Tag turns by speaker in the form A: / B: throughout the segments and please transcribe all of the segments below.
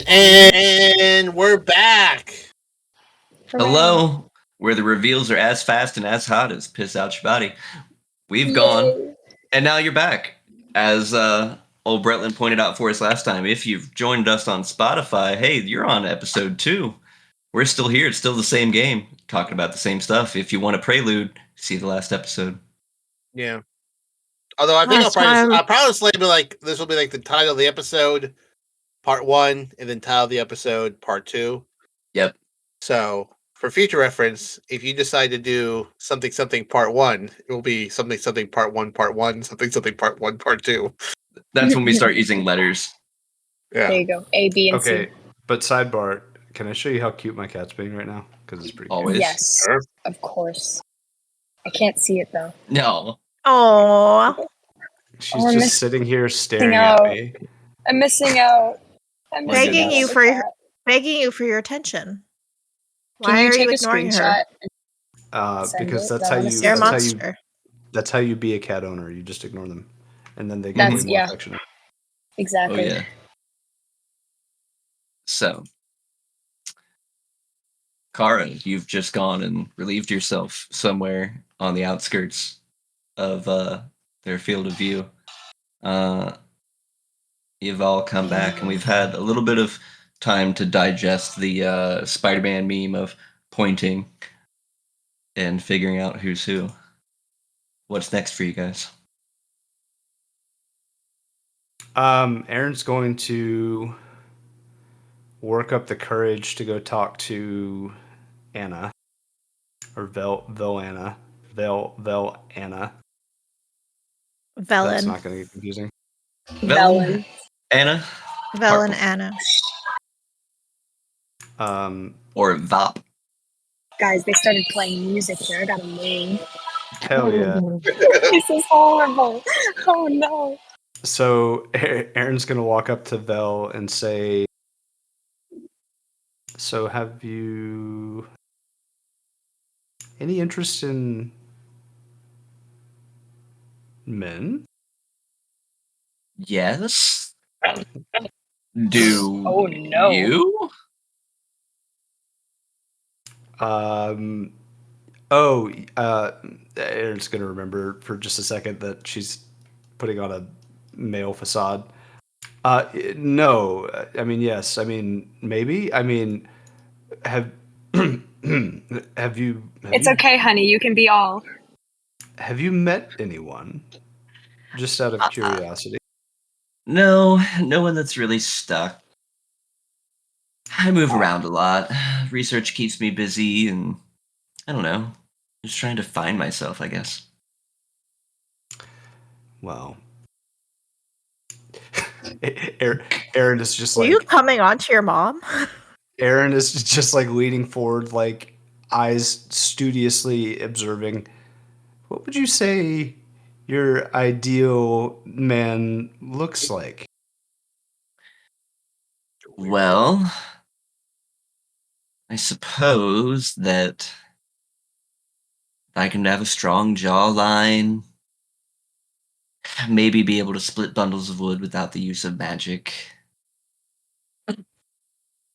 A: And we're back.
B: Hello, where the reveals are as fast and as hot as piss out your body. We've gone, and now you're back. As old Bretland pointed out for us last time, if you've joined us on Spotify, hey, you're on episode 2. We're still here. It's still the same game, talking about the same stuff. If you want a prelude, see the last episode.
A: Yeah. Although I think I'll probably say like this will be like the title of the episode, part 1, and then title of the episode, part 2.
B: Yep.
A: So for future reference, if you decide to do something part 1, it will be something part 1, something part 1, part 2.
B: That's when we start using letters.
A: Yeah.
C: There you go. A, B, and C.
D: Okay, but sidebar, can I show you how cute my cat's being right now? Because it's pretty
B: Always.
C: Yes,
A: Sure.
C: of course. I can't see it though.
B: No.
E: Oh,
D: She's just sitting here staring
C: out.
D: at me.
C: I'm missing out. I'm missing
E: begging
C: out
E: you
C: with
E: for
C: the
E: your,
C: cat.
E: begging you for your attention.
C: Can
E: Why
C: you
E: are
C: take
E: you
C: a
E: ignoring her?
C: screenshot? Send
D: Because
C: it?
D: that's how you.
E: You're a
D: That's how you.
E: monster.
D: That's how you be a cat owner. You just ignore them, and then they get
C: That's-
D: way more
C: yeah.
D: affectionate.
C: Exactly.
B: Oh, yeah. So, Kara, you've just gone and relieved yourself somewhere on the outskirts of their field of view. You've all come back, and we've had a little bit of time to digest the Spider-Man meme of pointing and figuring out who's who. What's next for you guys?
D: Aaron's going to work up the courage to go talk to Anna, or Vel Anna. That's
E: Velen.
D: not going to get confusing.
C: Velen.
B: Anna?
E: Velen Anna.
B: Or Vop?
C: Guys, they started playing music here. I gotta move.
D: Hell yeah.
C: This is horrible. Oh no.
D: So Aaron's going to walk up to Vel and say, so have you any interest in men?
B: Yes. Do
C: Oh no.
B: you?
D: Aaron's going to remember for just a second that she's putting on a male facade. No, I mean, yes. I mean, maybe. I mean, have you?
C: It's okay, honey. You can be all.
D: Have you met anyone? Just out of curiosity.
B: No, no one that's really stuck. I move around a lot. Research keeps me busy, and I don't know. Just trying to find myself, I guess.
D: Well, Aaron is just
E: Are
D: like.
E: you coming on to your mom?
D: Aaron is just like leaning forward, like eyes studiously observing. What would you say your ideal man looks like?
B: Well, I suppose that I can have a strong jawline, maybe be able to split bundles of wood without the use of magic.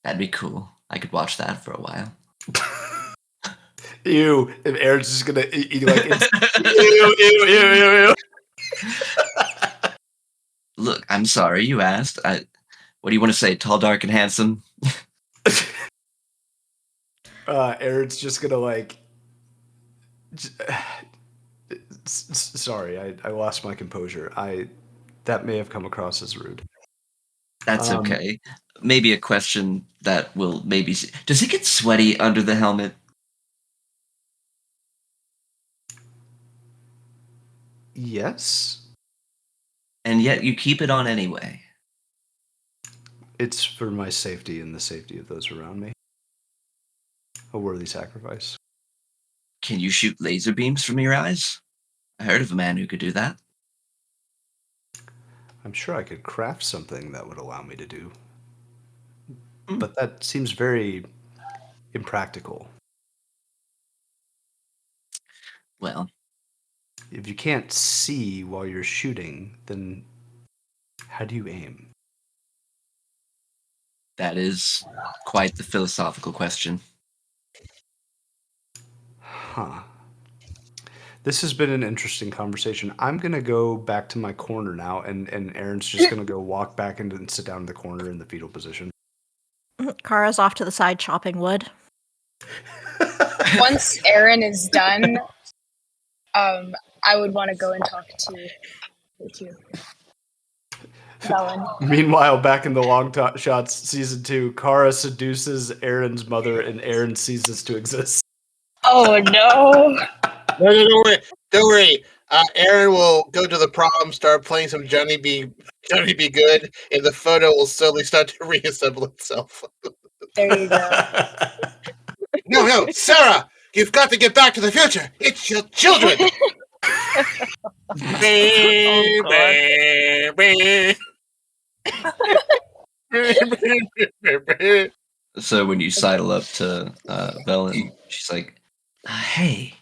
B: That'd be cool. I could watch that for a while.
D: Ew! If Aaron's just gonna eat like ew.
B: Look, I'm sorry you asked. What do you want to say? Tall, dark, and handsome?
D: Aaron's just gonna like. Sorry, I lost my composure. That may have come across as rude.
B: That's okay. Maybe a question that will maybe... Does it get sweaty under the helmet?
D: Yes.
B: And yet you keep it on anyway.
D: It's for my safety and the safety of those around me. A worthy sacrifice.
B: Can you shoot laser beams from your eyes? I heard of a man who could do that.
D: I'm sure I could craft something that would allow me to do. But that seems very impractical.
B: Well,
D: if you can't see while you're shooting, then how do you aim?
B: That is quite the philosophical question.
D: Huh. This has been an interesting conversation. I'm going to go back to my corner now, and Aaron's just going to go walk back and sit down in the corner in the fetal position.
E: Kara's off to the side chopping wood.
C: Once Aaron is done, I would want to go and talk to Belen.
D: Meanwhile, back in the Longshots season 2, Kara seduces Aaron's mother, and Aaron ceases to exist.
C: Oh no!
A: No, don't worry. Aaron will go to the prom, start playing some Johnny Be Good, and the photo will slowly start to reassemble itself.
C: There you go.
A: No, Sarah, you've got to get back to the future. It's your children.
B: So when you sidle up to Belen, she's like, hey,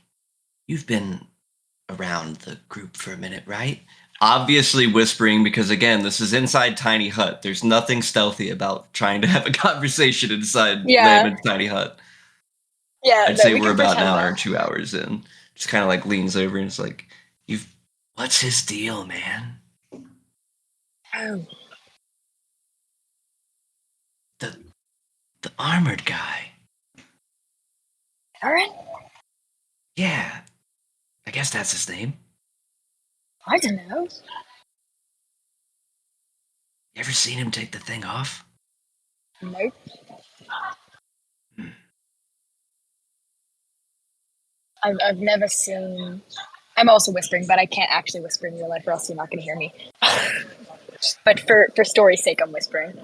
B: you've been around the group for a minute, right? Obviously whispering, because again, this is inside Tiny Hut. There's nothing stealthy about trying to have a conversation inside Lamon's Tiny Hut.
C: Yeah,
B: I'd say we're about an hour or 2 hours in. Just kind of like leans over and is like, what's his deal, man?
C: Oh.
B: The armored guy.
C: Aaron?
B: Yeah. I guess that's his name.
C: I don't know.
B: You ever seen him take the thing off?
C: Nope. I've never seen... I'm also whispering, but I can't actually whisper in real life or else you're not going to hear me. But for story's sake, I'm whispering.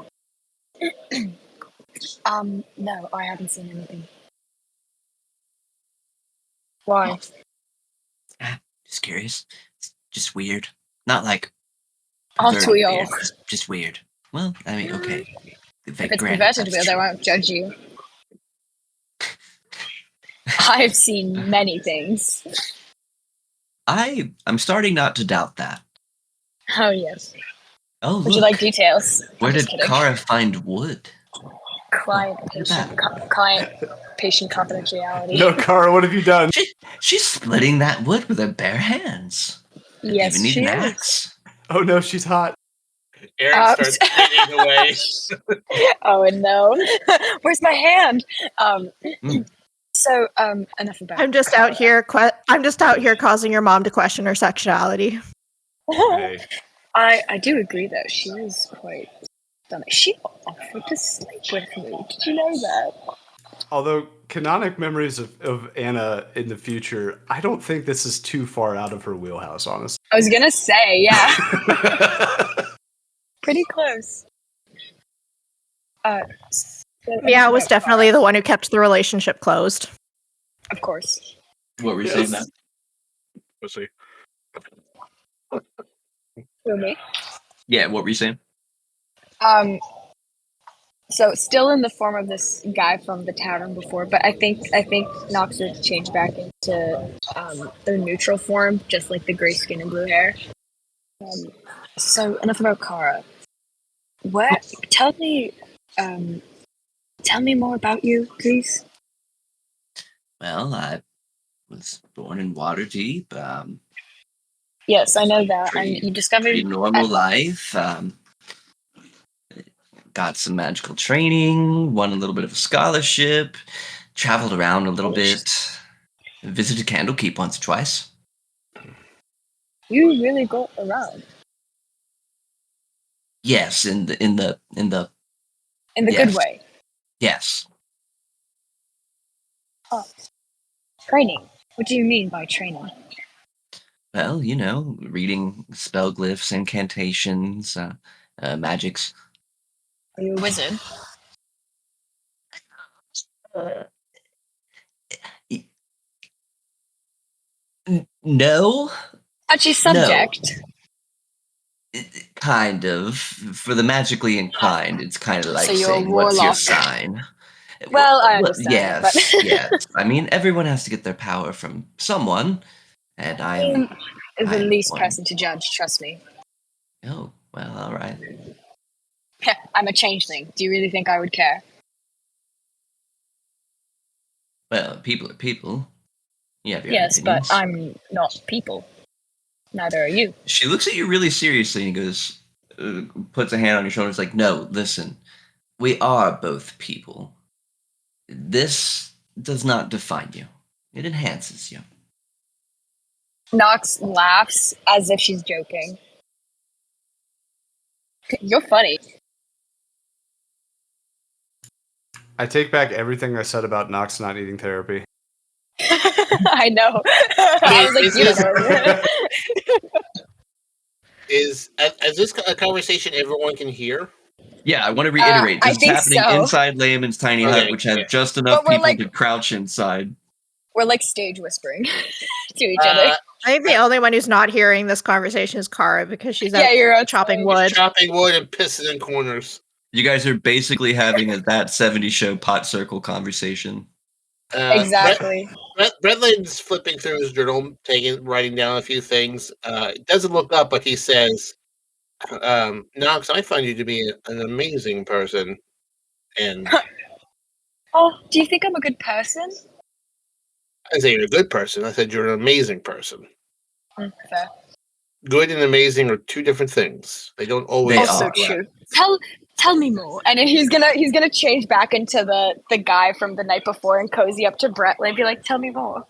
C: No, I haven't seen anything. Why?
B: Just curious. It's just weird. Not like...
C: Aren't we all?
B: Just weird. Well, I mean, okay.
C: If it's perverted weird, I won't judge you. I've seen many things.
B: I'm starting not to doubt that.
C: Oh, yes.
B: Oh, look.
C: Would you like details?
B: Where did Kara find wood?
C: Client patient confidentiality.
D: No, Kara, what have you done?
B: She's splitting that wood with her bare hands.
C: Yes,
B: even need
C: she
B: an
C: is.
B: axe.
D: Oh no, she's hot.
A: Aaron starts eating away.
C: Oh no. Where's my hand? So, enough about
E: I'm just
C: Kara.
E: out here. I'm just out here causing your mom to question her sexuality.
D: Hey.
C: I do agree, though. She is quite stunning. She offered to sleep with me. Did you know that?
D: Although canonic memories of Anna in the future, I don't think this is too far out of her wheelhouse, honestly.
C: I was gonna say, yeah. Pretty close.
E: Mia was definitely the one who kept the relationship closed.
C: Of course.
B: What were you saying now?
A: Let's see.
C: Who, me?
B: Yeah, what were you saying?
C: So still in the form of this guy from the tavern before, but I think Nox would change back into their neutral form, just like the gray skin and blue hair. So enough about Kara. Tell me more about you, please.
B: Well, I was born in Waterdeep.
C: Yes, I know that. You discovered
B: pretty normal life. Got some magical training, won a little bit of a scholarship, traveled around a little bit, visited Candlekeep once or twice.
C: You really go around.
B: Yes, in the
C: Yes. Good way.
B: Yes.
C: Oh. Training. What do you mean by training?
B: Well, reading spell glyphs, incantations, magics.
C: Are you a wizard?
B: No.
C: Touchy subject.
B: No. Kind of. For the magically inclined, it's kind of like
C: so
B: saying, what's your sign?
C: Well, I understand.
B: Yes, yes. I mean, everyone has to get their power from someone, and I'm
C: the least
B: one.
C: person to judge, trust me.
B: Oh, well, all right.
C: I'm a changeling. Do you really think I would care?
B: Well, people are people. You have your
C: Yes,
B: opinions.
C: but I'm not people. Neither are you.
B: She looks at you really seriously and goes, puts a hand on your shoulder. It's like, no, listen, we are both people. This does not define you. It enhances you.
C: Nox laughs as if she's joking. You're funny.
D: I take back everything I said about Nox not needing therapy.
C: I know. I was like, you don't know.
A: Is this a conversation everyone can hear?
B: Yeah, I want to reiterate. This is happening inside Layman's tiny hut, which has just enough people to crouch inside.
C: We're like stage whispering to each other.
E: I think the only one who's not hearing this conversation is Kara because she's out chopping wood.
A: She's chopping wood and pissing in corners.
B: You guys are basically having That 70s Show pot circle conversation.
C: Exactly.
A: Bredlin's flipping through his journal, writing down a few things. Doesn't look up, but he says, Nox, I find you to be an amazing person. And
C: oh, do you think I'm a good person?
A: I say you're a good person. I said you're an amazing person.
C: Fair.
A: Good and amazing are two different things. They don't always.
C: Also true. Tell me more. And then he's gonna change back into the guy from the night before and cozy up to Bretlin and be like, "Tell me more."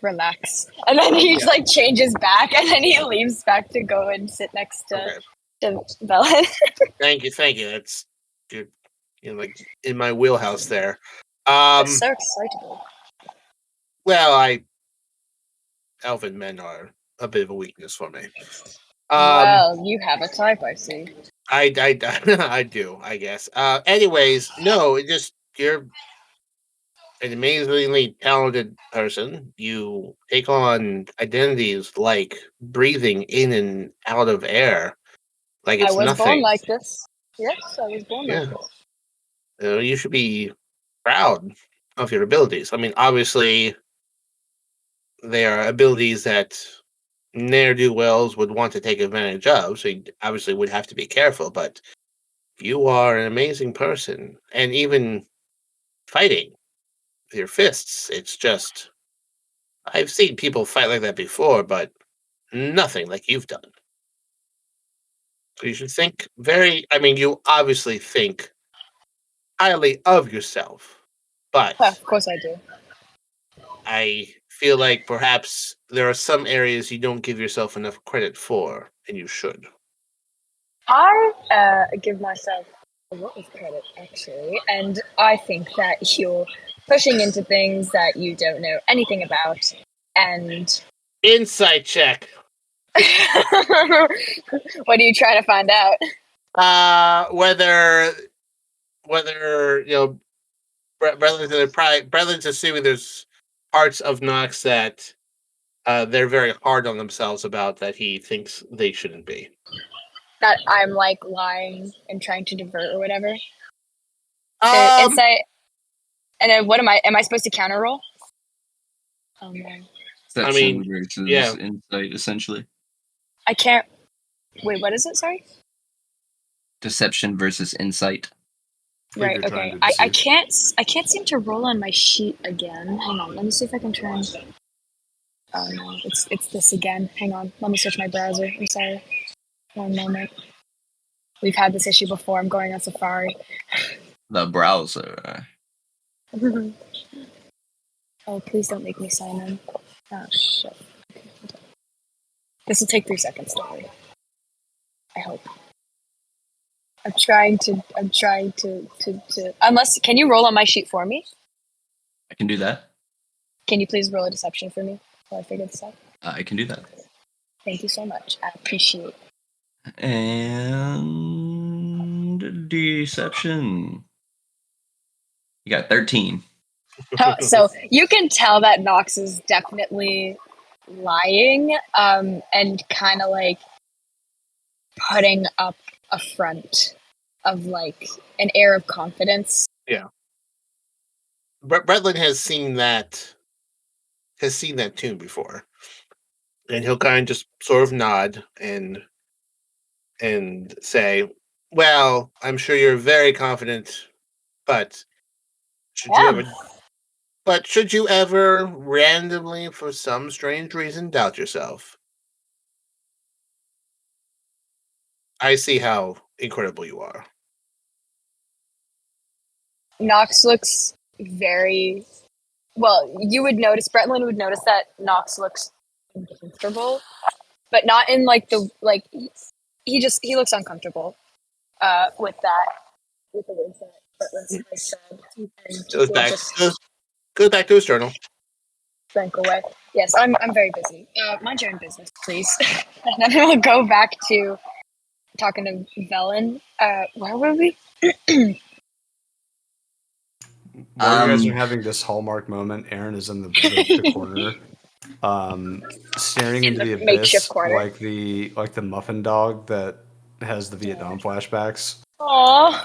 C: Relax. And then he like changes back, and then he leaves back to go and sit next to Bella.
A: Thank you. That's good. Like in my wheelhouse there.
C: That's so excitable.
A: Well, elven men are a bit of a weakness for me.
C: Well, you have a type, I see.
A: I do, I guess. Anyways, no, you're an amazingly talented person. You take on identities like breathing in and out of air, like it's nothing.
C: Born like this. Yes, I was born like this.
A: You should be proud of your abilities. I mean, obviously, they are abilities that ne'er-do-wells would want to take advantage of, so you obviously would have to be careful, but you are an amazing person. And even fighting with your fists, it's just... I've seen people fight like that before, but nothing like you've done. So you should think you obviously think highly of yourself, but...
C: of course I do.
A: I feel like perhaps there are some areas you don't give yourself enough credit for, and you should.
C: I give myself a lot of credit, actually, and I think that you're pushing into things that you don't know anything about, and...
A: Insight check!
C: What are you trying to find out?
A: Whether Bretlin's assuming there's parts of Nox that they're very hard on themselves about that he thinks they shouldn't be.
C: That I'm like lying and trying to divert or whatever. Insight. And then what am I supposed to counter roll? Oh no.
B: Deception versus insight, essentially.
C: I can't. Wait, what is it? Sorry.
B: Deception versus insight.
C: Right. Okay. I can't seem to roll on my sheet again. Hang on. Let me see if I can turn. Oh no, it's this again. Hang on. Let me switch my browser. I'm sorry. One moment. We've had this issue before. I'm going on Safari.
B: The browser.
C: Oh, please don't make me sign in. Oh shit. This will take 3 seconds. Don't worry. I hope. I'm trying to. Unless, can you roll on my sheet for me?
B: I can do that.
C: Can you please roll a deception for me while I figure this out?
B: I can do that.
C: Thank you so much. I appreciate it.
B: And deception. You got 13.
C: So you can tell that Nox is definitely lying, and kind of like putting up a front of like an air of confidence.
A: Yeah. Bretlin has seen that tune before, and he'll kind of just sort of nod and say, "Well, I'm sure you're very confident, but should you ever should you ever randomly, for some strange reason, doubt yourself, I see how incredible you are."
C: Nox looks very well. You would notice, Bretlin would notice that Nox looks uncomfortable, but not in like the like. He looks uncomfortable with that, with the words that Bretlin's said, and
A: Goes back, goes back to his journal.
C: Frank away. Yes, I'm very busy. Mind your own business, please. And then we'll go back to talking to Velen. Where were we?
D: While you guys are having this hallmark moment, Aaron is in the corner, staring into the abyss like the muffin dog that has the Vietnam flashbacks.
C: Aww.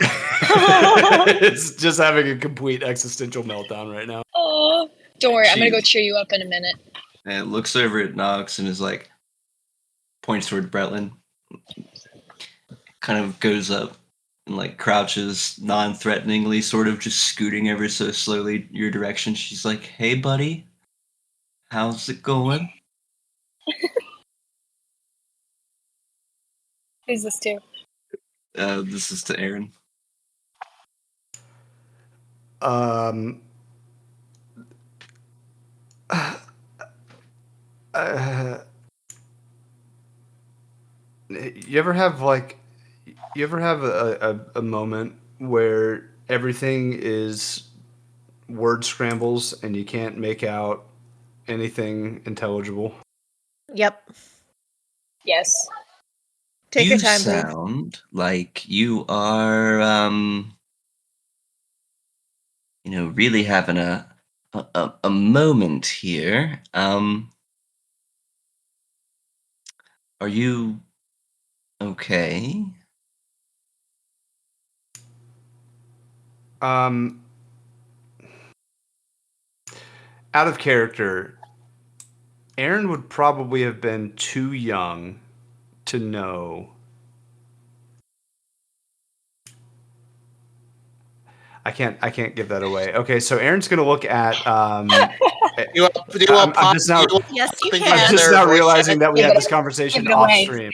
D: It's just having a complete existential meltdown right now.
C: Aww. Don't worry, I'm gonna go cheer you up in a minute.
B: And it looks over at Nox and is like, points toward Bretlin, kind of goes up and like crouches non-threateningly, sort of just scooting ever so slowly your direction. She's like, "Hey, buddy, how's it going?"
C: Who's this to?
B: This is to Aaron.
D: You ever have a moment where everything is word scrambles and you can't make out anything intelligible?
E: Yep.
C: Yes.
E: Take your time,
B: please. You sound like you are, really having a moment here. Are you okay?
D: Out of character, Aaron would probably have been too young to know. I can't give that away. Okay, so Aaron's gonna look at.
E: Yes, you can.
D: I'm just now realizing that we had this conversation off stream.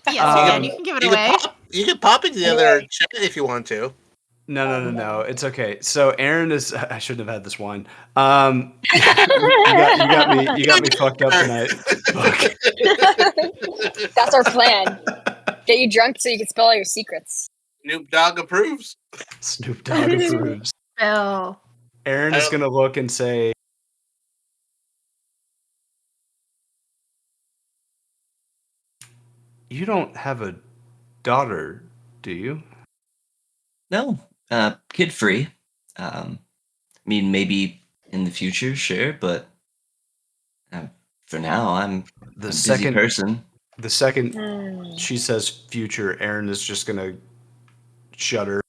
E: Yes, you can give it away.
A: You can pop into the other chat if you want to.
D: No. It's okay. So Aaron is. I shouldn't have had this wine. You got me fucked up tonight. Fuck.
C: That's our plan. Get you drunk so you can spill all your secrets.
A: Snoop Dogg approves.
D: Snoop Dogg approves.
E: Oh.
D: Aaron is gonna look and say, "You don't have a daughter, do you?"
B: No, kid-free. I mean, maybe in the future, sure, but for now, I'm a busy person.
D: The second she says future, Aaron is just gonna shudder.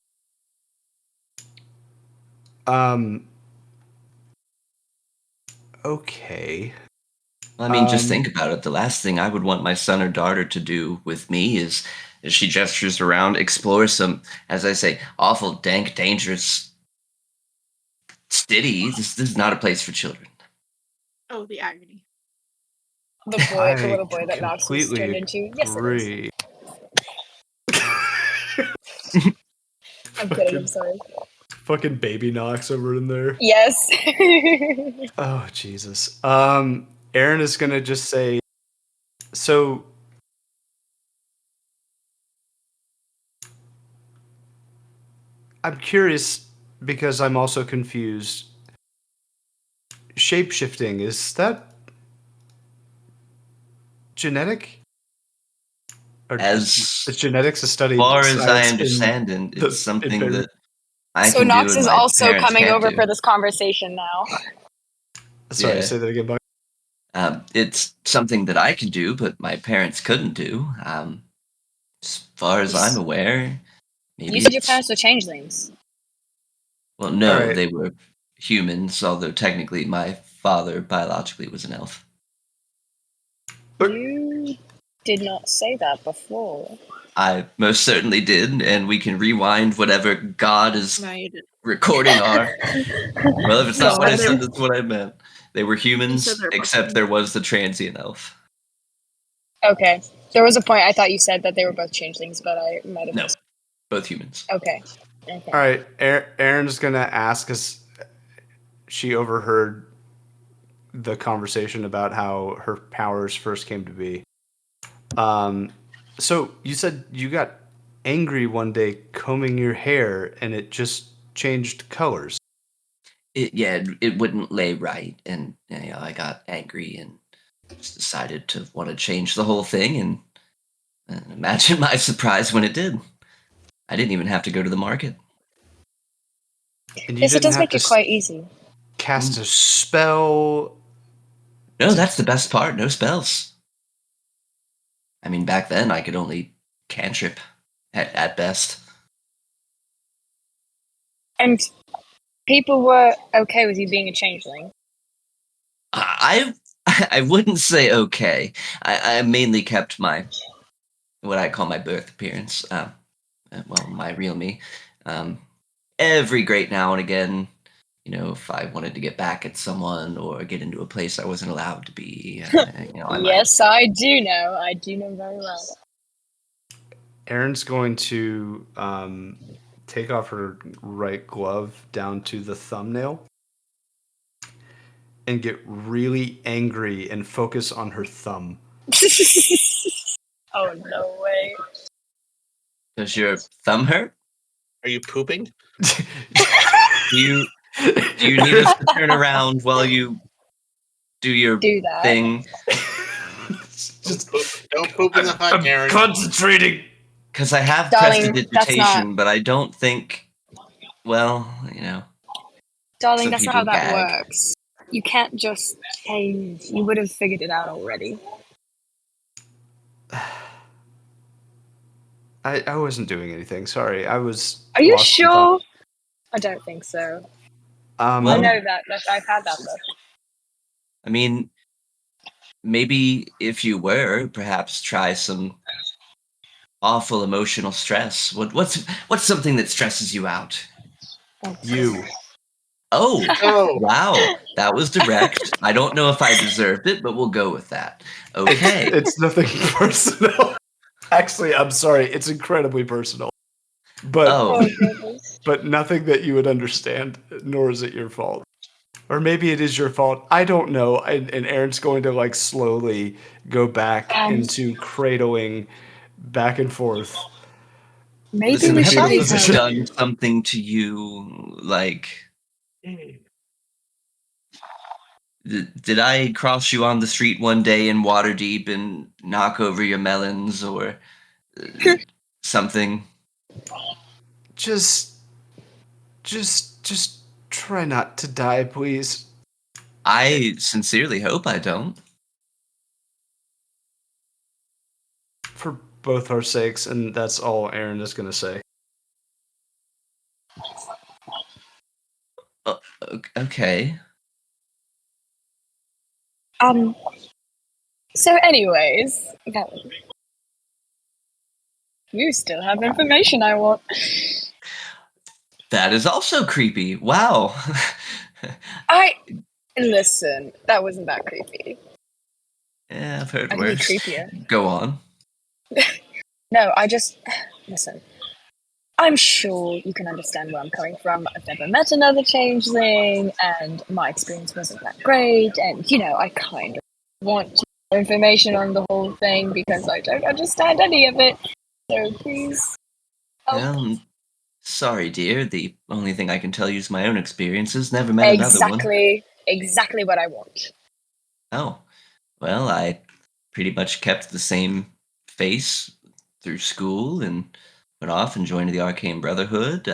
D: Okay.
B: I mean, just think about it. The last thing I would want my son or daughter to do with me is, as she gestures around, explore some, as I say, awful, dank, dangerous city. This is not a place for children.
E: Oh, the irony.
C: The little boy that Nox was turned into. Yes, it is. I'm kidding, I'm sorry.
D: Fucking baby Nox over in there.
C: Yes.
D: Oh, Jesus. Aaron is gonna just say, so I'm curious because I'm also confused. Shape-shifting, is that genetic? Or is genetics a study?
B: As far as I understand, and it's something that I
C: so
B: can
C: Nox
B: do.
C: is also coming over for this conversation now.
D: Sorry, say that again, Buck.
B: It's something that I can do, but my parents couldn't do. As far as I'm aware, maybe
C: you said your parents were changelings.
B: Well, no, they were humans, although technically my father biologically was an elf.
C: You did not say that before.
B: I most certainly did, and we can rewind whatever God is recording our. Well, if it's not what I said, that's what I meant. They were humans, except there was the transient elf.
C: Okay. There was a point I thought you said that they were both changelings, but I might have
B: missed. Both humans.
C: Okay.
D: All right. Erin's going to ask us. She overheard the conversation about how her powers first came to be. So you said you got angry one day combing your hair and it just changed colors.
B: It wouldn't lay right, and I got angry and just decided to want to change the whole thing, and imagine my surprise when it did. I didn't even have to go to the market.
D: And
C: yes, it does make it quite easy.
D: Cast a spell.
B: No, that's the best part. No spells. I mean, back then I could only cantrip at best.
C: And people were okay with you being a changeling?
B: I wouldn't say okay. I mainly kept what I call my birth appearance. My real me. Every great now and again, if I wanted to get back at someone or get into a place I wasn't allowed to be,
C: Yes, I do know. I do know very well.
D: Erin's going to take off her right glove down to the thumbnail and get really angry and focus on her thumb.
C: Oh, no way.
B: Does your thumb hurt?
A: Are you pooping?
B: Do you need us to turn around while you do that thing?
A: Don't poop in the hut, Erin.
D: Concentrating.
B: Because I have prestidigitation, but I don't think. Well,
C: Darling, that's not how that works. You can't just change. You would have figured it out already.
D: I wasn't doing anything. Sorry, I was.
C: Are you sure? I don't think so. I know that I've had that look.
B: I mean, maybe if you were, perhaps try some awful emotional stress. What's something that stresses you out?
D: You.
B: Oh, wow. That was direct. I don't know if I deserved it, but we'll go with that. Okay.
D: It's nothing personal. Actually, I'm sorry. It's incredibly personal. But but nothing that you would understand, nor is it your fault. Or maybe it is your fault. I don't know. And Erin's going to slowly go back into cradling back and forth.
C: Maybe we should
B: have done something to you, like. Did I cross you on the street one day in Waterdeep and knock over your melons or something?
D: Just try not to die, please.
B: I sincerely hope I don't.
D: For both our sakes, and that's all Erin is going to say.
B: Okay.
C: So anyways, you still have information I want.
B: That is also creepy. Wow.
C: Listen, that wasn't that creepy.
B: Yeah, I've heard worse. Creepier. Go on.
C: No, listen. I'm sure you can understand where I'm coming from. I've never met another changeling, and my experience wasn't that great. And I kind of want information on the whole thing because I don't understand any of it. So please help.
B: Sorry, dear. The only thing I can tell you is my own experiences. Never met another one.
C: Exactly what I want.
B: Oh, well, I pretty much kept the same face through school and went off and joined the Arcane Brotherhood.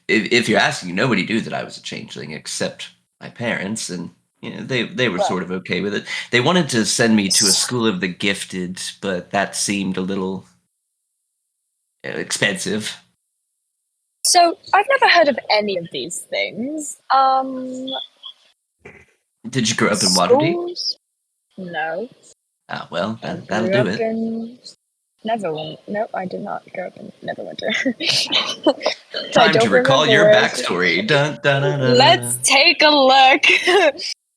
B: If you're asking, nobody knew that I was a changeling except my parents, and they were sort of okay with it. They wanted to send me to a school of the gifted, but that seemed a little expensive.
C: So, I've never heard of any of these things.
B: Did you grow up in Waterdeep?
C: Schools? No.
B: Ah, well,
C: I
B: that'll
C: grew
B: do
C: up
B: it.
C: in Neverwinter. No, I did not grow up in Neverwinter.
B: Time to recall your backstory. Dun, dun, dun, dun,
C: Let's take a look.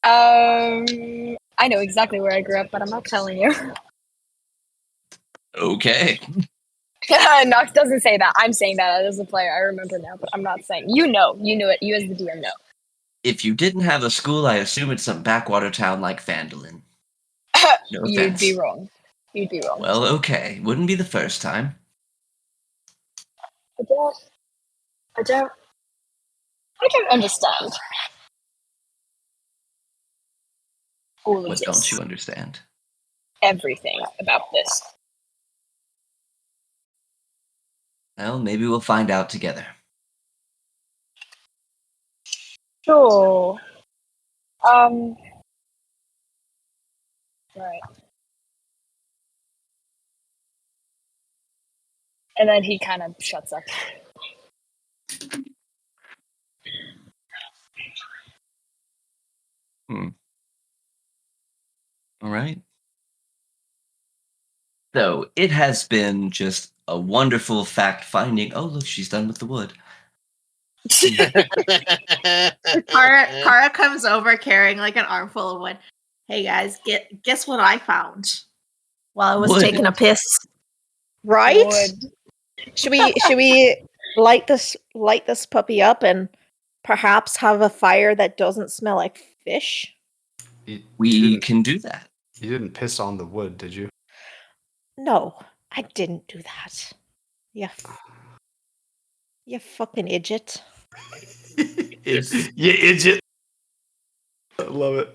C: I know exactly where I grew up, but I'm not telling you.
B: Okay.
C: Nox doesn't say that. I'm saying that as a player. I remember now, but I'm not saying. You know. You knew it. You as the DM know.
B: If you didn't have a school, I assume it's some backwater town like Phandalin. No
C: You'd
B: offense.
C: be wrong. You'd be wrong.
B: Well, okay. Wouldn't be the first time.
C: I don't understand. All of
B: What
C: this.
B: don't you understand?
C: Everything about this.
B: Well, maybe we'll find out together.
C: Sure. Right. And then he kind of shuts up.
B: All right. So it has been just a wonderful fact finding. Oh, look, she's done with the wood.
E: Kara comes over carrying like an armful of wood. Hey guys, guess what I found while I was
B: Wood.
E: taking a piss. Right?
C: Wood.
E: Should we light this puppy up and perhaps have a fire that doesn't smell like fish?
B: We can do that.
D: You didn't piss on the wood, did you?
E: No, I didn't do that. You fucking idiot.
D: You idiot. I love it.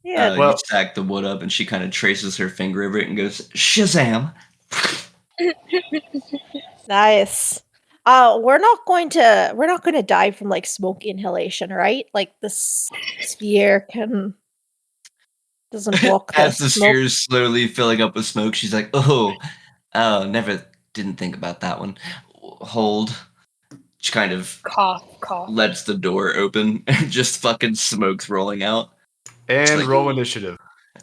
E: Yeah.
B: You stack the wood up, and she kind of traces her finger over it and goes, Shazam!
E: Nice. We're not going to die from like smoke inhalation, right? Like this sphere doesn't block
B: As the
E: smoke.
B: sphere is slowly filling up with smoke, she's like, never didn't think about that one. Hold. She kind of
C: Cough.
B: lets the door open and just fucking smoke's rolling out.
D: And roll initiative.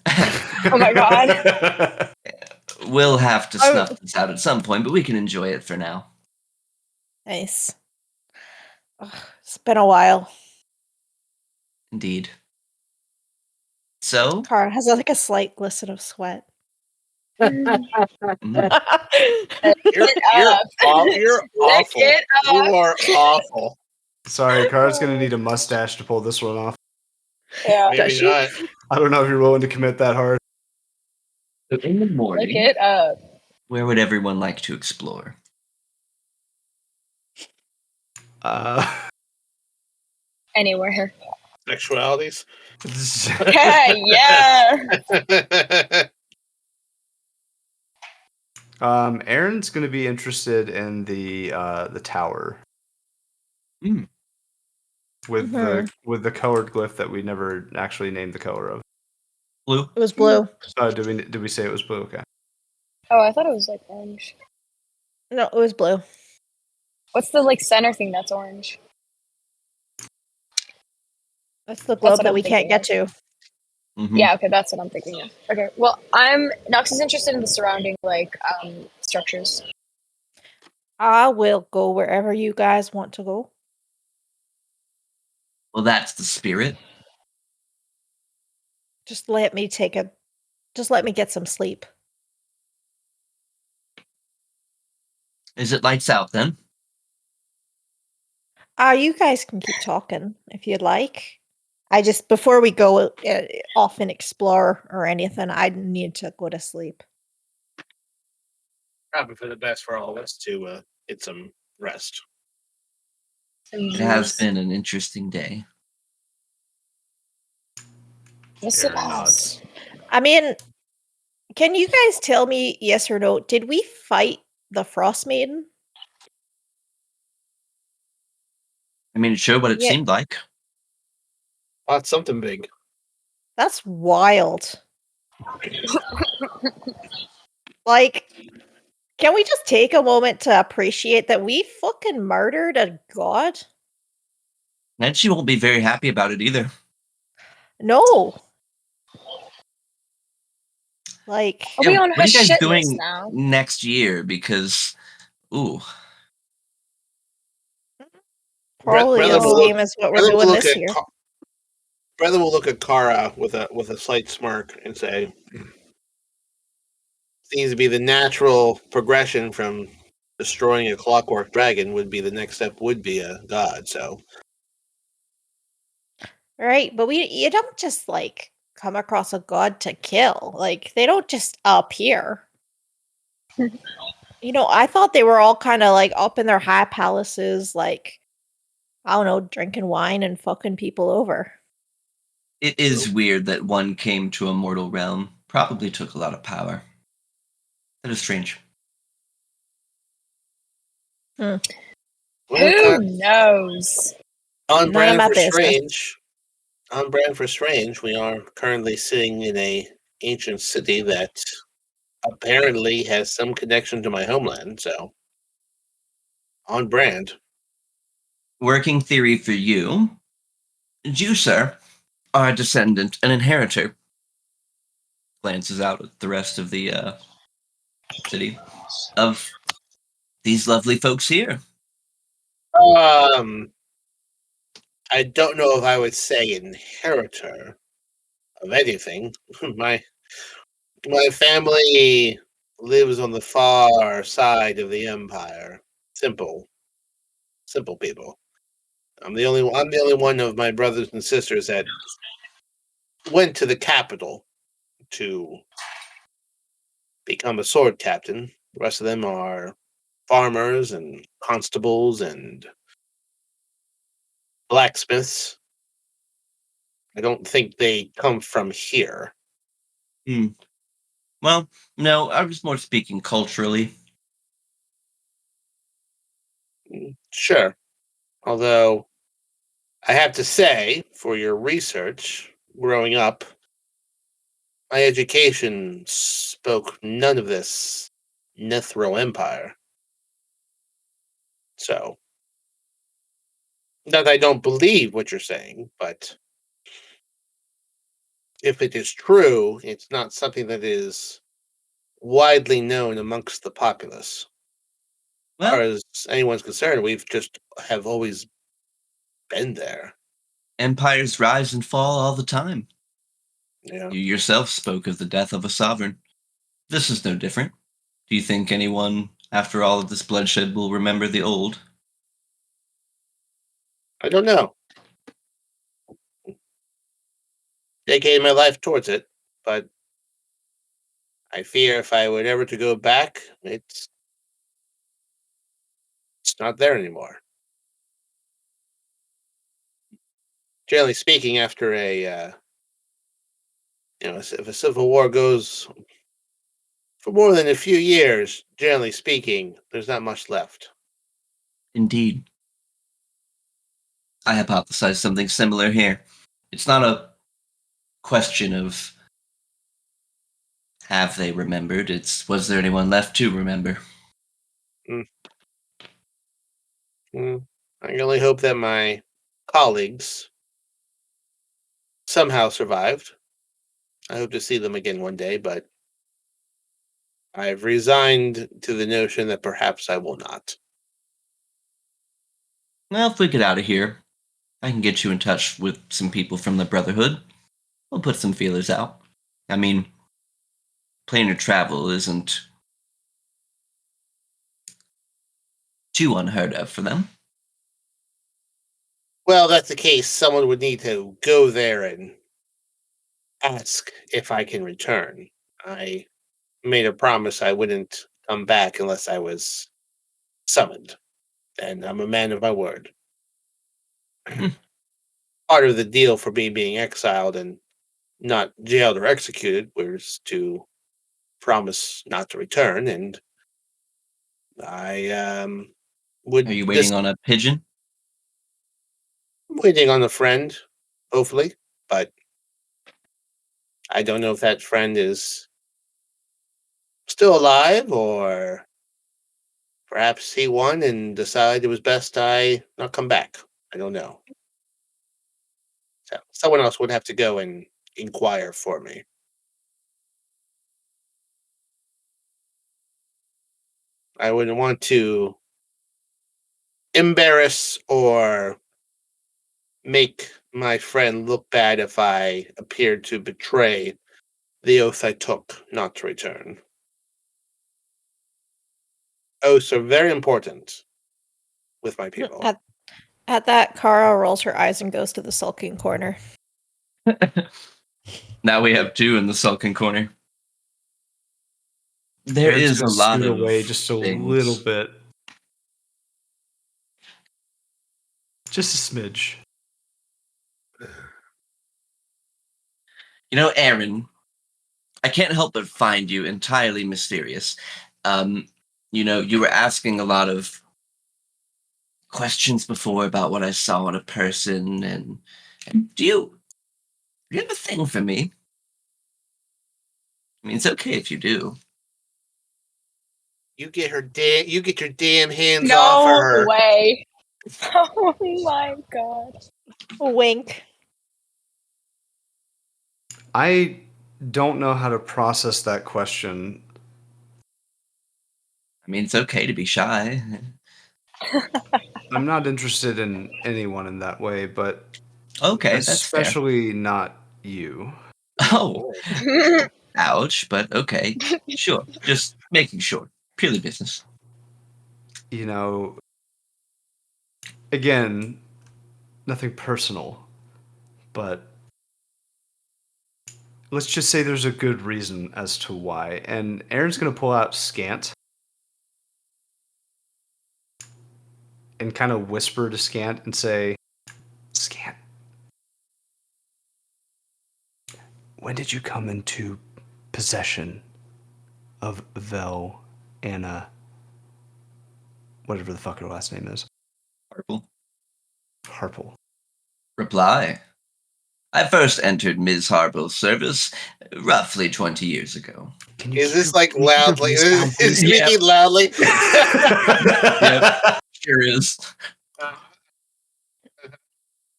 C: Oh my god.
B: We'll have to snuff this out at some point, but we can enjoy it for now.
E: Nice. Ugh, it's been a while.
B: Indeed. So?
E: Kara has like a slight glisten of sweat.
A: You're awful. You are awful.
D: Sorry, Kara's gonna need a mustache to pull this one off.
C: Yeah.
A: Maybe not.
D: I don't know if you're willing to commit that hard.
B: So in the morning,
C: Lick it up.
B: Where would everyone like to explore?
C: Anywhere.
A: Sexualities.
C: Yeah.
D: Aaron's going to be interested in the tower. With the colored glyph that we never actually named the color of.
B: Blue.
E: It was blue.
D: Did we say it was blue? Okay.
C: Oh, I thought it was like orange.
E: No, it was blue.
C: What's the like center thing that's orange?
E: That's the globe that we can't get to.
B: Mm-hmm.
C: Yeah, okay, that's what I'm thinking of. Okay, well, Nox is interested in the surrounding, like, structures.
E: I will go wherever you guys want to go.
B: Well, that's the spirit.
E: Just let me get some sleep.
B: Is it lights out then?
E: You guys can keep talking if you'd like. Before we go off and explore or anything, I need to go to sleep.
A: Probably for the best for all of us to get some rest.
B: It has been an interesting day.
C: Yes, it has.
E: I mean, can you guys tell me, yes or no, did we fight the Frost Maiden?
B: I mean, it showed what it seemed like.
A: Oh, it's something big.
E: That's wild. Like, Can we just take a moment to appreciate that we fucking murdered a god?
B: And she won't be very happy about it either.
E: No. Like,
C: Are we on
B: what
C: her
B: are you guys
C: shit list
B: doing
C: now?
B: next year? Because, ooh,
E: probably
A: Brother
E: the
A: will look.
E: same as what we're
A: Brother will
E: doing
A: look
E: this
A: at.
E: year.
A: Brother will look at Kara with a slight smirk and say, "Seems to be the natural progression from destroying a clockwork dragon. Would be the next step. Would be a god. So
E: Right, but you don't just like come across a god to kill. Like they don't just appear. I thought they were all kind of like up in their high palaces, like I don't know, drinking wine and fucking people over.
B: it is weird that one came to a mortal realm. Probably took a lot of power. That is strange.
A: well,
C: Who knows?
A: on
E: None of
A: brand
E: my
A: for
E: business.
A: Strange. On brand for Strange, we are currently sitting in a ancient city that apparently has some connection to my homeland. So on brand.
B: Working theory for you. You, sir, are a descendant, an inheritor. Glances out at the rest of the city of these lovely folks here.
A: I don't know if I would say inheritor of anything. my my family lives on the far side of the empire. Simple people. I'm the only one of my brothers and sisters that went to the capital to become a sword captain. The rest of them are farmers and constables and blacksmiths. I don't think they come from here.
B: Well, no, I was more speaking culturally.
A: Sure. Although I have to say, for your research, growing up, my education spoke none of this Nithro Empire. So, not that I don't believe what you're saying, but if it is true, it's not something that is widely known amongst the populace. As far
B: Well,
A: as anyone's concerned, we've just have always been there.
B: empires rise and fall all the time.
A: Yeah.
B: You yourself spoke of the death of a sovereign. This is no different. Do you think anyone, after all of this bloodshed, will remember the old?
A: I don't know. Dedicated my life towards it, but I fear if I were ever to go back, it's not there anymore. Generally speaking, after if a civil war goes for more than a few years, generally speaking, there's not much left.
B: Indeed. I hypothesized something similar here. It's not a question of have they remembered, it's was there anyone left to remember?
A: Mm. I can only hope that my colleagues somehow survived. I hope to see them again one day, but I've resigned to the notion that perhaps I will not.
B: Well, if we get out of here, I can get you in touch with some people from the Brotherhood. We'll put some feelers out. I mean, planar travel isn't too unheard of for them.
A: Well, if that's the case, someone would need to go there and ask if I can return. I made a promise I wouldn't come back unless I was summoned, and I'm a man of my word. Part of the deal for me being exiled and not jailed or executed was to promise not to return, and I
B: Are
A: would
B: you
A: this
B: waiting on a pigeon?
A: waiting on a friend, hopefully, but I don't know if that friend is still alive or Perhaps he won and decided it was best I not come back. I don't know. So someone else would have to go and inquire for me. I wouldn't want to embarrass or make my friend look bad if I appeared to betray the oath I took not to return. Oaths are very important with my people.
E: At that, Kara rolls her eyes and goes to the sulking corner.
B: Now we have two in the sulking corner. There
D: Aaron's
B: is a
D: gonna
B: lot
D: scoot
B: of
D: away just a
B: things.
D: little bit, just a smidge.
B: You know, Aaron, I can't help but find you entirely mysterious. You were asking a lot of questions before about what I saw in a person, and do you have a thing for me? I mean, it's okay if you do.
A: You get your damn hands off of
C: No
A: her.
C: way. Oh my god.
E: Wink.
D: I don't know how to process that question.
B: I mean, it's okay to be shy.
D: I'm not interested in anyone in that way, but
B: Okay, that's fair.
D: especially not you.
B: Oh, ouch, but okay. Sure, just making sure. Purely business.
D: You know, again, nothing personal, but let's just say there's a good reason as to why. And Aaron's going to pull out Scant and kind of whisper to Scant and say, Scant, when did you come into possession of Vel Anna, whatever the fuck her last name is?
B: Purple.
D: Harple.
B: Reply. I first entered Ms. Harple's service roughly 20 years ago.
A: Is this like loudly? Is
B: Yep.
A: speaking loudly?
B: Yep, sure is.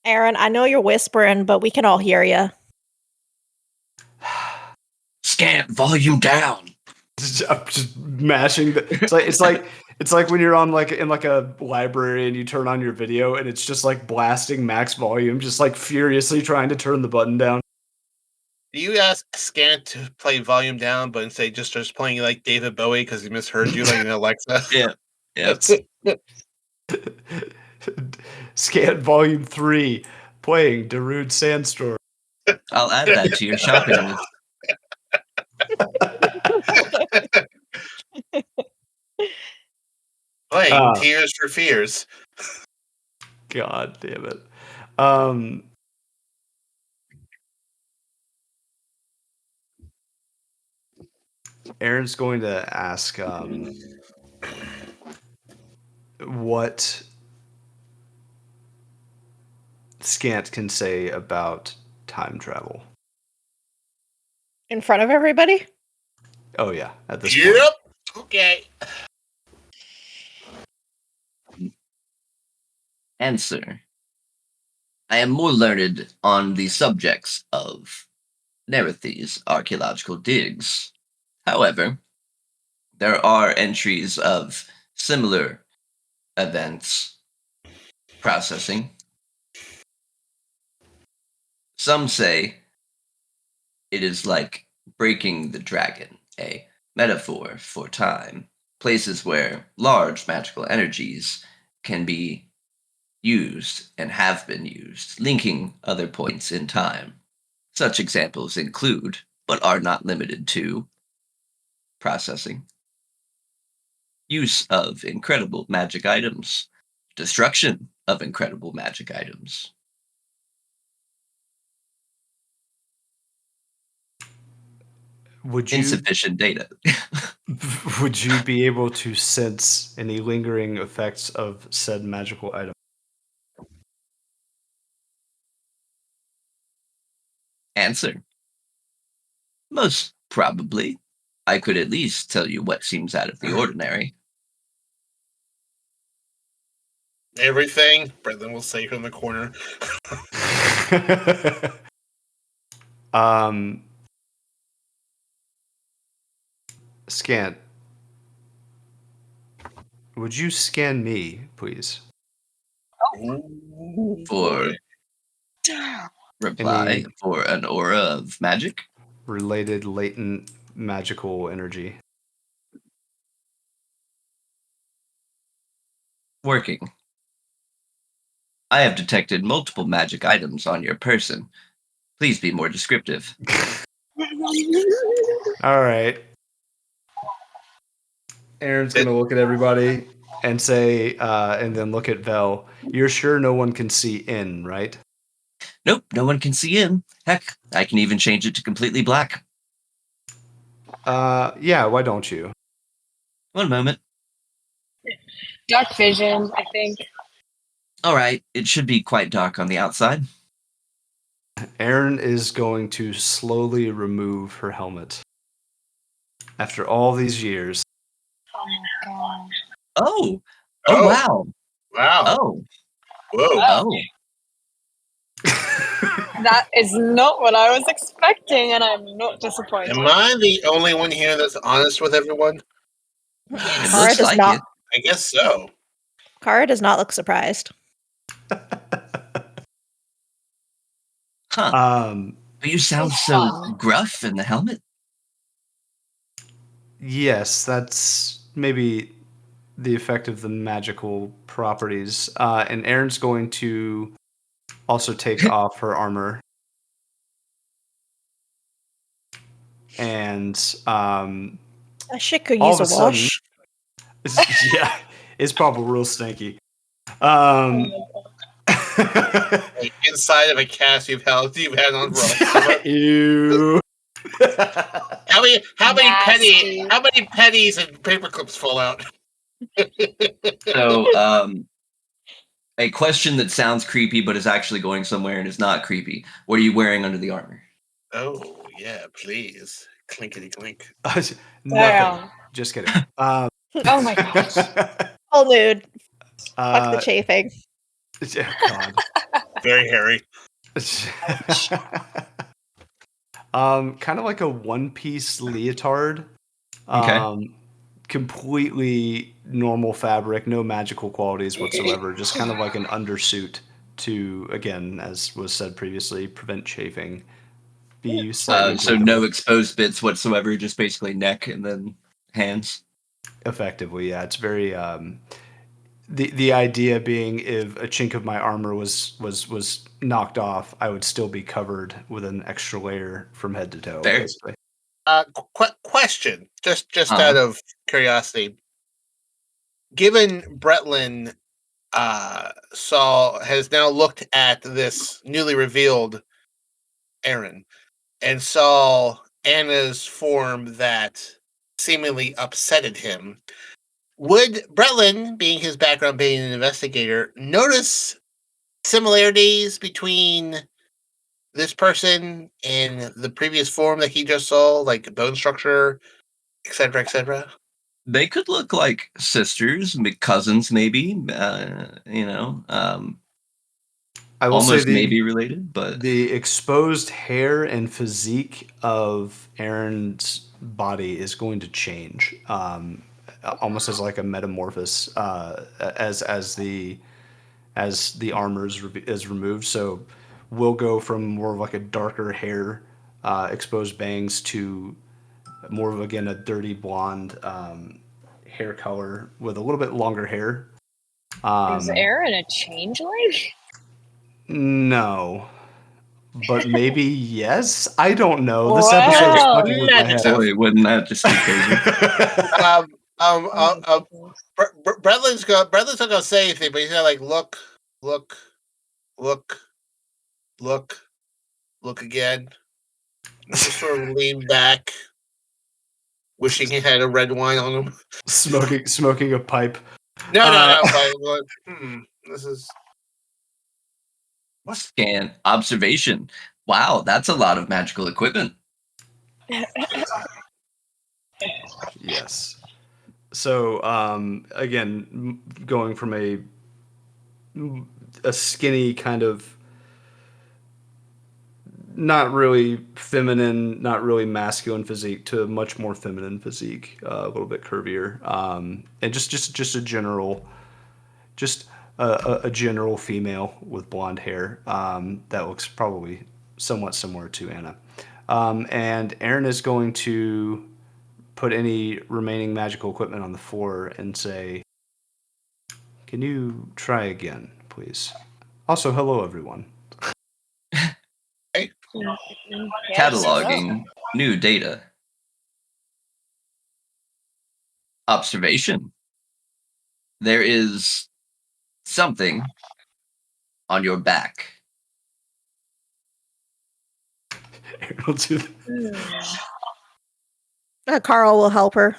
E: Aaron, I know you're whispering, but we can all hear you.
B: Scant, volume down.
D: I'm just mashing the. It's like when you're on in a library and you turn on your video and it's just like blasting max volume, just like furiously trying to turn the button down.
A: Do you ask Scant to play volume down, but instead just playing like David Bowie because he misheard you, like in Alexa?
B: Yeah.
D: Yes. Scan volume 3, playing Darude Sandstorm.
B: I'll add that to your shopping list.
A: Playing Tears for Fears.
D: God damn it. Aaron's going to ask what Scant can say about time travel.
E: In front of everybody?
D: Oh yeah, at this
A: Yep.
D: point.
A: Okay.
B: Answer. I am more learned on the subjects of Nerethe's archaeological digs. However, there are entries of similar events processing. Some say it is like breaking the dragon, a metaphor for time, places where large magical energies can be used and have been used, linking other points in time. Such examples include, but are not limited to, processing, use of incredible magic items, destruction of incredible magic items.
D: Would you
B: Insufficient data.
D: would you be able to sense any lingering effects of said magical item?
B: Answer. Most probably. I could at least tell you what seems out of the ordinary.
A: Everything. Brendan will say from the corner.
D: Scant. Would you scan me, please?
A: Ooh,
B: For
A: boy.
B: reply
D: Any
B: for an aura of magic.
D: related latent magical energy?
B: Working. I have detected multiple magic items on your person. Please be more descriptive.
D: All right. Aaron's gonna look at everybody and say, and then look at Vel. You're sure no one can see in, right?
B: Nope, no one can see in. Heck, I can even change it to completely black.
D: Yeah. Why don't you?
B: One moment.
C: Dark vision, I think.
B: All right, it should be quite dark on the outside.
D: Aaron is going to slowly remove her helmet. After all these years.
C: Oh my god.
B: Oh,
A: Oh.
B: wow.
A: Wow.
B: Oh,
A: Whoa.
B: oh.
C: That is not what I was expecting, and I'm not disappointed.
A: Am I the only one here that's honest with everyone?
B: It
E: Kara
B: looks
E: does
B: like
E: not.
B: it.
A: I guess so.
E: Kara does not look surprised.
B: Huh. But you sound so
C: Fun.
B: gruff in the helmet.
D: Yes, that's maybe the effect of the magical properties. And Aaron's going to also take off her armor. And
E: That shit could
D: all
E: use
D: of
E: a
D: a sudden,
E: wash.
D: yeah, it's probably real stinky.
A: Like inside of a cast you've had on roll.
D: Ew.
A: How many
C: Nasty.
A: pennies and paper clips fall out?
B: So, a question that sounds creepy but is actually going somewhere and is not creepy. What are you wearing under the armor?
A: Oh yeah, please. Clinkety clink.
D: Nothing.
C: Damn.
D: Just kidding.
C: Oh my gosh.
E: Full nude. Fuck the
D: uh,
E: chafing.
D: oh God.
A: Very hairy.
D: Kind of like a one-piece leotard.
B: Okay.
D: Completely normal fabric, no magical qualities whatsoever. Just kind of like an undersuit to, again, as was said previously, prevent chafing. Be slightly
B: So
D: breathable.
B: no exposed bits whatsoever, just basically neck and then hands.
D: Effectively, yeah. It's very the idea being if a chink of my armor was knocked off, I would still be covered with an extra layer from head to toe,
B: Fair.
D: basically.
A: Question, just out of curiosity. Given Bretlin has now looked at this newly revealed Aaron and saw Anna's form that seemingly upsetted him, would Bretlin, being his background being an investigator, notice similarities between this person and the previous form that he just saw, like bone structure, etc., etc.?
B: They could look like sisters, cousins, maybe.
D: I will
B: Almost
D: say
B: maybe related, but
D: the exposed hair and physique of Aaron's body is going to change, almost as like a metamorphosis, as the armor is removed. So we'll go from more of like a darker hair, exposed bangs to more of, again, a dirty blonde hair color with a little bit longer hair.
C: Is Aaron a changeling?
D: No. But maybe yes. I don't know. This
C: Wow.
D: episode's fucking with my head.
B: boy, wouldn't that just be crazy?
A: Bretlin's not gonna say anything, but he's gonna like look again. Just sort of lean back, wishing he had a red wine on him.
D: Smoking a pipe.
A: No. This is
B: Scan observation. Wow, that's a lot of magical equipment.
D: Yes. So again, going from a a skinny kind of not really feminine, not really masculine physique to a much more feminine physique, a little bit curvier, and just a general, just a general female with blonde hair that looks probably somewhat similar to Anna. And Aaron is going to put any remaining magical equipment on the floor and say, "Can you try again, please?" Also, hello everyone.
A: Hey,
B: Cataloging new data. Observation. There is something on your back.
D: Aaron will do that.
E: Carl will help her.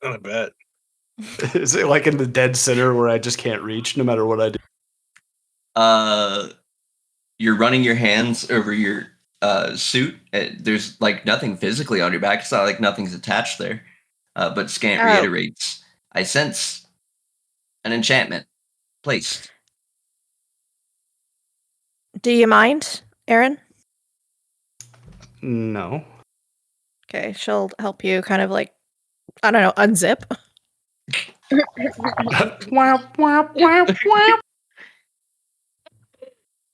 A: I bet.
D: Is it like in the dead center where I just can't reach no matter what I do?
B: You're running your hands over your suit. There's like nothing physically on your back. It's not like nothing's attached there. But Scant reiterates, I sense an enchantment placed.
E: Do you mind, Aaron?
D: No.
E: Okay, she'll help you kind of like, I don't know, unzip.
D: Whap, whap, whap, whap.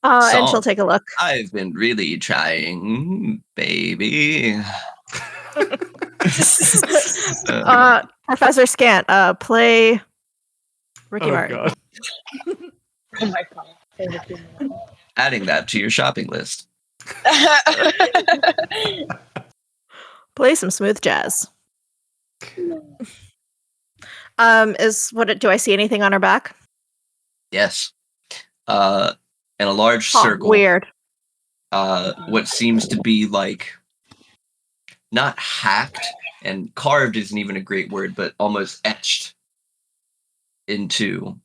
E: And she'll take a look.
B: I've been really trying, baby.
E: Professor Scant, play Ricky
D: Oh,
E: Martin.
D: God.
C: Oh my god.
B: Adding that to your shopping list.
E: Play some smooth jazz. Do I see anything on her back?
B: Yes. In a large circle.
E: Weird.
B: What seems to be like not hacked, and carved isn't even a great word, but almost etched into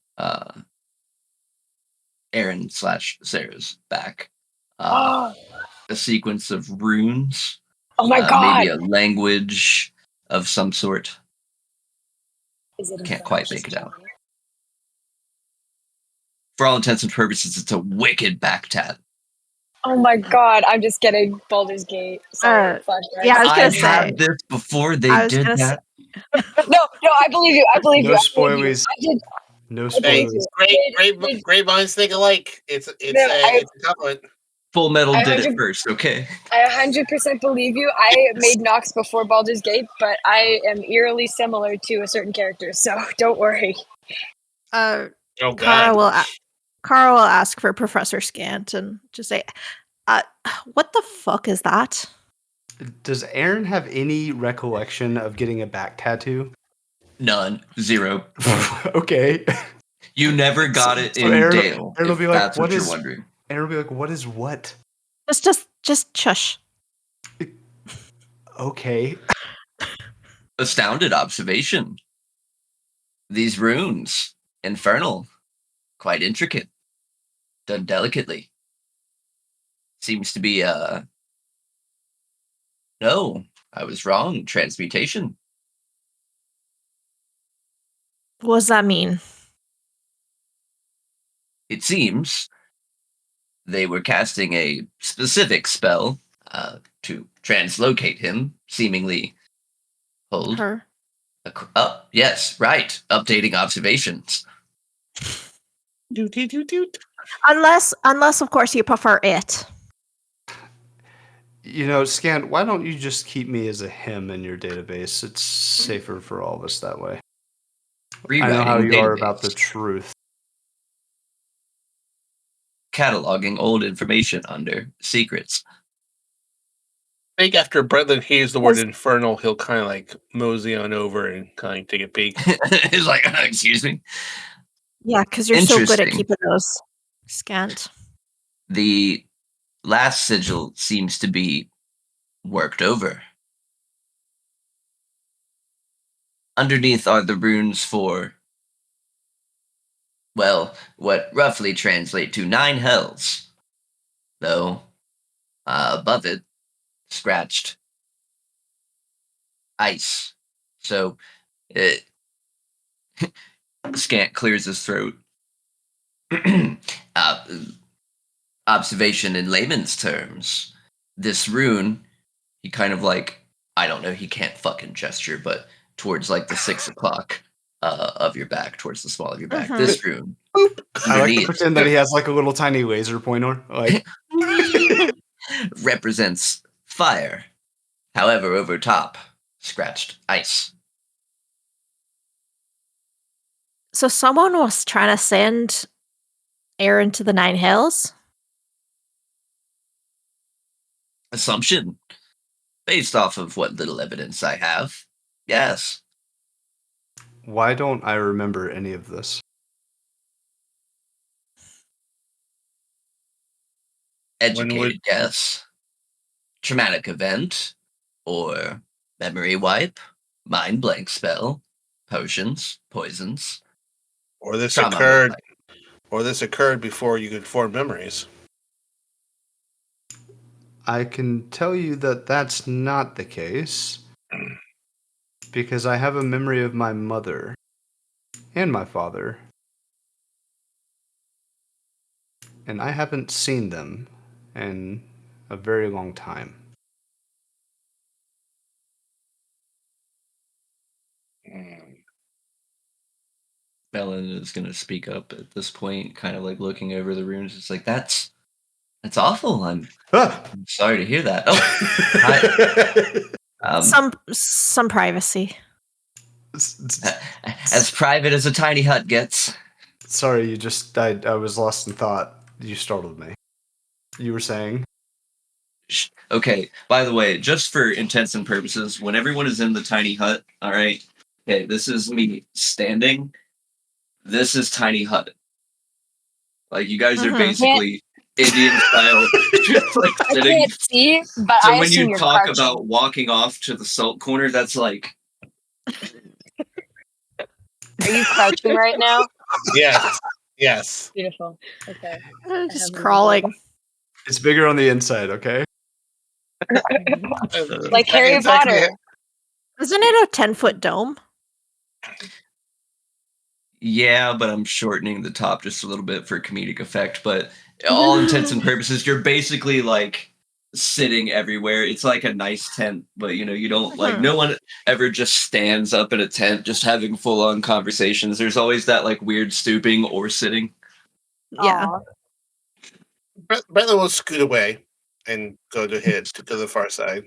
B: Aaron/Sarah's back. A sequence of runes.
C: Oh my god!
B: Maybe a language of some sort.
C: Is it
B: Can't quite make it out. For all intents and purposes, it's a wicked back tat.
C: Oh my god! I'm just getting Baldur's Gate. Sorry, flashbacks.
E: Yeah, I was gonna say.
B: had this before they did that.
C: No, I believe you. I believe
D: No
C: you.
D: spoilies.
C: I did.
D: No
A: Hey,
D: spoilers.
A: great minds think alike. It's
C: No,
A: a compliment.
B: Full Metal
C: I
B: did it
C: 100
B: first, okay?
C: I 100% believe you. I made Nox before Baldur's Gate, but I am eerily similar to a certain character, so don't worry.
A: Oh
E: Kara
A: God.
E: will ask for Professor Scant and just say, what the fuck is that?
D: Does Aaron have any recollection of getting a back tattoo?
B: None. Zero.
D: Okay.
B: You never got it in
D: Aaron,
B: Dale.
D: Aaron will
B: If
D: be like,
B: that's what you're wondering.
D: Aaron will be like, what is what?
E: Just shush.
D: Okay.
B: Astounded observation. These runes, infernal, quite intricate, done delicately. Seems to be no, I was wrong. Transmutation.
E: What does that mean?
B: It seems they were casting a specific spell to translocate him, seemingly. Hold.
E: Her.
B: Oh, yes, right. Updating observations.
E: Unless of course you prefer it.
D: You know, Scant, why don't you just keep me as a him in your database? It's safer for all of us that way. I know how you are about the truth.
B: Cataloging old information under secrets.
A: I think after Bretland hears the word infernal, he'll kind of like mosey on over and kind of take a peek.
B: He's like, excuse me.
E: Yeah, because you're so good at
B: Interesting.
E: keeping those Scant.
B: The last sigil seems to be worked over. Underneath are the runes for, well, what roughly translate to 9 hells. Though, above it, scratched ice. So, Scant clears his throat. uh, observation in layman's terms. This rune, he kind of like, I don't know, he can't fucking gesture, but towards like the 6 o'clock of your back, towards the small of your back.
E: Mhm.
B: This rune,
D: I like to
B: underneath,
D: pretend that he has like a little tiny laser pointer. Like,
B: represents fire. However, over top, scratched ice.
E: So someone was trying to send Aaron to the Nine Hells?
B: Assumption, based off of what little evidence I have. Yes.
D: why don't I remember any of this?
B: Educated guess. Traumatic event, or memory wipe, mind blank spell, potions, poisons,
A: Or this
B: trauma
A: occurred,
B: mode.
A: or this occurred before you could form memories.
D: I can tell you that that's not the case because I have a memory of my mother and my father, and I haven't seen them in a very long time.
B: Bellin is going to speak up at this point, kind of like looking over the runes. It's like, that's awful. I'm sorry to hear that. Oh, hi.
E: Some privacy.
B: As private as a tiny hut gets.
D: Sorry, you just I was lost in thought. You startled me. You were saying?
B: Okay, by the way, just for intents and purposes, when everyone is in the tiny hut, all right, okay, this is me standing. This is tiny hut. Like, you guys are basically Indian style, just like
C: I
B: sitting.
C: can't see, but
B: So
C: I
B: when
C: assume
B: you
C: you're
B: talk
C: crouching.
B: about walking off to the salt corner, that's like,
C: Are you crouching right now?
A: Yes. Yes.
C: Beautiful. Okay.
E: Just crawling.
D: It's bigger on the inside, okay?
C: Like Harry Potter.
E: Isn't it a 10-foot dome?
B: yeah, but I'm shortening the top just a little bit for comedic effect. But all intents and purposes, you're basically like sitting everywhere. It's like a nice tent, but you don't like, no one ever just stands up in a tent just having full on conversations. There's always that like weird stooping or sitting.
E: Yeah.
A: Brother will scoot away and go to the far side,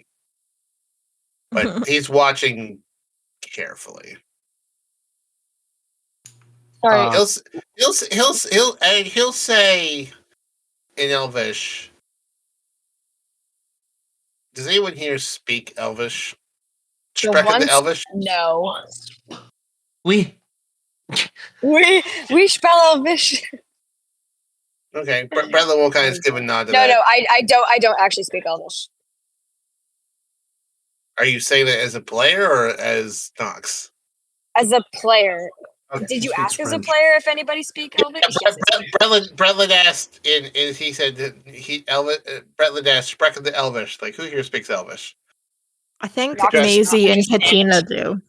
A: but he's watching carefully.
C: Sorry.
A: He'll say in Elvish. Does anyone here speak Elvish? Sprechen the Elvish?
C: No.
B: We
C: We spell Elvish.
A: Okay, Brother will kind of give a nod to
C: No,
A: that.
C: no, I don't actually speak Elvish.
A: Are you saying that as a player or as Nox?
C: As a player.
A: Okay.
C: Did you
D: He
C: ask
D: speaks
C: as a
D: French.
C: player if anybody speak Elvish? Yes, I speak.
A: Bretland asked, and he said that Bretland asked, Sprechen the Elvish. Like, who here speaks Elvish?
E: I think
C: Not
E: Maisie and
C: just
E: Katina do,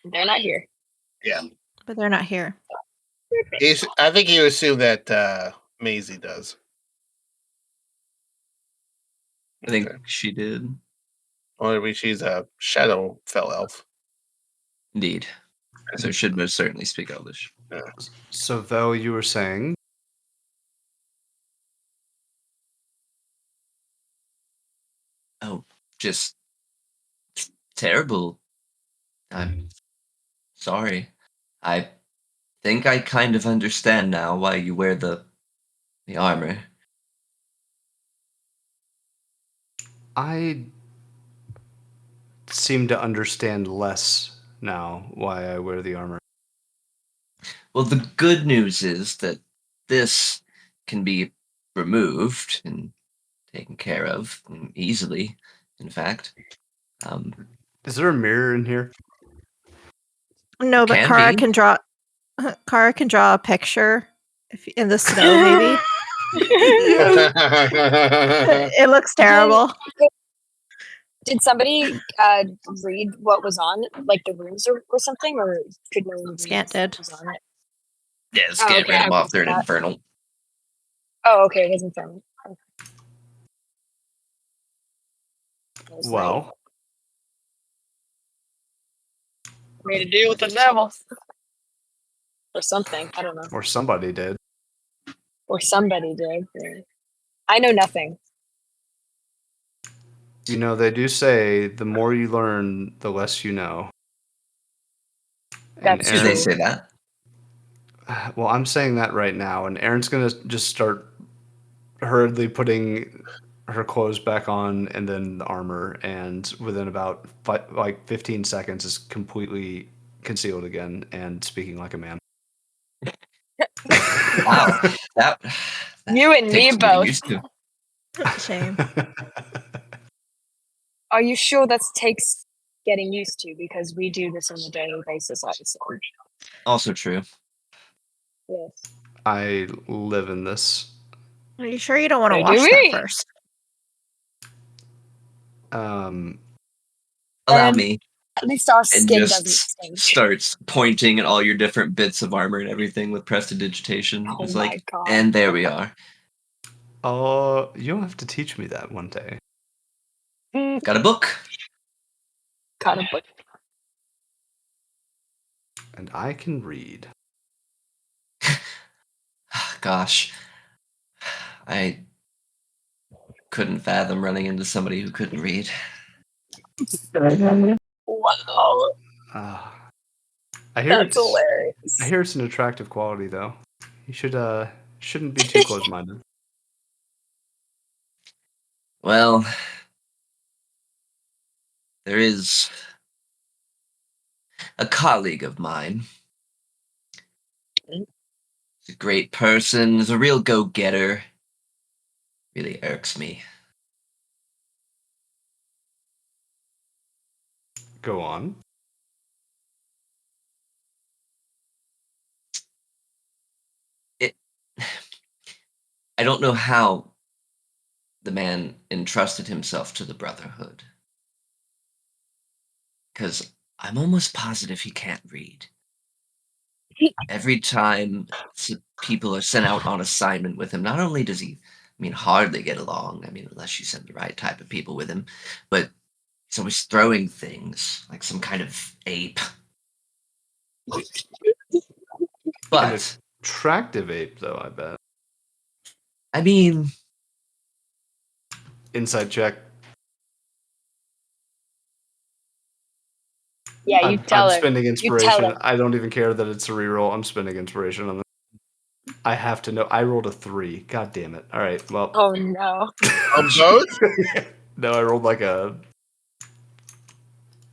C: They're not here.
A: Yeah.
E: but they're not here.
A: I think you assume that Maisie does.
B: I think she did.
A: Well, I mean, she's a shadow fell elf.
B: Indeed. So should most certainly speak Elvish.
A: Yeah.
D: So Vel, you were saying?
B: Oh, just terrible. I'm sorry. I think I kind of understand now why you wear the armor.
D: I seem to understand less now why I wear the armor.
B: Well, the good news is that this can be removed and taken care of easily, in fact.
D: Is there a mirror in here?
E: No, but
B: Can
E: Kara
B: be.
E: can draw. Kara can draw a picture in the snow. Maybe it looks terrible.
C: Did somebody read what was on, like the runes or something, or could no one read
E: Scant
C: what
E: did.
C: was on it?
B: Yes,
C: Oh,
B: can't
C: okay,
B: read
C: I
B: them off.
C: missed
B: They're
C: that.
B: infernal.
C: Oh, okay, it wasn't from.
D: Well,
C: Made a deal with the devil. Or something. I don't know.
D: or somebody did.
C: Or somebody did. Yeah. I know nothing.
D: You know, they do say the more you learn, the less you know. And
C: That's
B: Do they
C: true.
B: say that?
D: Well, I'm saying that right now, and Erin's gonna just start hurriedly putting her clothes back on and then the armor, and within about 15 seconds is completely concealed again and speaking like a man.
B: Wow, that
C: You and me
B: takes some getting
C: both.
B: used to.
E: Shame.
C: Are you sure that takes getting used to? Because we do this on a daily basis, obviously.
B: Also true.
C: Yes.
D: I live in this.
E: Are you sure you don't want to
C: So do
E: wash that
C: we.
E: first?
B: Allow
C: And
B: me.
C: at least our
B: And
C: skin doesn't
B: just
C: stink.
B: starts pointing at all your different bits of armor and everything with prestidigitation.
C: Oh
B: It's
C: my
B: like,
C: god.
B: and there we are.
D: Oh, you'll have to teach me that one day.
B: Got a book.
C: Kind of book.
D: And I can read.
B: Gosh, I couldn't fathom running into somebody who couldn't read.
C: Wow.
D: I hear
C: That's hilarious.
D: I hear it's an attractive quality, though. You shouldn't be too close-minded.
B: Well, there is a colleague of mine. He's a great person. He's a real go-getter. Really irks me.
D: Go on.
B: I don't know how the man entrusted himself to the Brotherhood. Because I'm almost positive he can't read. Every time people are sent out on assignment with him, not only does he, hardly get along, unless you send the right type of people with him, but he's always throwing things like some kind of ape. But,
D: Attractive ape, though, I bet.
B: I mean,
D: Inside check.
C: Yeah, you tell
D: I'm
C: her.
D: spending
C: You tell
D: inspiration.
C: her.
D: I don't even care that it's a reroll. I'm spending inspiration on this. I have to know. I rolled a 3. God damn it. All right. Well.
C: Oh no.
A: On both?
D: No, I rolled like a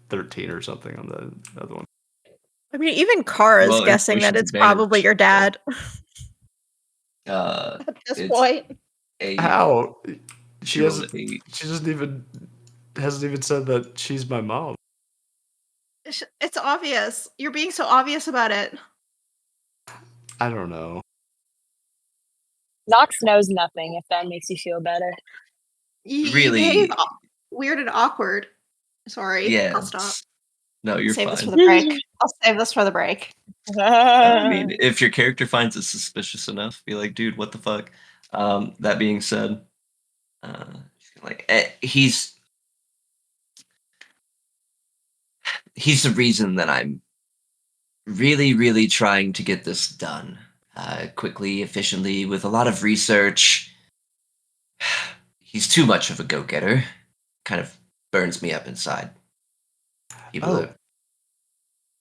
D: 13 or something on the other one.
E: I mean, even Kara is
B: Well,
E: guessing that
B: inspiration's
E: it's probably
B: advantage.
E: your dad
B: uh,
E: at this
B: it's
E: point.
D: How?
B: She rolled an 8.
D: She hasn't even said that she's my mom.
E: It's obvious. You're being so obvious about it.
D: I don't know.
C: Nox knows nothing, if that makes you feel better.
E: You
B: Really?
E: behave weird and awkward. Sorry.
B: Yeah.
E: I'll stop.
B: No, you're
E: Save
B: fine.
E: this for the break. I'll save this for the break.
B: I mean, if your character finds it suspicious enough, be like, dude, what the fuck? That being said, he's the reason that I'm really, really trying to get this done quickly, efficiently, with a lot of research. He's too much of a go-getter. Kind of burns me up inside. People are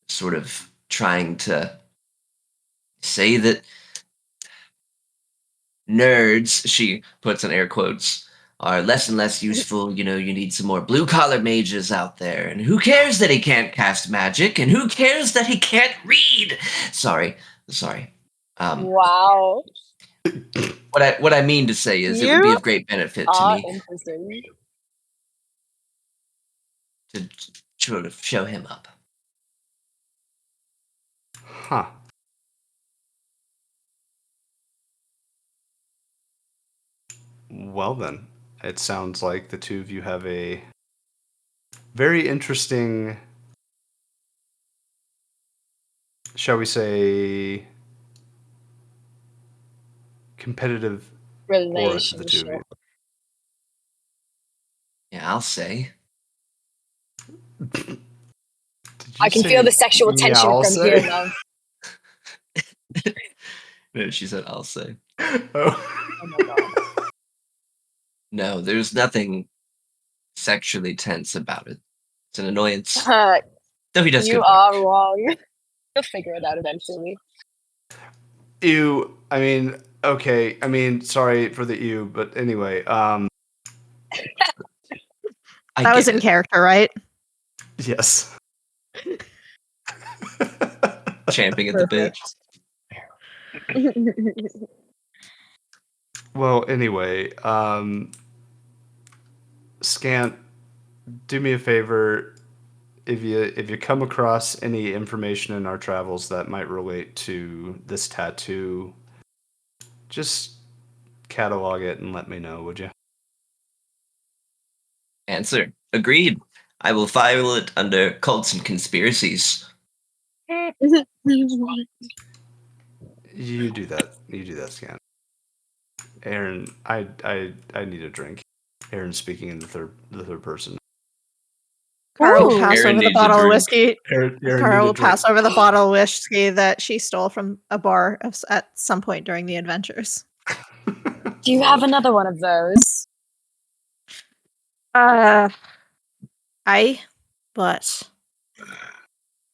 B: sort of trying to say that nerds, she puts in air quotes, are less and less useful. You need some more blue-collar mages out there. And who cares that he can't cast magic? And who cares that he can't read? Sorry.
C: Wow.
B: What I mean to say is it would be of great benefit to me
C: Interesting.
B: to sort of show him up.
D: Huh. Well then, it sounds like the two of you have a very interesting, shall we say, competitive aura to the two of
C: Relationship.
D: you.
B: Yeah, I'll say.
D: Did you
C: I can
D: say
C: feel the sexual tension
D: meow
C: from
D: say?
C: here, love.
B: No, she said, I'll say.
D: Oh.
C: Oh my god.
B: No, there's nothing sexually tense about it. It's an annoyance. Though he does
C: You
B: good work.
C: are wrong. You'll figure it out eventually.
D: Ew. I mean, okay. I mean, sorry for the ew, but anyway.
B: I
E: That was
B: get
E: in
B: it.
E: character, right?
D: Yes.
B: Champing at the bit.
D: Well, anyway, Scant, do me a favor. If you come across any information in our travels that might relate to this tattoo, just catalog it and let me know, would you?
B: Answer. Agreed. I will file it under cults and conspiracies.
D: You do that. You do that, Scant. Aaron, I need a drink. Aaron speaking in the third person.
E: Kara will
C: Ooh.
E: pass
B: Aaron
E: over the
B: needs a
E: bottle of
B: drink.
E: whiskey.
D: Aaron
E: Kara
D: need a
E: will
D: drink.
E: pass over the bottle of whiskey that she stole from a bar at some point during the adventures.
C: Do you have another one of those?
E: But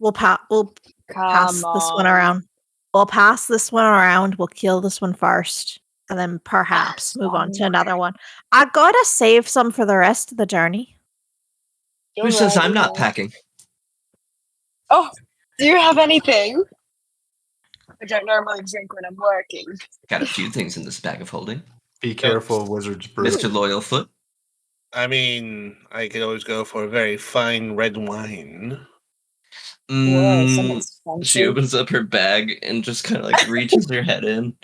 E: we'll pass
C: Come
E: this one
C: on.
E: around. We'll pass this one around. We'll kill this one first, and then perhaps move on to another one. I gotta save some for the rest of the journey.
B: Who says I'm not packing?
C: Oh, do you have anything? I don't normally drink when I'm working.
B: Got a few things in this bag of holding.
D: Be careful of Wizard's Brew.
B: Mr. Loyalfoot.
A: I mean, I could always go for a very fine red wine.
C: Whoa, something's
B: She
C: fancy.
B: opens up her bag and just kind of like reaches her head in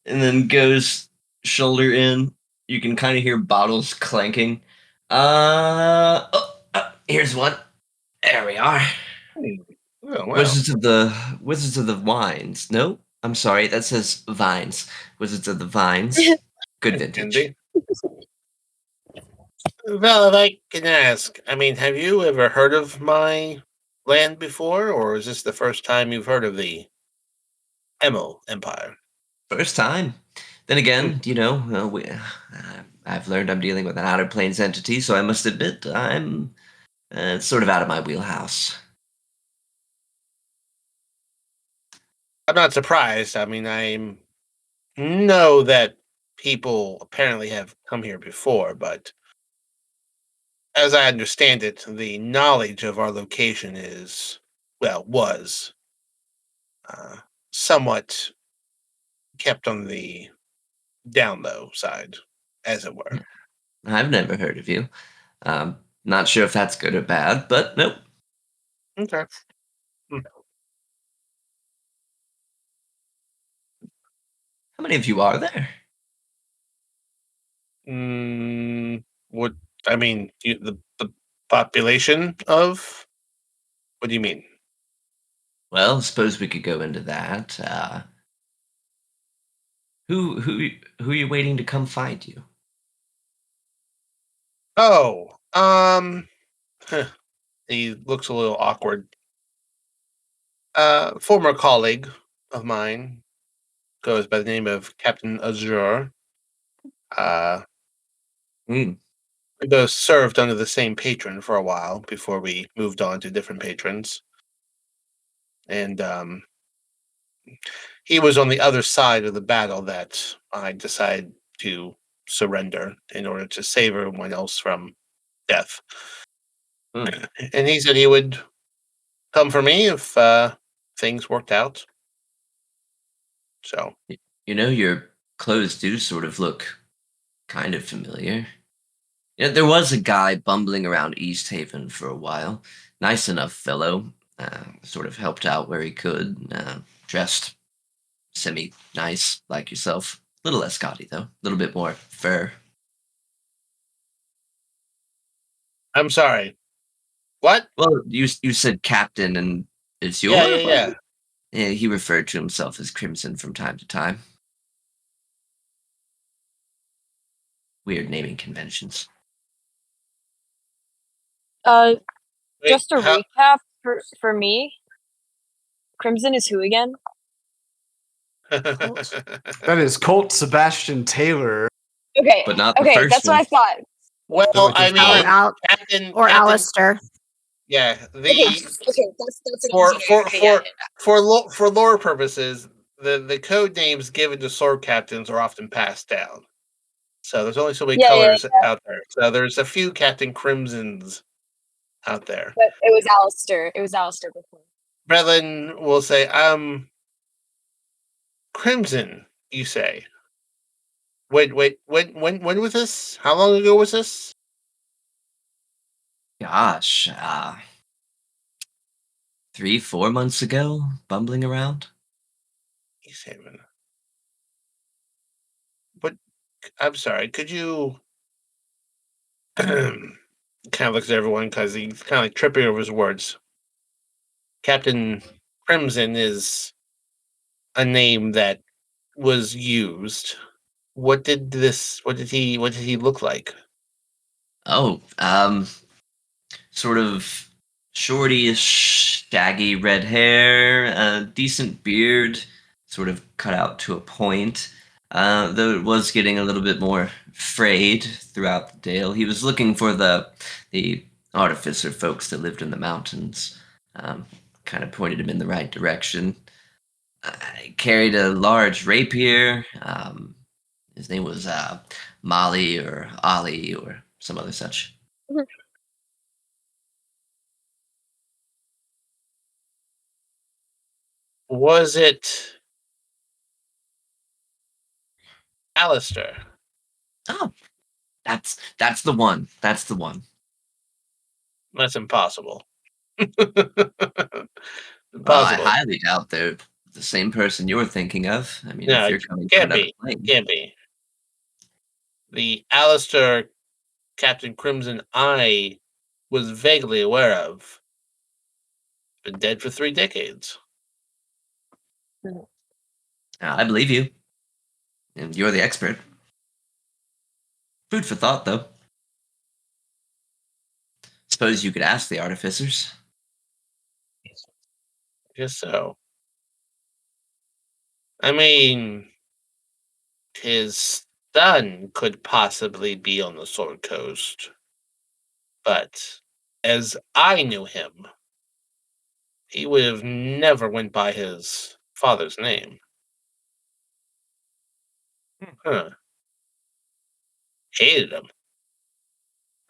B: and then goes shoulder in. You can kind of hear bottles clanking. Here's one. There we are.
A: Oh, wow.
B: Wizards of the Wines. No, I'm sorry, that says Vines. Wizards of the Vines. Good vintage.
A: Indeed. Well, if I can ask, I mean, have you ever heard of my land before, or is this the first time you've heard of the Emo Empire?
B: First time. Then again, I've learned I'm dealing with an Outer Planes entity, so I must admit I'm sort of out of my wheelhouse.
A: I'm not surprised. I mean, I know that people apparently have come here before, but as I understand it, the knowledge of our location was uh, somewhat kept on the down low side, as it were.
B: I've never heard of you. Not sure if that's good or bad, but nope.
A: Okay.
B: How many of you are there?
A: What I mean, the population of? What do you mean?
B: Well, suppose we could go into that. Who are you waiting to come find you?
A: Oh, he looks a little awkward. Former colleague of mine goes by the name of Captain Azure.
B: Hmm.
A: We both served under the same patron for a while before we moved on to different patrons. And he was on the other side of the battle that I decided to surrender in order to save everyone else from death.
B: Hmm.
A: And he said he would come for me if things worked out. So,
B: Your clothes do sort of look kind of familiar. There was a guy bumbling around East Haven for a while. Nice enough fellow. Sort of helped out where he could. Dressed semi-nice, like yourself. A little less gaudy, though. A little bit more fur.
A: I'm sorry. What?
B: Well, you said captain, and it's
A: Yeah,
B: your?
A: yeah, yeah.
B: Yeah, he referred to himself as Crimson from time to time. Weird naming conventions.
A: Wait,
C: Just a
A: how-
C: recap for me. Crimson is who again?
D: That is Colt Sebastian Taylor.
C: Okay.
B: But not the
C: Okay,
B: first
C: that's
B: one.
C: what I thought.
A: well, I
D: Oh,
A: mean,
E: Al-
A: Captain,
E: or
A: Captain,
E: Alistair.
A: yeah,
C: Okay, that's what I
A: for
C: was
A: for
C: okay,
A: for for lore purposes, the code names given to sword captains are often passed down. So there's only so many
C: Yeah,
A: colors out there. So there's a few Captain Crimsons out there.
C: but it was Alistair. It was Alistair before.
A: Brelin will say, Crimson, you say. Wait, when was this? How long ago was this?
B: Gosh, 3-4 months ago, bumbling around.
A: East Haven. But I'm sorry, could you kind of looks at everyone because he's kind of like tripping over his words. Captain Crimson is a name that was used. What did he look like?
B: Oh, sort of shorty-ish, shaggy red hair, a decent beard, sort of cut out to a point. Though it was getting a little bit more frayed throughout the dale. He was looking for the artificer folks that lived in the mountains. Kind of pointed him in the right direction. He carried a large rapier. His name was Molly or Ali or some other such.
A: Was it Alistair?
B: Oh, that's the one. That's the one.
A: That's impossible.
B: Well, I
A: Impossible.
B: highly doubt they're the same person you're thinking of. I mean,
A: No,
B: if
A: it
B: you're coming from
A: can't
B: another
A: be.
B: plane.
A: Can't be. The Alistair Captain Crimson I was vaguely aware of. Been dead for 3 decades.
B: I believe you. And you're the expert. Food for thought, though. Suppose you could ask the artificers.
A: Just so. I mean, his son could possibly be on the Sword Coast, but as I knew him, he would have never went by his father's name. Huh. Hated him.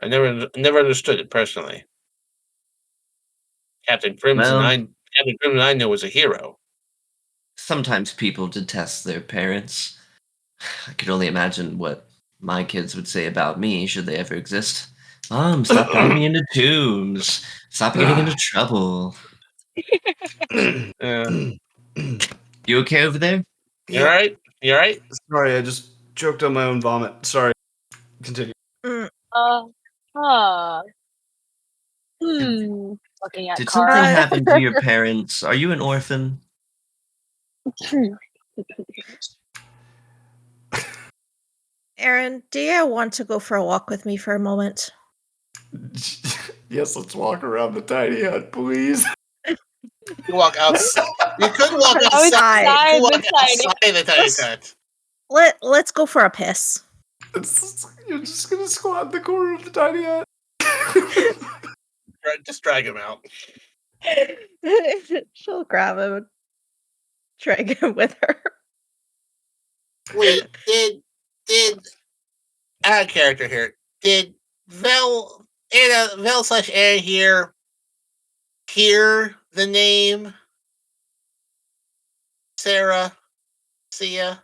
A: I never understood it personally.
B: Well,
A: Captain Crimson I know was a hero.
B: sometimes people detest their parents. I could only imagine what my kids would say about me should they ever exist. Mom, stop driving me into tombs. Stop getting into trouble.
A: Uh,
B: You okay over there?
A: you alright? You alright?
D: Sorry, I just choked on my own vomit. Sorry. Continue.
E: Mm,
C: Huh. Looking at
B: Did something
C: Kara.
B: happen to your parents? Are you an orphan?
E: Aaron, do you want to go for a walk with me for a moment?
D: Yes, let's walk around the tiny hut, please.
A: You walk outside. You could walk
E: Outside.
A: outside. You could walk
C: the tiny-
A: outside the tiny hut.
E: Let's go for a piss.
D: You're just gonna squat in the corner of the tiny hut.
A: Just drag him out.
E: She'll grab him and drag him with her.
A: Wait, did out of character here? Did Vel / Anna here hear the name Sarah Sia?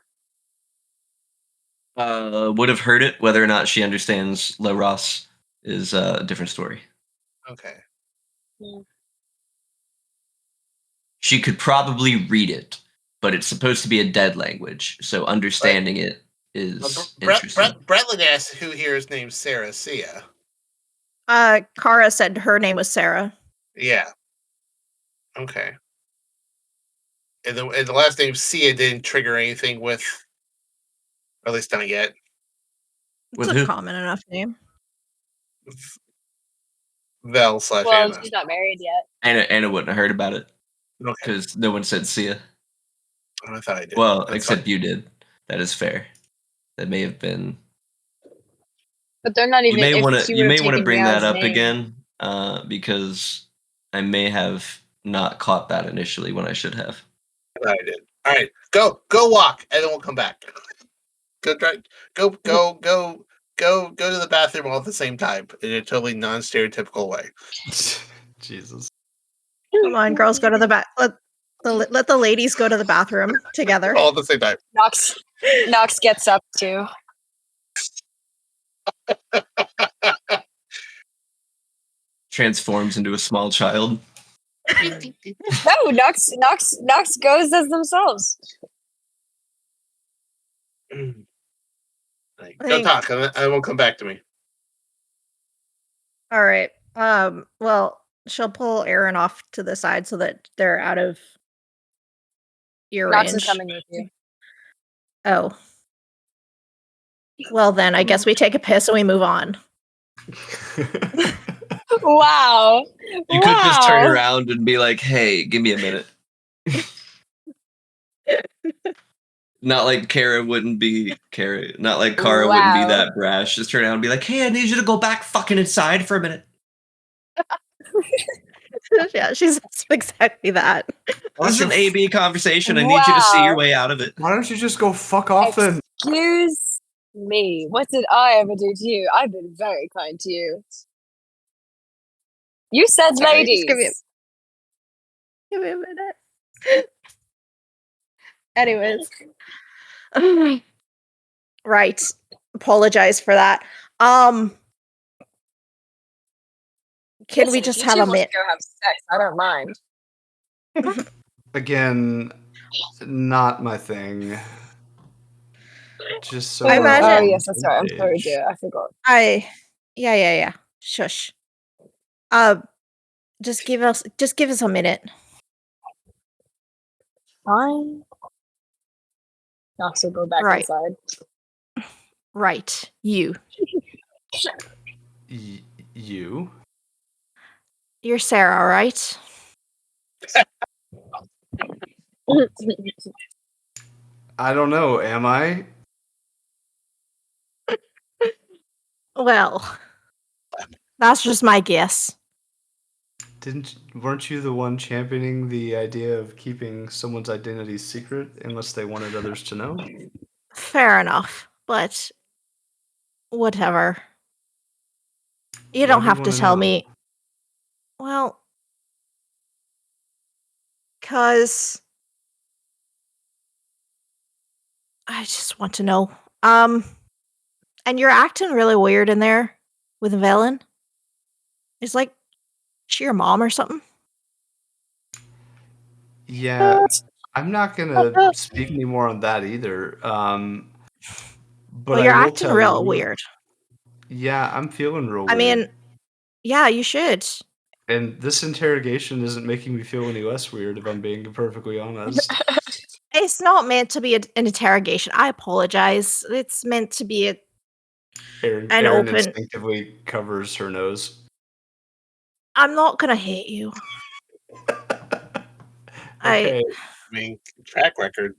B: Would have heard it. Whether or not she understands La Ross is a different story.
A: Okay.
B: She could probably read it, but it's supposed to be a dead language, so understanding it is interesting.
A: Bretland asked who here is named Sarah Sia.
E: Kara said her name was Sarah.
A: Yeah. Okay. And the last name Sia didn't trigger anything with, or at least not yet.
B: With
E: It's a
B: who?
E: common enough name.
A: Vel /
C: Well,
A: Anna.
C: she's not married yet.
B: Anna wouldn't have heard about it
A: Okay.
B: because no one said see ya.
A: I thought I did.
B: Well,
A: That's
B: except
A: fine.
B: you did. That is fair. That may have been.
C: But they're not even.
B: You may
C: If
B: want
C: she
B: to. You
C: would have
B: may want to
C: taken
B: bring that
C: Meow's
B: up
C: name,
B: again, because I may have not caught that initially when I should have.
A: I thought I did. All right, go walk, and then we'll come back. Go to the bathroom all at the same time in a totally non-stereotypical way.
D: Jesus.
E: Come on, girls, go to the bath. Let the ladies go to the bathroom together.
A: All at the same time.
C: Nox gets up too.
B: Transforms into a small child.
C: No, Nox goes as themselves.
A: Like, go talk, and then we'll come back to me.
E: All right. Well, she'll pull Aaron off to the side so that they're out of ear
C: Nox
E: range.
C: is coming with you.
E: Oh. Well, then I guess we take a piss and we move on.
C: Wow.
B: You could just turn around and be like, "Hey, give me a minute." Not like Kara wouldn't be Kara. Not like Kara wouldn't be that brash. Just turn around and be like, "Hey, I need you to go back fucking inside for a minute."
E: Yeah, she's exactly that.
B: This is an AB conversation. I need you to see your way out of it.
D: Why don't you just go fuck off then?
C: Excuse me. What did I ever do to you? I've been very kind to you. You said
E: Sorry,
C: ladies.
E: just give me a minute. Anyways. Right. Apologize for that. Can we just have a minute?
C: Go have sex. I don't mind.
D: Again, not my thing. Just so
E: I
D: we're all
E: imagine-
C: Oh
D: on
C: yes,
D: the
C: that's
D: same
C: right. I'm sorry,
D: page.
C: dear. I forgot.
E: Yeah. Shush. Just give us a minute.
C: Fine. Nox will go back
E: Right.
C: inside.
E: Right. You.
D: You?
E: You're Sarah, right?
D: I don't know, am I?
E: Well, that's just my guess.
D: Weren't you the one championing the idea of keeping someone's identity secret unless they wanted others to know?
E: Fair enough, but whatever. You
D: Why
E: don't
D: do you
E: have to
D: wanna
E: tell
D: know?
E: me. Well, because I just want to know. And you're acting really weird in there with Velen. It's like she your mom or something.
D: Yeah, I'm not gonna speak any more on that either. But
E: Well, you're
D: I will
E: acting
D: tell
E: real
D: you,
E: weird.
D: yeah, I'm feeling real
E: I
D: weird.
E: mean, yeah, you should.
D: And this interrogation isn't making me feel any less weird, if I'm being perfectly honest.
E: It's not meant to be an interrogation. I apologize. It's meant to be
D: Aaron
E: open.
D: instinctively covers her nose.
E: I'm not gonna hit you.
D: Okay.
A: I mean, track record.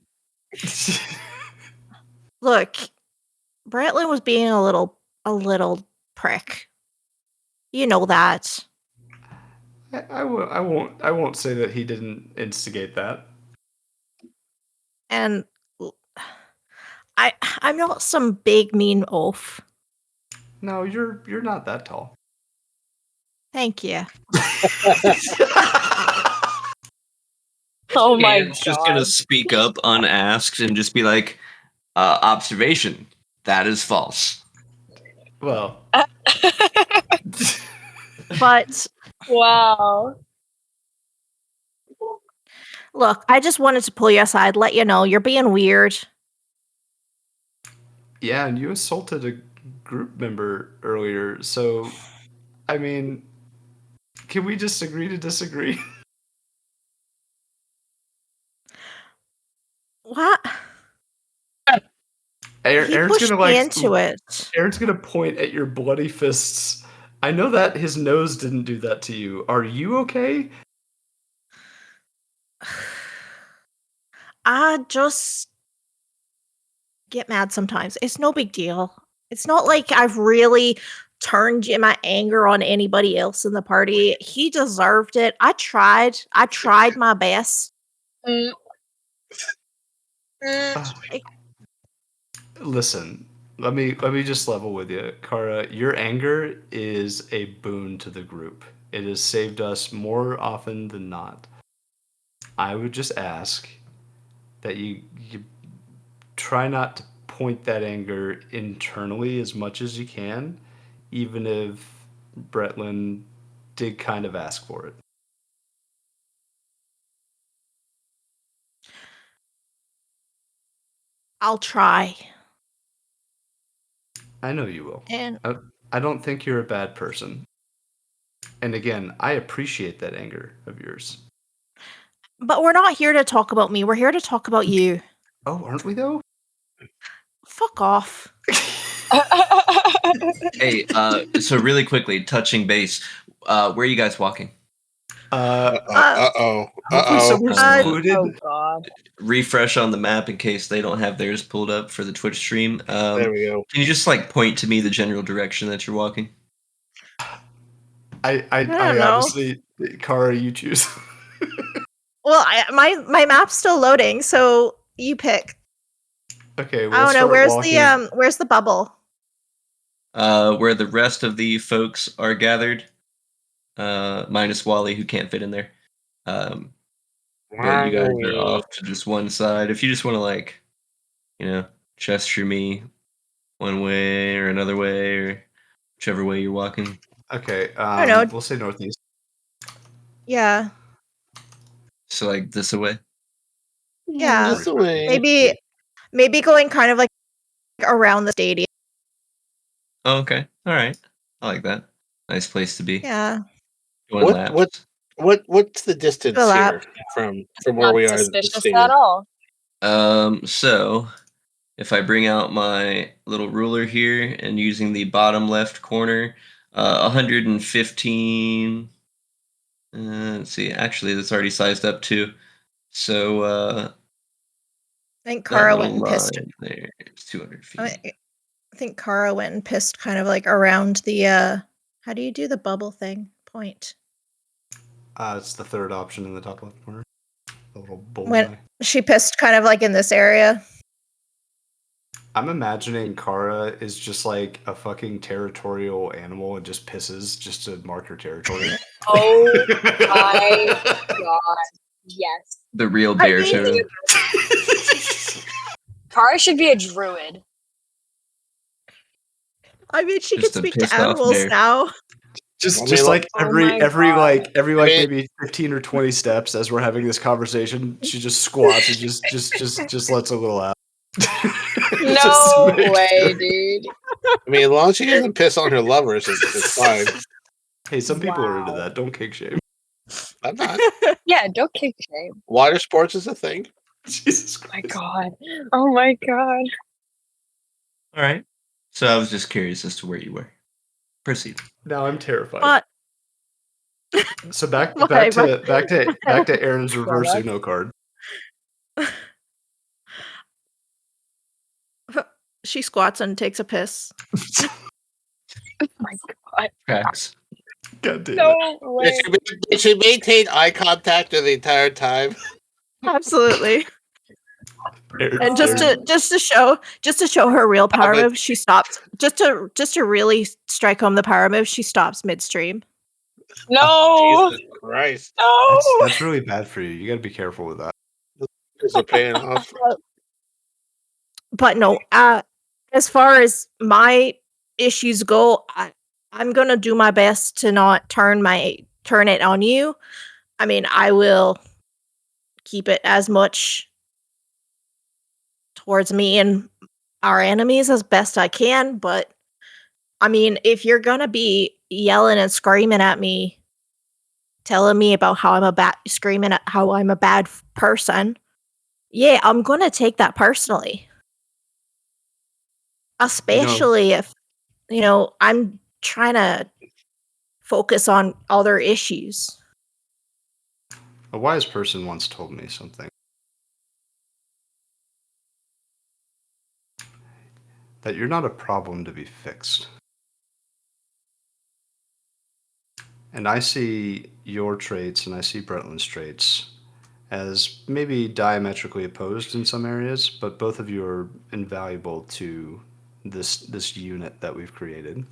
E: Look, Bradley was being a little prick. You know that.
D: I won't say that he didn't instigate that.
E: And I'm not some big mean oaf.
D: No, you're not that tall.
E: Thank you.
C: Oh my
B: Ian's just gonna speak up unasked and just be like, observation. That is false.
D: Well,
E: But
C: Wow.
E: look, I just wanted to pull you aside, let you know you're being weird.
D: yeah, and you assaulted a group member earlier, so I mean, can we just agree to disagree?
E: What? He
D: Aaron's
E: pushed
D: gonna
E: me into it.
D: Aaron's gonna point at your bloody fists. I know that his nose didn't do that to you. Are you okay?
E: I just get mad sometimes. It's no big deal. It's not like I've really turned my anger on anybody else in the party. He deserved it. I tried. I tried my best.
C: Mm.
D: Listen, let me just level with you, Kara. Your anger is a boon to the group. It has saved us more often than not. I would just ask that you try not to point that anger internally as much as you can, even if Bretlin did kind of ask for it.
E: I'll try.
D: I know you will.
E: And
D: I don't think you're a bad person. And again, I appreciate that anger of yours.
E: but we're not here to talk about me. We're here to talk about you.
D: Oh, aren't we though?
E: Fuck off.
B: Hey, so really quickly, touching base, where are you guys walking?
A: Uh-oh.
D: Hopefully somewhere secluded.
C: Oh god.
B: Refresh on the map in case they don't have theirs pulled up for the Twitch stream.
A: There we go.
B: Can you just like point to me the general direction that you're walking?
D: I
E: don't know.
D: honestly, Kara, you choose.
E: Well, my map's still loading, so you pick.
D: Okay,
E: I
D: we'll
E: don't know.
D: start
E: Where's the bubble?
B: Where the rest of the folks are gathered, minus Wally, who can't fit in there. But you guys are off to just one side. If you just want to, like, gesture me one way or another way, or whichever way you're walking.
D: Okay,
E: I don't know.
D: we'll say northeast.
E: Yeah.
B: So, like, this away?
E: Yeah.
A: This way.
E: Maybe going kind of like around the stadium.
B: Oh, okay. All right. I like that. Nice place to be.
E: Yeah.
B: Going laps.
A: What's the distance
E: Go
A: here
E: lap.
A: from where
C: Not
A: we are at the
C: suspicious
A: stadium?
C: at all.
B: So if I bring out my little ruler here and using the bottom left corner, 115. Let's see. Actually, that's already sized up too. So
E: I think
B: that
E: Kara
B: little
E: went and pissed.
B: line there, it's 200 feet.
E: I think Kara went and pissed kind of like around the how do you do the bubble thing? Point.
D: It's the third option in the top left corner. The little bullseye.
E: When she pissed kind of like in this area.
D: I'm imagining Kara is just like a fucking territorial animal and just pisses just to mark her territory.
C: Oh my god. Yes.
B: The real bear
E: mean-
B: show.
C: Kara should be a druid.
E: I mean, she
B: Just
E: can
B: a
E: speak to
B: pissed off
E: animals
B: bear.
E: now.
D: Just
A: mean,
D: like
C: oh
D: every
C: my
D: like
C: God.
D: maybe 15 or 20 steps as we're having this conversation, she just squats and just lets a little out.
C: No
D: Just to make
C: way,
D: sure.
C: dude.
A: I mean, as long as she doesn't piss on her lovers, it's fine.
D: Hey, some people are into
C: Wow.
D: that. Don't kink shame.
A: I'm not.
C: Yeah, don't kick shame.
A: Water sports is a thing.
D: Jesus
C: Oh my
D: Christ.
C: god. Oh my god.
B: All right. So I was just curious as to where you were. Proceed.
D: Now I'm terrified.
E: But
D: So back
E: Why,
D: to Aaron's reverse
C: Well,
D: Uno card.
E: she squats and takes a piss.
C: Oh my god.
B: Cracks.
D: God damn it.
C: No way.
A: Did she maintain eye contact the entire time?
E: Absolutely.
D: Aaron-
E: And just
D: Aaron-
E: to show her real power
A: but-
E: move, she stops. Just to really strike home the power move, she stops midstream.
C: No.
A: Jesus Christ.
C: No.
D: that's really bad for you. You got to be careful with that.
A: This is paying off.
E: But no, as far as my issues go, I'm gonna do my best to not turn it on you. I mean, I will keep it as much towards me and our enemies as best I can, but I mean, if you're gonna be yelling and screaming at me, telling me about how screaming at how I'm a bad person, yeah, I'm gonna take that personally. Especially if, I'm trying to focus on other issues.
D: A wise person once told me something. That you're not a problem to be fixed. And I see your traits and I see Bretland's traits as maybe diametrically opposed in some areas, but both of you are invaluable to this unit that we've created.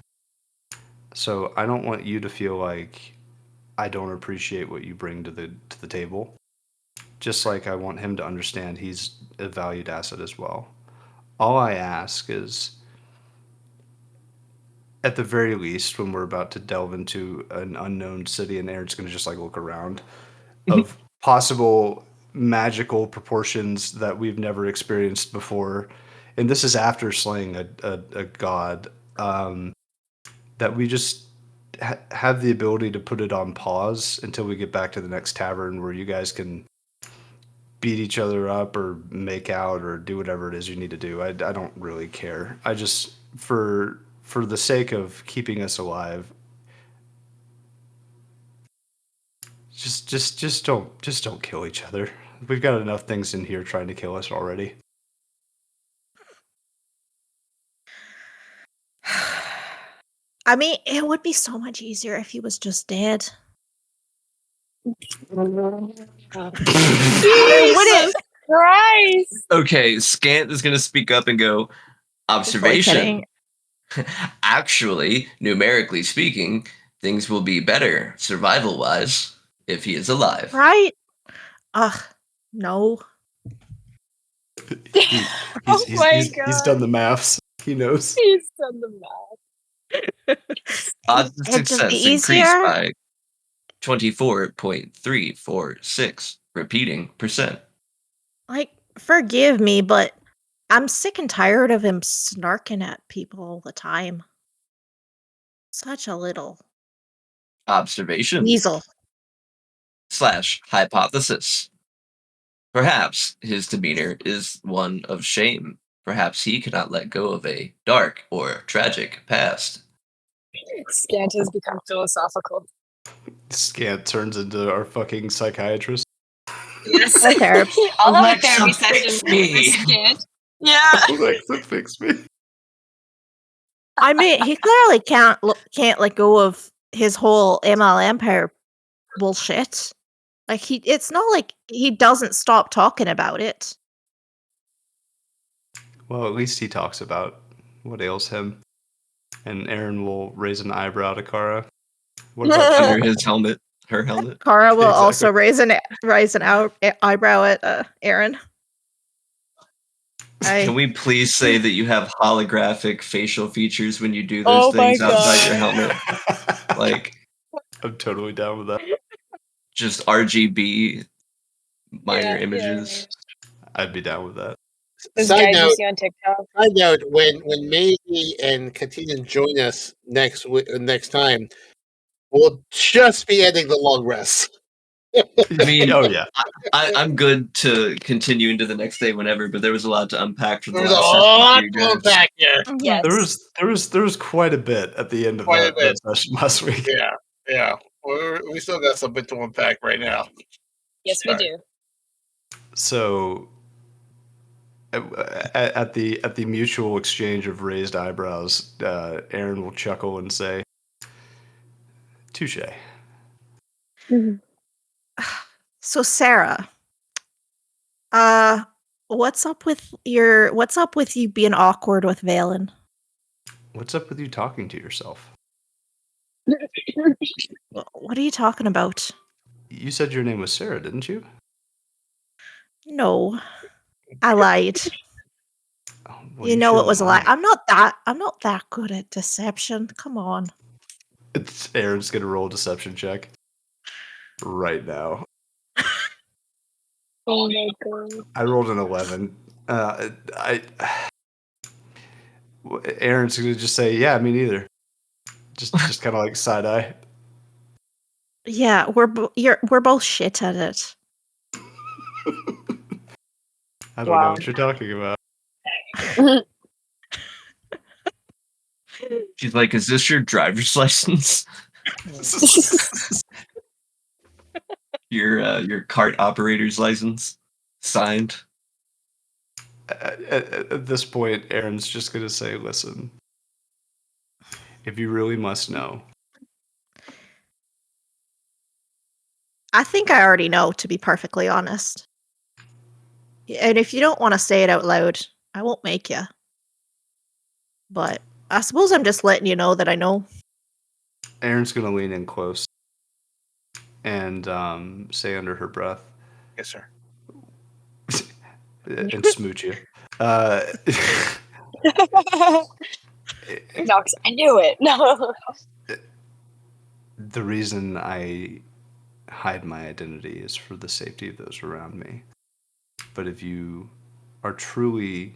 D: So I don't want you to feel like I don't appreciate what you bring to the table. Just like I want him to understand he's a valued asset as well. All I ask is, at the very least, when we're about to delve into an unknown city and Aaron's going to just like look around, of possible magical proportions that we've never experienced before, and this is after slaying a god, that we just have the ability to put it on pause until we get back to the next tavern where you guys can beat each other up or make out or do whatever it is you need to do. I don't really care. I just, for the sake of keeping us alive, just don't kill each other. We've got enough things in here trying to kill us already.
E: I mean, it would be so much easier if he was just dead.
C: Jesus Christ!
B: Okay, Scant is going to speak up and go, observation. Actually, numerically speaking, things will be better, survival-wise, if he is alive.
E: Right? Ugh, no.
D: He's done the maths. He knows.
C: He's done the math.
B: Odds of
E: It'd just be
B: success increased
E: easier.
B: by 24.346, repeating percent.
E: Like, forgive me, but I'm sick and tired of him snarking at people all the time. Such a little
B: Observation
E: weasel.
B: / hypothesis. Perhaps his demeanor is one of shame. Perhaps he cannot let go of a dark or tragic past.
C: Scant has become philosophical.
D: Scant turns into our fucking psychiatrist.
C: Yes.
E: Or therapy.
C: All of
B: Alexa,
C: therapy
B: fix
C: sessions
B: me.
C: with Scant. Yeah.
D: Alexa, fix me.
E: I mean, he clearly can't let go of his whole ML Empire bullshit. Like, it's not like he doesn't stop talking about it.
D: Well, at least he talks about what ails him. And Aaron will raise an eyebrow to Kara. What about
B: Under his helmet, her helmet.
E: Kara will
D: Exactly.
E: also raise an eyebrow at Aaron.
B: Can we please say that you have holographic facial features when you do those things outside your helmet? Like,
D: I'm totally down with that.
B: just RGB minor images.
D: I'd be down with that.
C: Those
A: Side
C: guys you
A: note,
C: see on TikTok.
A: side note, when Maisie and Katina join us next time, we'll just be ending the long rest.
B: I mean,
D: Oh yeah.
B: I'm good to continue into the next day whenever, but there was a lot to unpack from the
A: There's a
B: last
A: lot
B: session.
A: to unpack here.
C: Yes.
D: There was quite a bit at the end of
A: Quite a
D: that
A: bit.
D: session last week.
A: Yeah. We still got some bit to unpack right now.
C: Yes, we do.
D: So, at the mutual exchange of raised eyebrows, Aaron will chuckle and say, "Touche."
E: So, Sarah, what's up with you being awkward with Valen?
D: What's up with you talking to yourself?
E: What are you talking about?
D: You said your name was Sarah, didn't you?
E: No, I lied.
D: Oh, well,
E: You know it
D: shouldn't
E: was a lie.
D: lie.
E: I'm not that good at deception. Come on.
D: Aaron's gonna roll a deception check right now.
C: Oh my god.
D: I rolled an 11. Aaron's gonna just say, "Yeah, me neither." Just kind of like side eye.
E: Yeah, we're both shit at it.
D: I don't know what you're talking about.
B: She's like, "Is this your driver's license? Your cart operator's license? Signed?"
D: At this point, Aaron's just going to say, listen, if you really must know.
E: I think I already know, to be perfectly honest. And if you don't want to say it out loud, I won't make you. But I suppose I'm just letting you know that I know.
D: Aaron's going to lean in close and say under her breath.
A: Yes, sir.
D: And smooch you.
C: Nox, I knew it. No.
D: The reason I hide my identity is for the safety of those around me. But if you are truly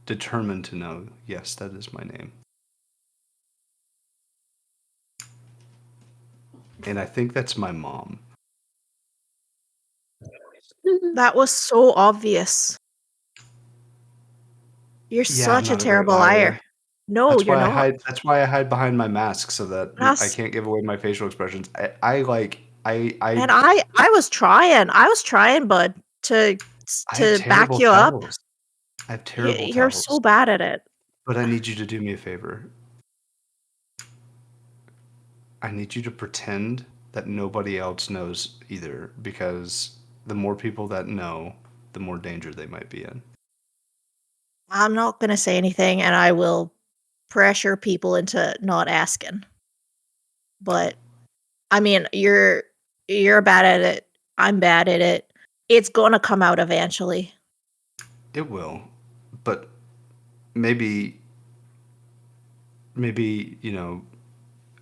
D: determined to know, yes, that is my name. And I think that's my mom.
E: That was so obvious. You're
D: Yeah, I'm
E: such a
D: not a great
E: terrible liar. No,
D: That's
E: you're
D: why I
E: not.
D: hide. That's why I hide behind my mask so that I
E: That's-
D: can't give away my facial expressions.
E: And I was trying, bud, to
D: I have
E: back
D: terrible
E: you up.
D: tells. I have terrible
E: You're
D: tells.
E: so bad at it.
D: But I need you to do me a favor. I need you to pretend that nobody else knows either, because the more people that know, the more danger they might be in.
E: I'm not going to say anything, and I will pressure people into not asking. But I mean, you're bad at it. I'm bad at it. It's going to come out eventually.
D: It will, but maybe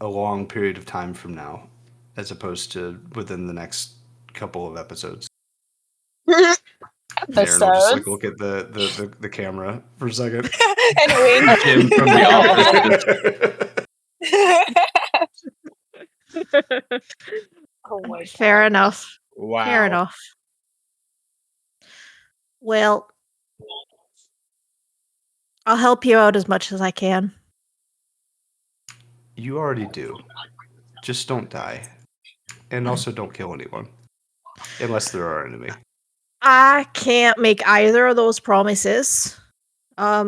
D: a long period of time from now, as opposed to within the next couple of episodes. Aaron will just like look at the camera for a second.
C: And wink.
B: Jim from the office.
C: Oh my God.
E: Fair enough.
A: Wow.
E: Fair enough. Well, I'll help you out as much as I can.
D: You already do. Just don't die. And also don't kill anyone. Unless they're our enemy.
E: I can't make either of those promises.
D: I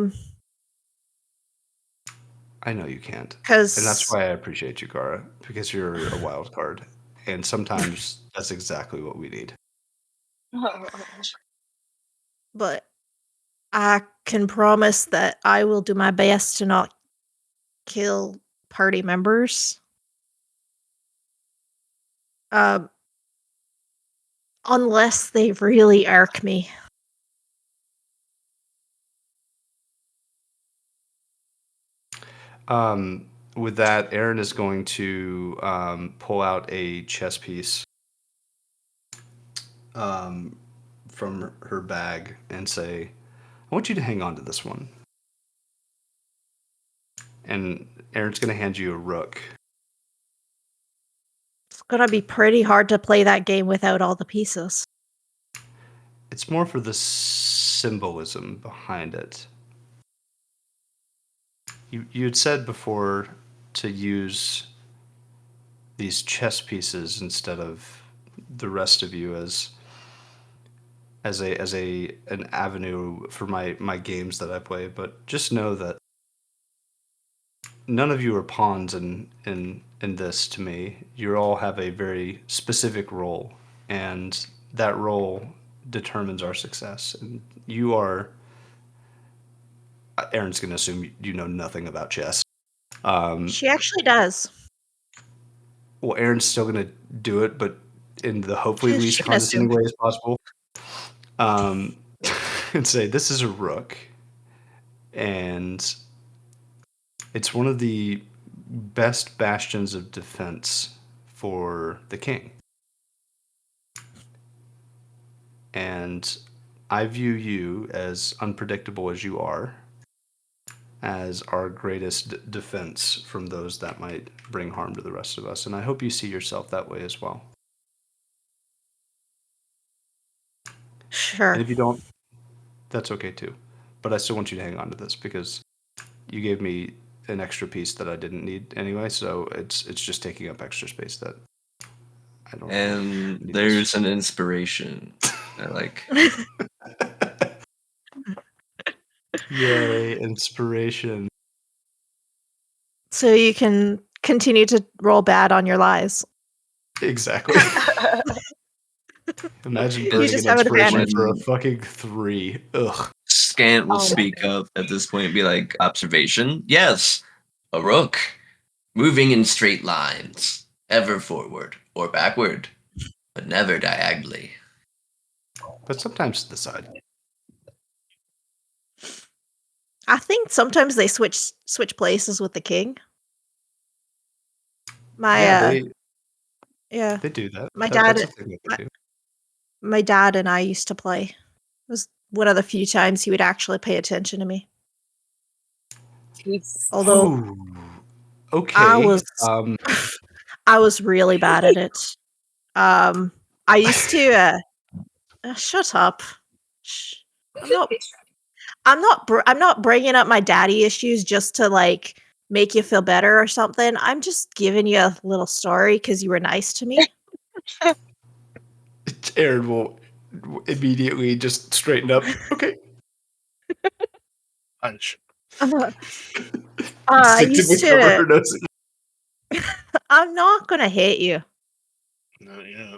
D: know you can't.
E: Because
D: And that's why I appreciate you, Gara. Because you're a wild card. And sometimes that's exactly what we need.
E: But I can promise that I will do my best to not kill party members. Unless they really irk me.
D: With that, Aaron is going to pull out a chess piece from her bag and say, I want you to hang on to this one. And Aaron's going to hand you a rook.
E: It's gonna be pretty hard to play that game without all the pieces.
D: It's more for the symbolism behind it. You had said before to use these chess pieces instead of the rest of you as an avenue for my games that I play, but just know that none of you are pawns in this to me. You all have a very specific role, and that role determines our success. And you are. Aaron's going to assume you know nothing about chess.
E: She actually does.
D: Well, Aaron's still going to do it, but in the hopefully
E: She
D: least
E: can
D: condescending
E: assume.
D: way as possible. And say, this is a rook. And it's one of the best bastions of defense for the king. And I view you, as unpredictable as you are, as our greatest defense from those that might bring harm to the rest of us. And I hope you see yourself that way as well.
E: Sure.
D: And if you don't, that's okay too. But I still want you to hang on to this because you gave me an extra piece that I didn't need anyway, so it's just taking up extra space that I don't.
B: And
D: need
B: there's
D: this.
B: an inspiration. I like.
D: Yay, inspiration.
E: So you can continue to roll bad on your lies.
D: Exactly. Imagine
E: You
D: burning
E: just
D: an
E: have an
D: inspiration
E: advantage.
D: for a fucking 3. Ugh.
B: Scant will
C: Oh my
B: speak up at this point and be like, observation? Yes, a rook. Moving in straight lines, ever forward or backward, but never diagonally.
D: But sometimes to the side.
E: I think sometimes they switch places with the king.
D: Yeah,
E: Yeah,
D: they do that.
E: my
D: That's
E: dad
D: a thing that they do.
E: my dad and I used to play. It was one of the few times he would actually pay attention to me.
C: Jeez.
E: Although
D: Ooh, okay.
E: I was really bad at it. I used to shut up. Shh. I'm not bringing up my daddy issues just to like make you feel better or something. I'm just giving you a little story because you were nice to me.
D: Aaron will immediately just straighten up. Okay.
A: Punch.
E: I
D: Stick
E: used
D: to cover her
E: to.
D: nose.
E: I'm not gonna hit you.
A: No, yeah.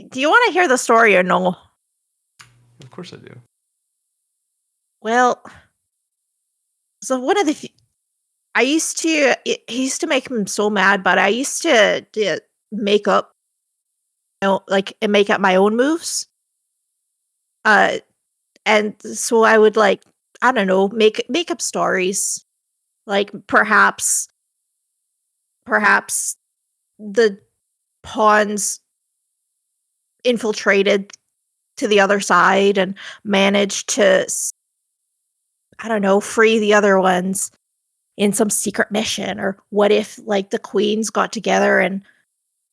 E: Do you want to hear the story or no?
D: Of course I do.
E: Well, so one of the I used to he used to make him so mad, but I used to make up, and make up my own moves. Uh, and so I would like I don't know make up stories, like perhaps the pawns infiltrated to the other side and managed to I don't know free the other ones in some secret mission, or what if like the queens got together and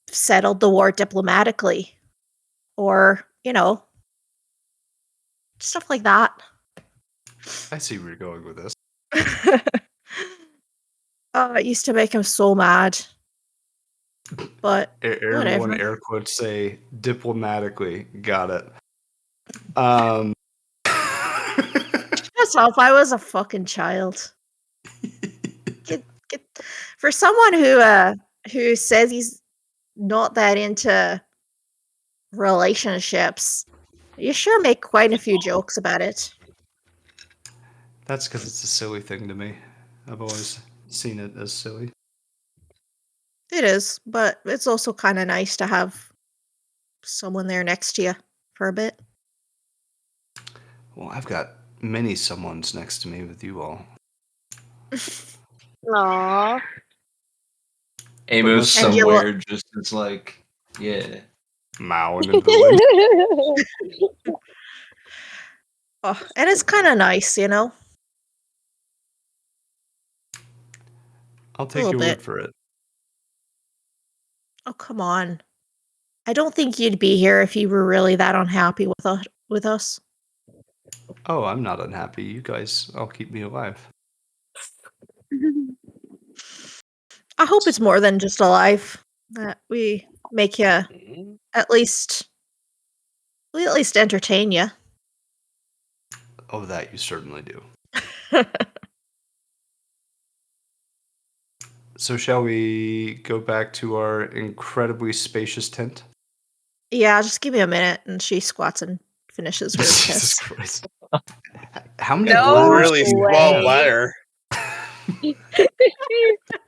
E: settled the war diplomatically, or stuff like that.
D: I see where you're going with this.
E: It used to make him so mad, but
D: Aaron will
E: whatever.
D: in air quotes say diplomatically. Got it. Um.
E: Shut up! I was a fucking child. Get, for someone who says he's not that into relationships, you sure make quite a few jokes about it.
D: That's because it's a silly thing to me. I've always seen it as silly.
E: It is, but it's also kind of nice to have someone there next to you for a bit.
D: Well, I've got many someones next to me with you all.
C: Aww.
B: Amos
E: And
B: somewhere just is like, yeah.
D: Mowing in the wind.
E: Oh, and it's kind of nice,
D: I'll
E: A
D: take
E: little
D: your
E: bit.
D: word for it.
E: Oh, come on. I don't think you'd be here if you were really that unhappy with us.
D: Oh, I'm not unhappy. You guys all keep me alive.
E: I hope it's more than just alive. That we make you
A: Mhm.
E: at least entertain you.
D: Oh, that you certainly do. So shall we go back to our incredibly spacious tent?
E: Yeah, just give me a minute, and she squats and finishes her
D: Jesus
E: piss.
D: Christ. How many
C: No
D: bladders
A: Really
D: do you
A: small
D: have?
A: bladder.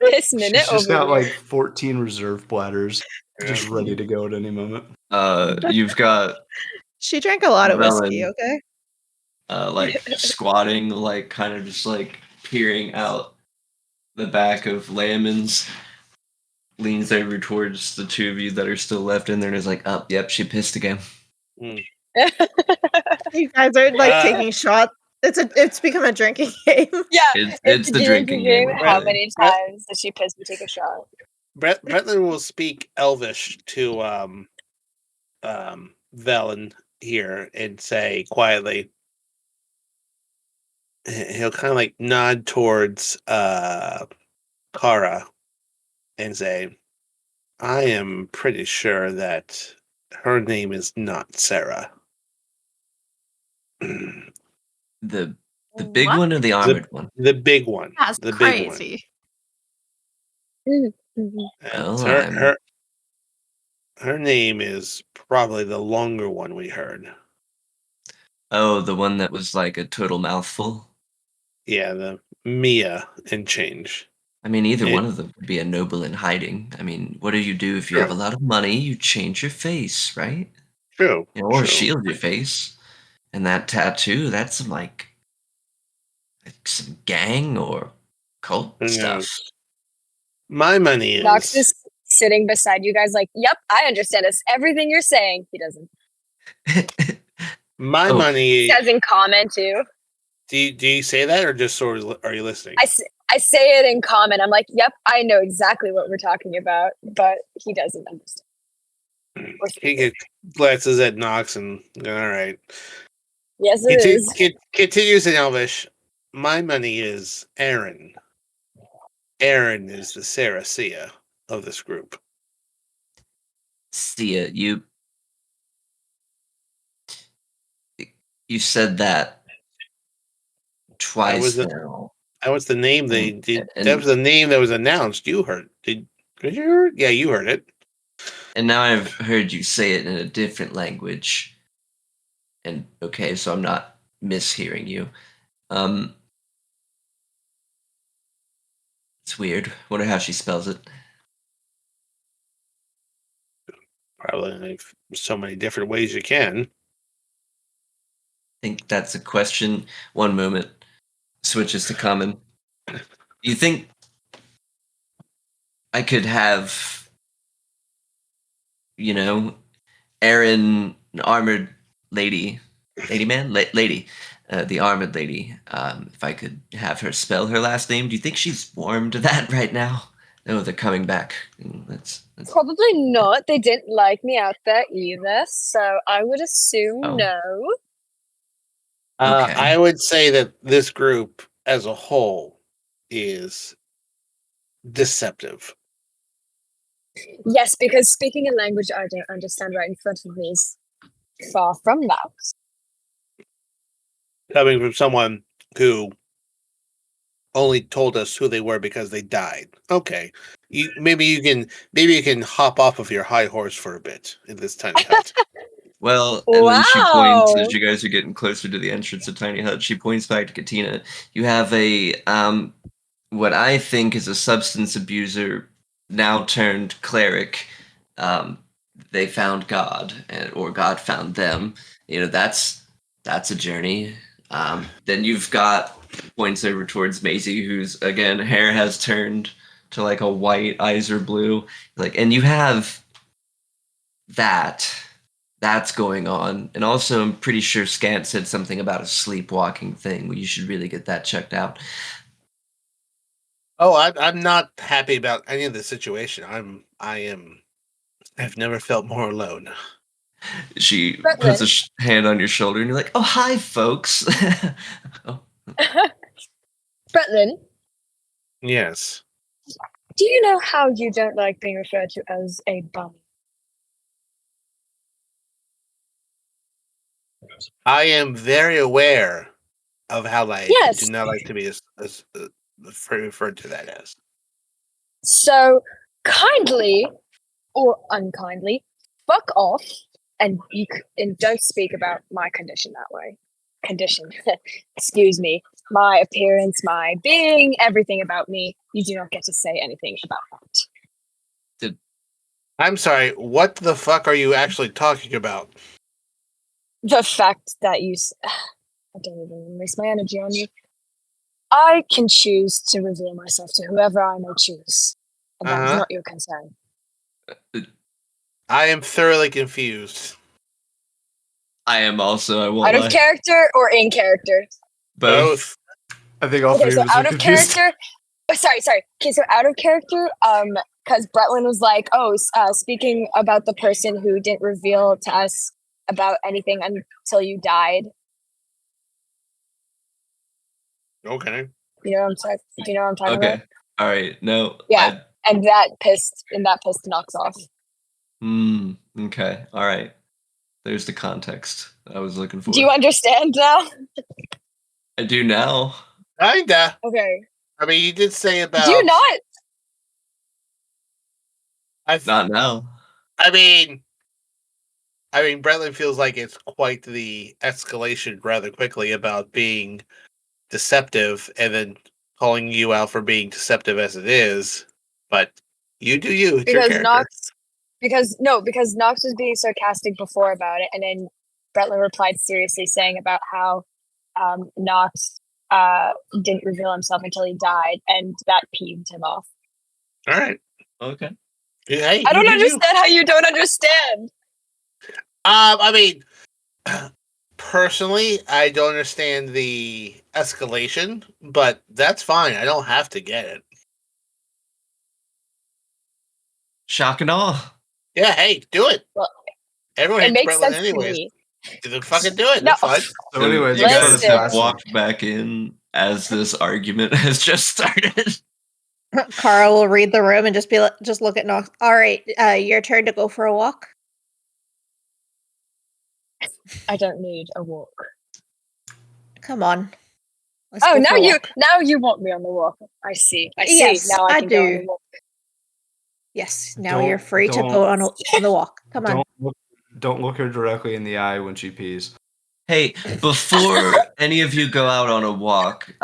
C: This minute
D: She's just
C: over
D: got
C: here.
D: like 14 reserve bladders just ready to go at any moment.
B: You've got
E: She drank a lot of whiskey,
B: Velen,
E: okay?
B: like squatting, like kind of just like peering out the back of Layman's, leans over towards the two of you that are still left in there and is like, oh, yep, she pissed again.
E: You guys are like taking shots. It's become a drinking game.
C: Yeah,
B: It's the drinking game. we're
C: How
B: playing.
C: many times does she piss to take a shot?
A: Bretlin will speak Elvish to Velen here and say quietly, he'll kind of like nod towards Kara and say, I am pretty sure that her name is not Sarah.
B: The big
E: What?
B: one or the armored one?
A: The big one.
E: That's
A: The big one.
E: crazy.
C: Mhm.
A: And
B: Oh,
A: her name is probably the longer one we heard.
B: the one that was like a total mouthful.
A: Yeah, the Mia and change.
B: I mean, either
A: It-
B: one of them would be a noble in hiding. I mean, what do you do if you have a
A: True.
B: lot of money? You change your face, right?
A: True.
B: Or
A: True.
B: shield your face. And that tattoo, that's some like some gang or cult
A: Who
B: stuff.
A: knows? My money
C: Nox
A: is
C: is sitting beside you guys, like, "Yep, I understand this. Everything you're saying." He doesn't.
A: my
B: Oh.
A: money.
C: Says in comment too.
A: Do you say that or just sort of are you listening?
C: I say it in comment. I'm like, "Yep, I know exactly what we're talking about," but he doesn't understand.
A: He glances at Nox and all right.
C: Yes, it is.
A: Continues in Elvish. My money is Aaron. Aaron is the Sarah Sia of this group.
B: Sia, you said that twice now.
A: That was the name they
B: And-
A: did.
B: and-
A: That was the name that was announced. You heard? Did you hear it? Yeah, you heard it.
B: And now I've heard you say it in a different language. And okay, so I'm not mishearing you. It's weird. Wonder how she spells it.
A: Probably like so many different ways you can.
B: I think that's a question. One moment. Switches to common. You think I could have, Aaron, an armored lady, the armored lady, if I could have her spell her last name, do you think she's warm to that right now? No, they're coming back. Let's
C: Probably not. They didn't like me out there either, so I would assume
B: Oh.
C: no.
B: Okay.
A: I would say that this group as a whole is deceptive.
C: Yes, because speaking a language I don't understand right in front of me is far from that.
A: Coming from someone who only told us who they were because they died. Okay. Maybe you can hop off of your high horse for a bit in this tiny hut.
B: Well, and then she points
C: Wow.
B: as you guys are getting closer to the entrance of Tiny Hut. She points back to Katina. You have a what I think is a substance abuser now turned cleric. They found God, or God found them. That's a journey. Then you've got points over towards Maisie, whose again hair has turned to like a white, eyes are blue. And you have that's going on. And also, I'm pretty sure Scant said something about a sleepwalking thing. Well, you should really get that checked out.
A: Oh, I'm not happy about any of the situation. I've never felt more alone.
B: She
C: But
B: puts
C: then-
B: a hand on your shoulder, and you're like, "Oh, hi, folks." Oh,
C: Bretlin,
A: Yes.
C: do you know how you don't like being referred to as a bum?
A: I am very aware of how I
C: Yes.
A: do not like to be referred to that as.
C: So kindly or unkindly, fuck off, and and don't speak about my condition that way. Condition, excuse me, my appearance, my being, everything about me. You do not get to say anything about that.
A: I'm sorry, what the fuck are you actually talking about?
C: The fact that I don't even waste my energy on you. I can choose to reveal myself to whoever I may choose, and that is
A: Uh-huh.
C: not your concern.
A: I am thoroughly confused.
B: I am also. I won't
C: Out
B: lie.
C: of character or in character?
A: Both.
D: I think all
C: Okay,
D: three
C: so
D: of us
C: out
D: are
C: of
D: confused.
C: character. Oh, sorry. Okay, so out of character. Because Bretlin was like, "Oh, speaking about the person who didn't reveal to us about anything until you died."
A: Okay.
C: You know what I'm talking? Do you know what I'm talking about?
B: Okay. All right. No.
C: Yeah. And that pissed Knox off.
B: Okay. All right. There's the context I was looking for.
C: Do you understand now?
B: I do now.
A: Kinda.
C: Okay.
A: I mean, you did say about.
C: Do you not?
B: Not now.
A: I mean, Bretland feels like it's quite the escalation rather quickly about being deceptive and then calling you out for being deceptive as it is. But you do you. It's your
C: Because
A: character.
C: because Knox was being sarcastic before about it, and then Bretland replied seriously, saying about how Knox didn't reveal himself until he died, and that peeved him off.
A: All right.
B: Okay.
A: Hey,
C: I don't
A: you do you.
C: understand how you don't understand.
A: I mean, personally, I don't understand the escalation, but that's fine. I don't have to get it.
B: Shock and awe.
A: Yeah, hey, do it.
C: Well,
A: Everyone
C: it
A: hates
C: makes
A: Bretland
C: sense to
A: anyways.
C: me.
A: Then fucking do it.
C: No.
A: That's fine.
D: So anyways,
B: you
D: let's go
B: guys
D: to
B: have
D: Sebastian.
B: walked back in as this argument has just started.
E: Kara will read the room and just look at Knox. All right, your turn to go for a walk.
C: I don't need a walk.
E: Come on. Let's
C: Oh,
E: go
C: now
E: for a
C: you
E: walk.
C: want me on the walk. I see.
E: Yes,
C: Now I
E: I
C: can go on
E: do.
C: the walk.
E: Yes, now
D: Don't-
E: you're free to
D: don't-
E: go on the walk. Come on.
D: Don't look her directly in the eye when she pees.
B: Hey, before any of you go out on a walk,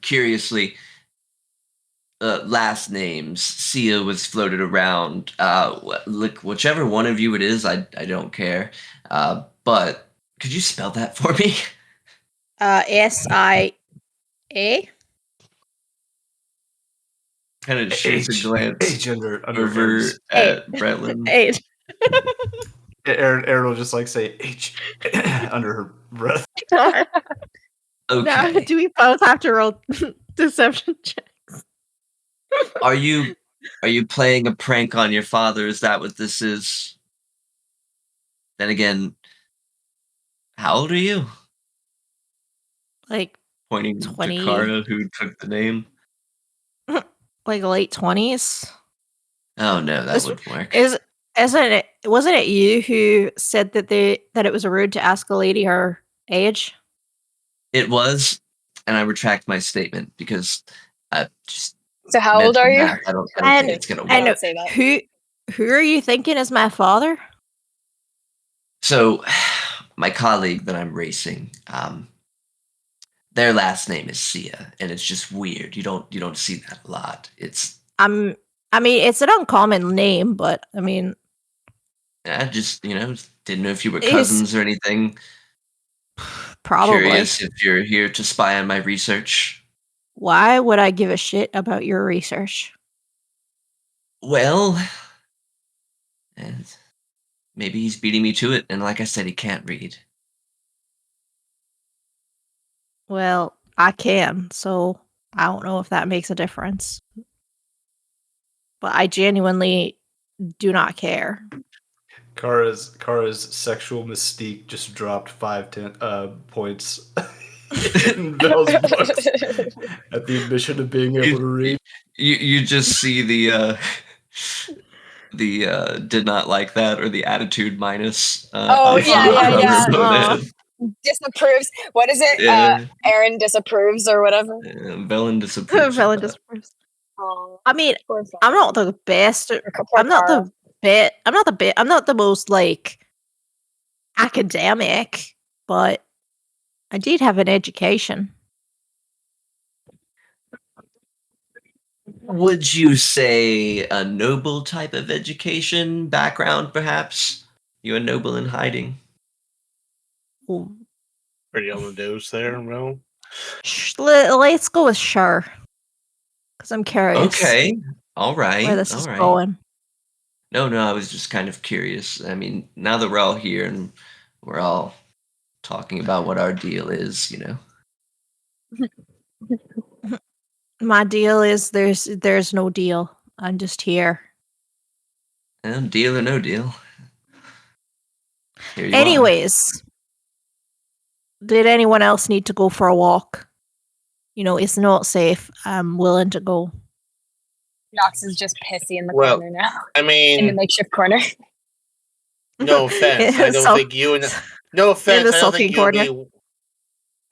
B: curiously, last names, Sia was floated around. Look, whichever one of you it is, I don't care. But could you spell that for me?
E: SIA.
B: Kind of shoots a glance
D: H under
B: over
D: Aaron's.
B: at Bretland.
E: Eight.
D: Aaron will just like say H under her breath.
E: Now,
B: Okay.
E: do we both have to roll deception checks?
B: Are you playing a prank on your father? Is that what this is? Then again, how old are you?
E: Like
B: Pointing
E: 20.
B: to Kara, who took the name.
E: like late 20s.
B: Oh no, that
E: This-
B: wouldn't work.
E: Wasn't it you who said that it was rude to ask a lady her age?
B: It was, and I retract my statement because I just.
C: So how old are you?
B: Math. I don't
E: And-
B: think it's gonna
C: I
B: work.
C: don't say that.
E: Who are you thinking is my father?
B: So, my colleague that I'm racing, their last name is Sia, and it's just weird. You don't see that a lot. It's
E: I mean, it's an uncommon name, but I mean,
B: I just didn't know if you were
E: Is-
B: cousins or anything.
E: probably.
B: Curious if you're here to spy on my research.
E: Why would I give a shit about your research?
B: Well, and maybe he's beating me to it, and like I said, he can't read.
E: Well, I can, so I don't know if that makes a difference. But I genuinely do not care.
D: Kara's sexual mystique just dropped 10 points in Bell's books at the admission of being able to read.
B: You just see the did not like that or the attitude minus.
C: Oh,
B: on
C: yeah.
B: Ronan.
C: Disapproves. What is it?
B: Yeah.
C: Aaron disapproves or whatever.
B: Velen disapproves.
E: Velen
B: of that.
E: disapproves.
C: Oh,
E: I mean,
C: poor
E: I'm not
C: Valen.
E: the best.
C: Poor
E: I'm not
C: Kara.
E: the bit. I'm not the most like academic, but I did have an education.
B: Would you say a noble type of education background, perhaps? You a noble in hiding?
E: Ooh,
A: Pretty on the nose there, Mel.
E: let's go with sure, because I'm curious.
B: Okay. All right.
E: where this
B: all
E: is
B: right.
E: going.
B: No, I was just kind of curious. I mean, now that we're all here and we're all talking about what our deal is,
E: My deal is there's no deal. I'm just here.
B: Deal or no deal. Here you are.
E: Anyways, did anyone else need to go for a walk? it's not safe, I'm willing to go.
C: Nox is just pissy in the
A: Well,
C: corner now.
A: I
C: In the
A: mean,
C: makeshift corner.
A: no offense. I don't think you and no offense. I don't think
E: sulking
A: you and
E: corner.
A: me.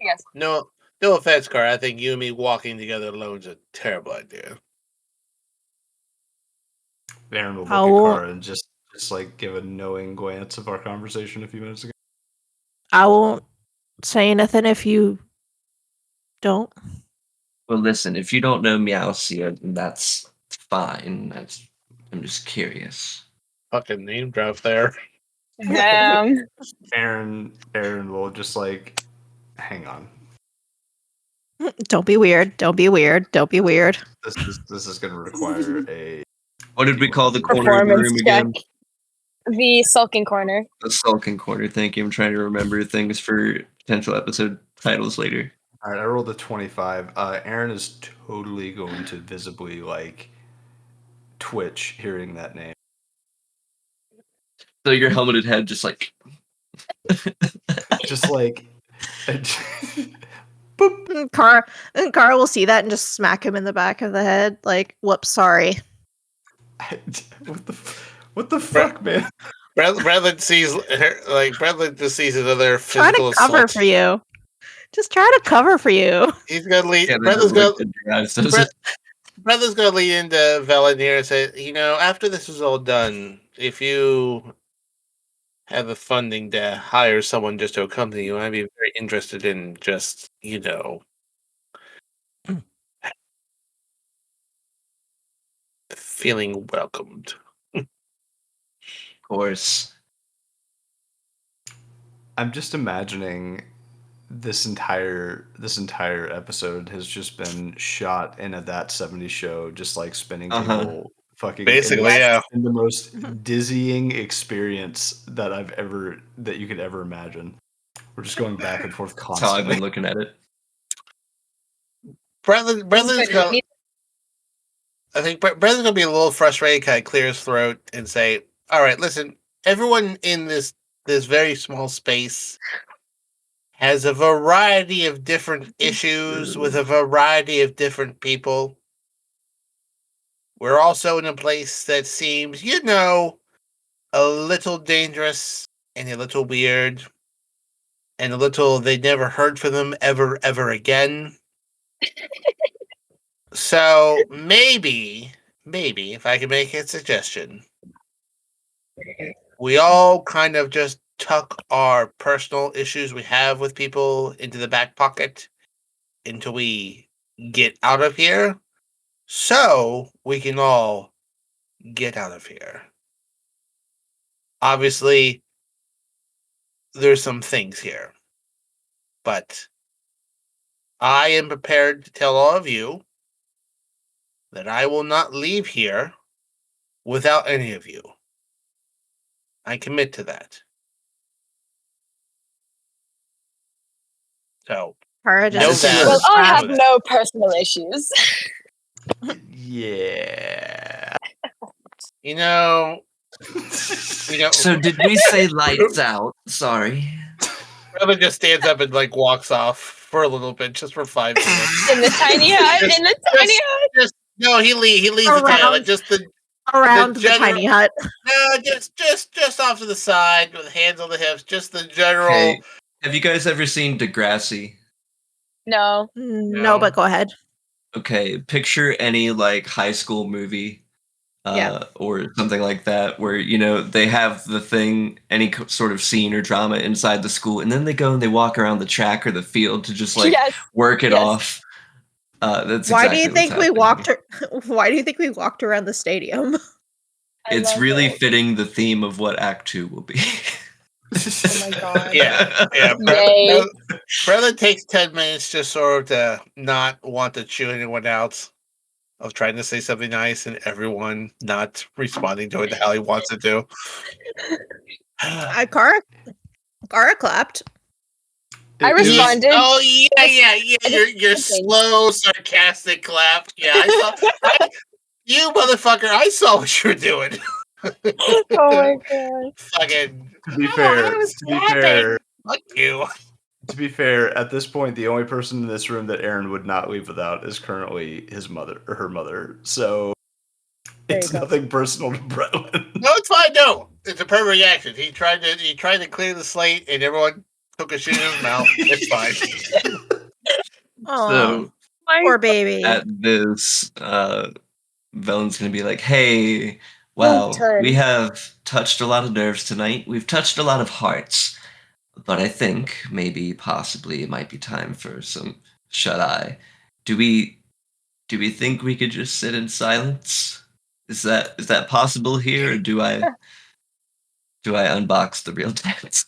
C: Yes.
A: No offense, Car. I think you and me walking together alone is a terrible idea.
D: Aaron will look
E: I
D: at
E: won't-
D: Kara and just like give a knowing glance of our conversation a few minutes ago.
E: I won't say anything if you don't.
B: Well, listen, if you don't know Meowsia, then that's fine. I'm just curious.
A: Fucking name drop there.
C: Damn.
D: Aaron will just like, hang on.
E: Don't be weird. Don't be weird. Don't be weird.
D: This is going to require a.
B: What did we call the corner of the
C: Performance
B: room
C: check.
B: again?
C: The sulking corner.
B: The sulking corner. Thank you. I'm trying to remember things for potential episode titles later.
D: All right, I rolled a 25. Aaron is totally going to visibly like twitch hearing that name.
B: So your helmeted head just like
D: Just like.
E: And Kara will see that and just smack him in the back of the head. Like, whoops, sorry.
D: What the fuck, man?
A: Bradley sees her, like Bradley just sees another
E: Trying
A: physical
E: to cover
A: assault.
E: for you. Just trying to cover for you.
A: He's gonna lead.
B: yeah,
A: Bradley's gonna.
B: gonna
A: Bradley's gonna lead into Valenir and say, after this is all done, if you have the funding to hire someone just to accompany you, I'd be very interested in just, feeling welcomed.
B: Of course.
D: I'm just imagining this entire episode has just been shot in a That 70s Show, just like spinning table fucking
A: Basically, yeah.
D: in the most dizzying experience that you could ever imagine. We're just going back and forth
B: That's how I've
D: constantly.
B: been looking at it.
A: Bradley's gonna. I think Bradley's gonna be a little frustrated, kind of clear his throat, and say, "All right, listen, everyone in this very small space has a variety of different issues with a variety of different people. We're also in a place that seems, a little dangerous and a little weird and a little they never heard from them ever again. So maybe, if I can make a suggestion, we all kind of just tuck our personal issues we have with people into the back pocket until we get out of here, so we can all get out of here. Obviously, there's some things here, but I am prepared to tell all of you that I will not leave here without any of you. I commit to that. So,
E: Kara
A: know
E: just
A: that.
C: Well, I have
A: Know that.
C: no personal issues.
D: Yeah.
B: So did we say lights out? Sorry.
A: Brother just stands up and walks off for a little bit, just for 5 minutes.
C: In the tiny hut.
A: No, he leaves the tiny hut. Just the
E: around the
A: general-
E: tiny hut.
A: No, just off to the side with hands on the hips. Just the general.
B: Okay. Have you guys ever seen Degrassi?
C: No.
E: No, but go ahead.
B: Okay, picture any high school movie or something like that where they have the thing, any sort of scene or drama inside the school, and then they go and they walk around the track or the field to just work it off. That's
E: Why
B: exactly
E: do you think
B: what's
E: we
B: happening.
E: Why do you think we walked around the stadium?
B: It's really fitting the theme of what Act 2 will be.
C: Oh my god.
A: Yeah.
C: Yay.
A: Brother takes 10 minutes just sort of to not want to chew anyone out, of trying to say something nice and everyone not responding to it how he wants to do.
E: Kara clapped.
C: I responded.
A: Oh yeah. Your slow, sarcastic clap. Yeah, I saw. You motherfucker! I saw what you were doing.
C: Oh my god.
A: Fucking.
D: To be fair,
A: Fuck you.
D: To be fair, at this point, the only person in this room that Aaron would not leave without is currently his mother or her mother. So it's nothing personal to Bretlin.
A: No, it's fine. No, it's a perfect reaction. He tried to clear the slate, and everyone took a shit in his mouth. It's fine.
B: So
E: poor baby.
B: at this, Velen's gonna be like, "Hey, wow, we have touched a lot of nerves tonight. We've touched a lot of hearts, but I think maybe, possibly, it might be time for some shut-eye. Do we think we could just sit in silence? Is that possible here, or do I unbox the real dance?"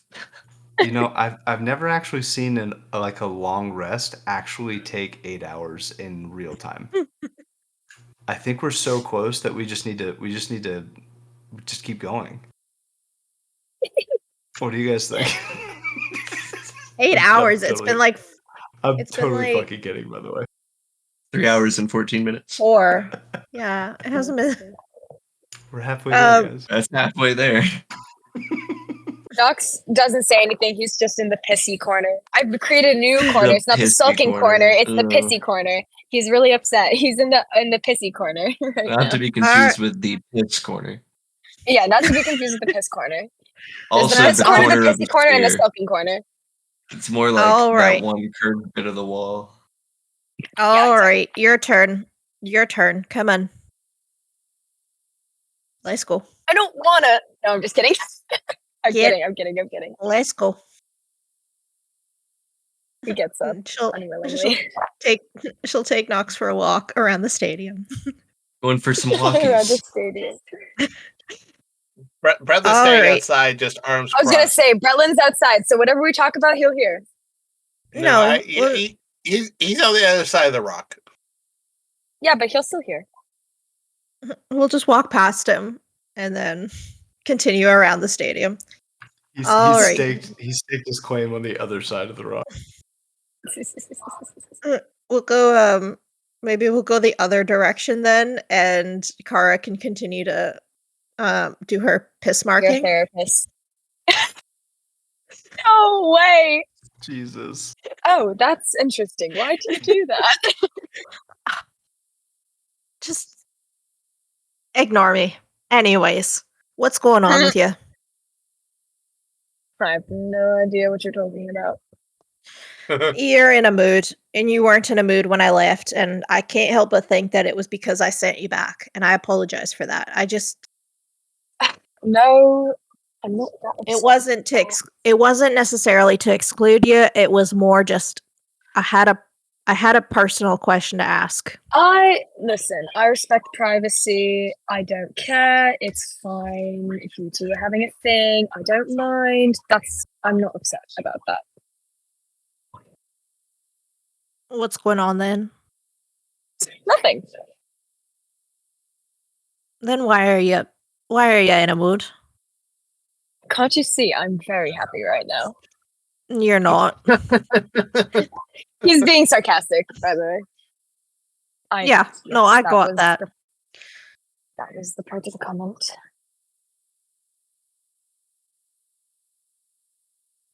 D: You know, I've never actually seen a long rest actually take 8 hours in real time. I think we're so close that we just need to keep going. What do you guys think?
E: 8 hours. It's been like
D: I'm totally fucking kidding, by the way.
B: 3 hours and 14 minutes.
E: 4. Yeah, it hasn't been.
D: We're halfway there, guys.
B: That's halfway there.
C: Nox doesn't say anything. He's just in the pissy corner. I've created a new corner. It's not the
B: pissy
C: sulking
B: corner.
C: corner. It's the pissy corner. He's really upset. He's in the pissy corner right
B: Not
C: now.
B: to be confused with the piss corner.
C: Yeah, not to be confused with the piss corner.
B: Also,
C: There's the
B: the
C: piss corner,
B: corner
C: the
B: of the
C: pissy corner, and the
B: sphere.
C: sulking corner.
B: It's more like
E: All right.
B: that one curved bit of the wall.
E: All right, your turn. Your turn. Come on. Let's go.
C: I don't wanna. No, I'm just kidding. I'm kidding.
E: Let's go.
C: He gets up unwillingly.
E: She'll take Nox for a walk around the stadium.
B: Going for some
C: Around the
B: walkies.
C: stadium.
A: Bretlin's
E: All
A: staying
E: right.
A: outside, just arms
C: I was gonna
A: crossed.
C: say Bretlin's outside, so whatever we talk about, he'll hear.
E: No,
A: he's on the other side of the rock.
C: Yeah, but he'll still hear.
E: we'll just walk past him and then continue around the stadium.
D: He's
E: Alright.
D: staked his claim on the other side of the rock.
E: We'll go. Maybe we'll go the other direction then, and Kara can continue to do her piss
C: You're a
E: marking.
C: therapist. No way.
D: Jesus.
C: Oh, that's interesting. Why'd you do that?
E: Just ignore me. Anyways, what's going on with you?
C: I have no idea what you're talking about.
E: You're in a mood, and you weren't in a mood when I left, and I can't help but think that it was because I sent you back, and I apologize for that.
C: No, I'm not that upset.
E: It wasn't necessarily to exclude you. It was more just I had a personal question to ask.
C: Listen, I respect privacy. I don't care. It's fine if you two are having a thing. I don't mind. I'm not upset about that.
E: What's going on then?
C: Nothing.
E: Then why are you in a mood?
C: Can't you see? I'm very happy right now.
E: You're not.
C: He's being sarcastic, by the way. I
E: got that.
C: That was the part of the comment.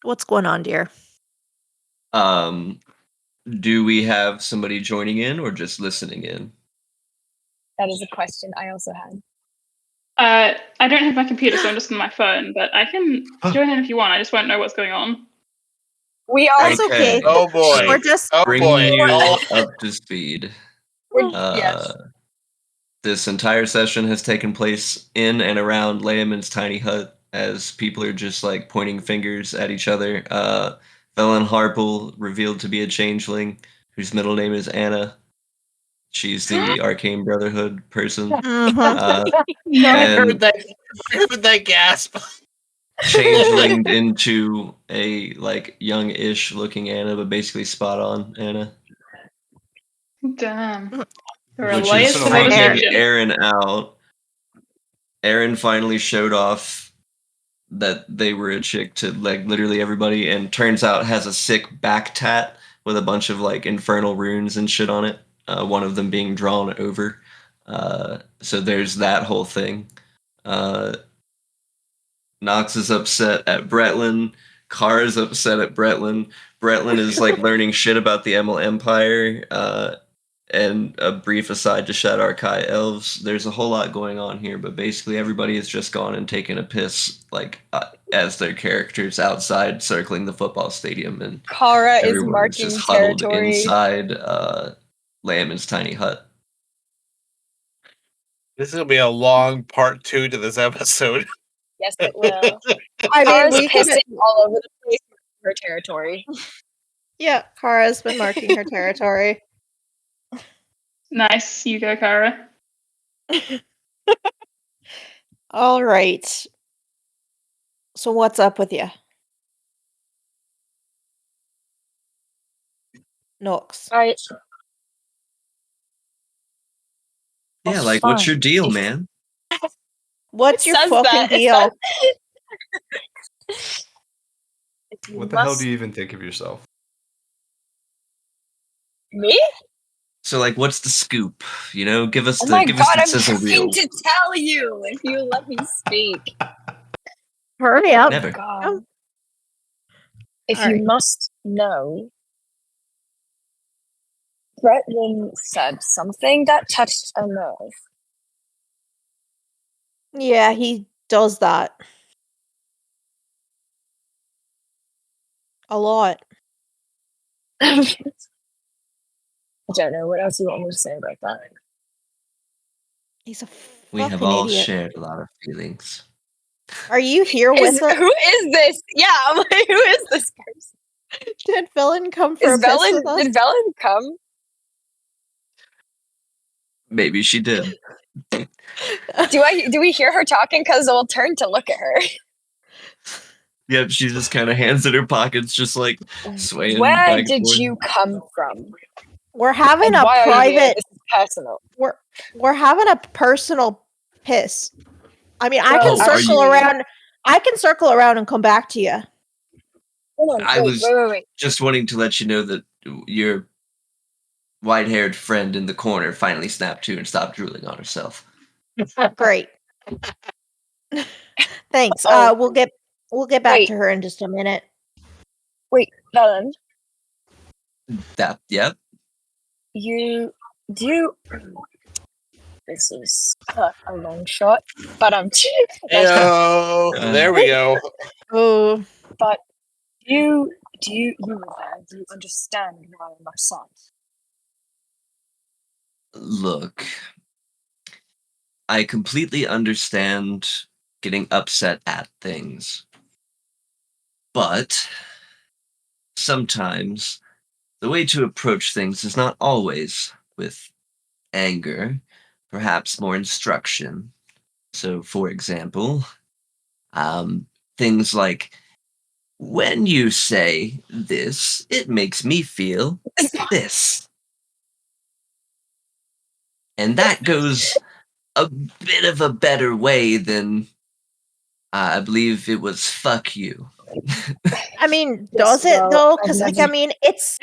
E: What's going on, dear?
B: Do we have somebody joining in or just listening in?
C: That is a question I also had.
F: I don't have my computer, so I'm just on my phone, but I can join in if you want. I just won't know what's going on.
C: We are.
E: That's okay.
A: Oh boy.
E: We're just
B: Bringing you up to speed.
C: Yes.
B: This entire session has taken place in and around Layman's tiny hut as people are just like pointing fingers at each other. Velen Harple revealed to be a changeling whose middle name is Anna. She's the Arcane Brotherhood person.
A: I heard that gasp.
B: Changelinged into a like young-ish looking Anna, but basically spot on Anna.
F: Damn.
B: Which is
F: Reliance of
B: freaking
F: motivation.
B: Aaron out. Aaron finally showed off that they were a chick to like literally everybody, and turns out has a sick back tat with a bunch of like infernal runes and shit on it. One of them being drawn over. So there's that whole thing. Nox is upset at Bretlin. Kara's upset at Bretlin. Bretlin is like learning shit about the Emil Empire. And a brief aside to Shadar-kai elves. There's a whole lot going on here, but basically everybody has just gone and taken a piss, like as their characters outside circling the football stadium, and
C: Kara is
B: everyone
C: marking
B: just huddled
C: territory.
B: inside Layman's tiny hut.
A: This is gonna be a long part 2 to this episode.
C: Yes, it will.
E: I mean,
C: Kara's
E: we could.
C: pissing all over the place in her territory.
E: Yeah, Kara's been marking her territory.
F: Nice, you go, Kara.
E: All right. So what's up with you? Nox.
C: I
B: Yeah,
C: Oh,
B: like, what's your
C: fine.
B: deal, man?
E: What's your
C: says
E: fucking
C: that, it
E: deal?
C: If you
D: What the hell
C: must-
D: do you even think of yourself?
C: Me?
B: So, like, what's the scoop? You know, give us
C: Oh
B: the
C: my
B: give
C: god,
B: us the
C: I'm
B: sizzle
C: trying
B: reel.
C: to tell you if you let me speak.
E: Hurry up.
B: Never.
C: God. If
E: Alright.
C: you must know, Bretlin said something that touched a nerve.
E: Yeah, he does that. A lot.
C: I don't know what else you want me to say about that.
E: He's a
B: We have
E: fucking
B: all
E: idiot.
B: shared a lot of feelings.
E: Are you here with us?
C: Who is this? Yeah, I'm like, who is this person?
E: Did Velen come for a piss with us?
C: Did Velen come?
B: Maybe she did.
C: Do we hear her talking? Because we'll turn to look at her.
B: Yep, she just kind of hands in her pockets, just like swaying
C: Where
B: back and
C: did
B: forth.
C: you come from?
E: We're having
C: And
E: a
C: why are you here?
E: private.
C: This is personal.
E: We're having a personal piss. I mean, I
C: Well,
E: can
B: are
E: circle
B: you-
E: around. I can circle around and come back to you.
C: Hold on,
B: I
C: wait,
B: was-
C: wait.
B: Just wanting to let you know that your white-haired friend in the corner finally snapped to and stopped drooling on herself.
E: Great. Thanks.
C: Oh.
E: We'll get back
C: Wait.
E: to her in just a minute.
C: Wait, Velen,
B: That, yep.
C: you do. This is a long shot, but
A: Heyo, there we go.
E: Oh,
C: but do you understand why I'm upset?
B: Look, I completely understand getting upset at things. But sometimes the way to approach things is not always with anger, perhaps more instruction. So, for example, things like, when you say this, it makes me feel this. And that goes a bit of a better way than, I believe it was fuck you.
E: I mean,
C: Yes,
E: does it
C: well,
E: though?
C: I've
E: Because like, I
C: never-
E: mean, it's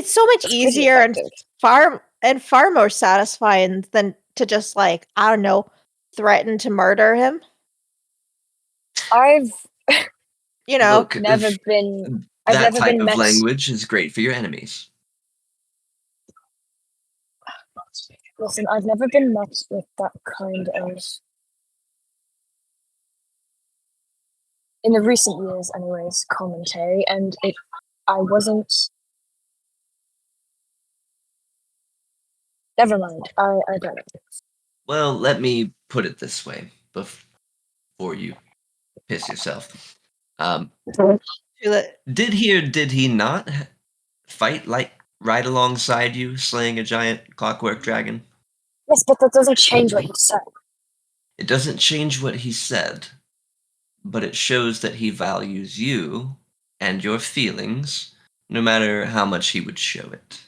E: so much
C: pretty
E: easier and
C: effective.
E: far more satisfying than to just like, I don't know, threaten to murder him.
C: I've
E: You know,
B: Look,
C: never been. I've
B: that
C: never
B: type
C: been
B: of
C: met.
B: language is great for your enemies.
C: Listen, I've never been met with that kind of. In the recent years, anyways, commentary, and I wasn't. Never mind. I don't know.
B: Well, let me put it this way before you piss yourself. Did he or did he not fight like right alongside you, slaying a giant clockwork dragon?
C: Yes, but that doesn't change what you said.
B: It doesn't change what he said, but it shows that he values you and your feelings, no matter how much he would show it.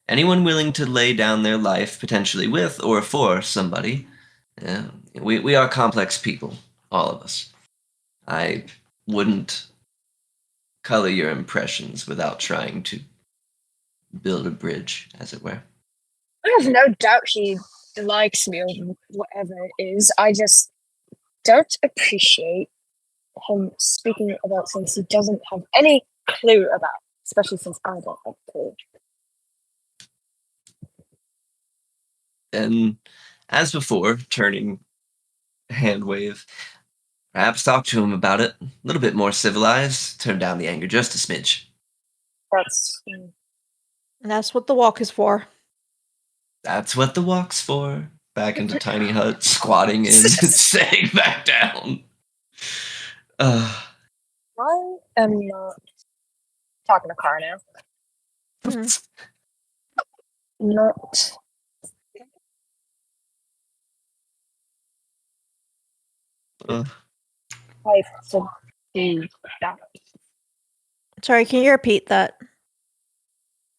B: Anyone willing to lay down their life, potentially with or for somebody, we are complex people, all of us. I wouldn't color your impressions without trying to build a bridge, as it were.
C: I have no doubt he likes me or whatever it is. I just don't appreciate him speaking about things he doesn't have any clue about, especially since I don't have a clue.
B: And as before, turning hand wave, perhaps talk to him about it. A little bit more civilized, turn down the anger just a smidge.
E: That's what the walk is for.
B: That's what the walk's for. Back into tiny hut, squatting in, sitting back down.
C: I am not talking to Car now.
E: Mhm.
C: Not. I to do that.
E: Sorry, can you repeat that?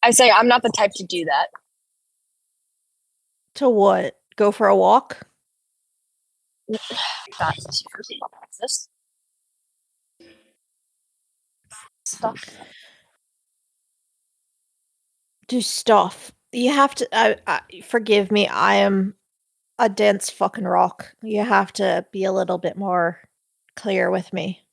C: I say I'm not the type to do that.
E: To what? Go for a walk?
C: That's this stuff.
E: Do stuff. You have to. Forgive me. I am a dense fucking rock. You have to be a little bit more clear with me.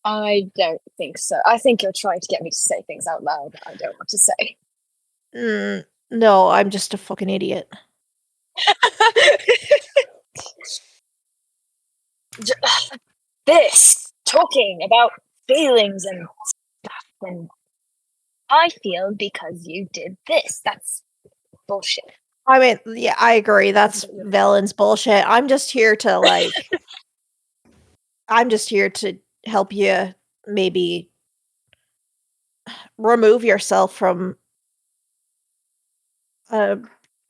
C: I don't think so. I think you're trying to get me to say things out loud I don't want to say.
E: No, I'm just a fucking idiot.
C: This talking about feelings and stuff, and I feel because you did this. That's bullshit.
E: I mean, yeah, I agree. That's Velen's bullshit. I'm just here to I'm just here to help you maybe remove yourself from a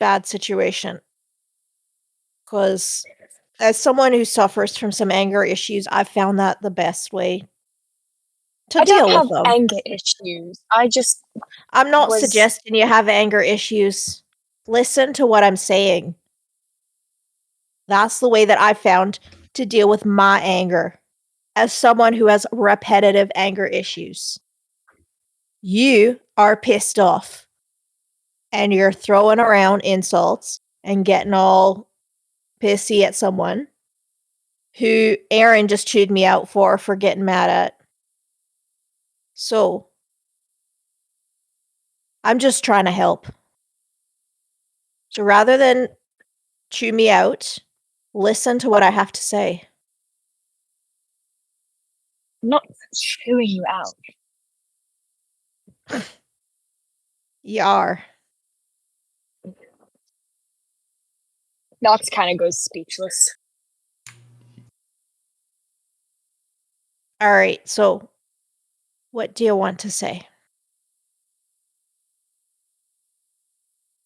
E: bad situation. Because as someone who suffers from some anger issues, I've found that the best way to
C: I
E: deal
C: don't have
E: with them.
C: anger issues.
E: I'm not
C: was-
E: suggesting you have anger issues. Listen to what I'm saying. That's the way that I found to deal with my anger as someone who has repetitive anger issues. You are pissed off and you're throwing around insults and getting all pissy at someone who Aaron just chewed me out for getting mad at. So, I'm just trying to help. So rather than chew me out, listen to what I have to say.
C: I'm not chewing you out.
E: You are.
C: Knox kind of goes speechless.
E: All right, so what do you want to say?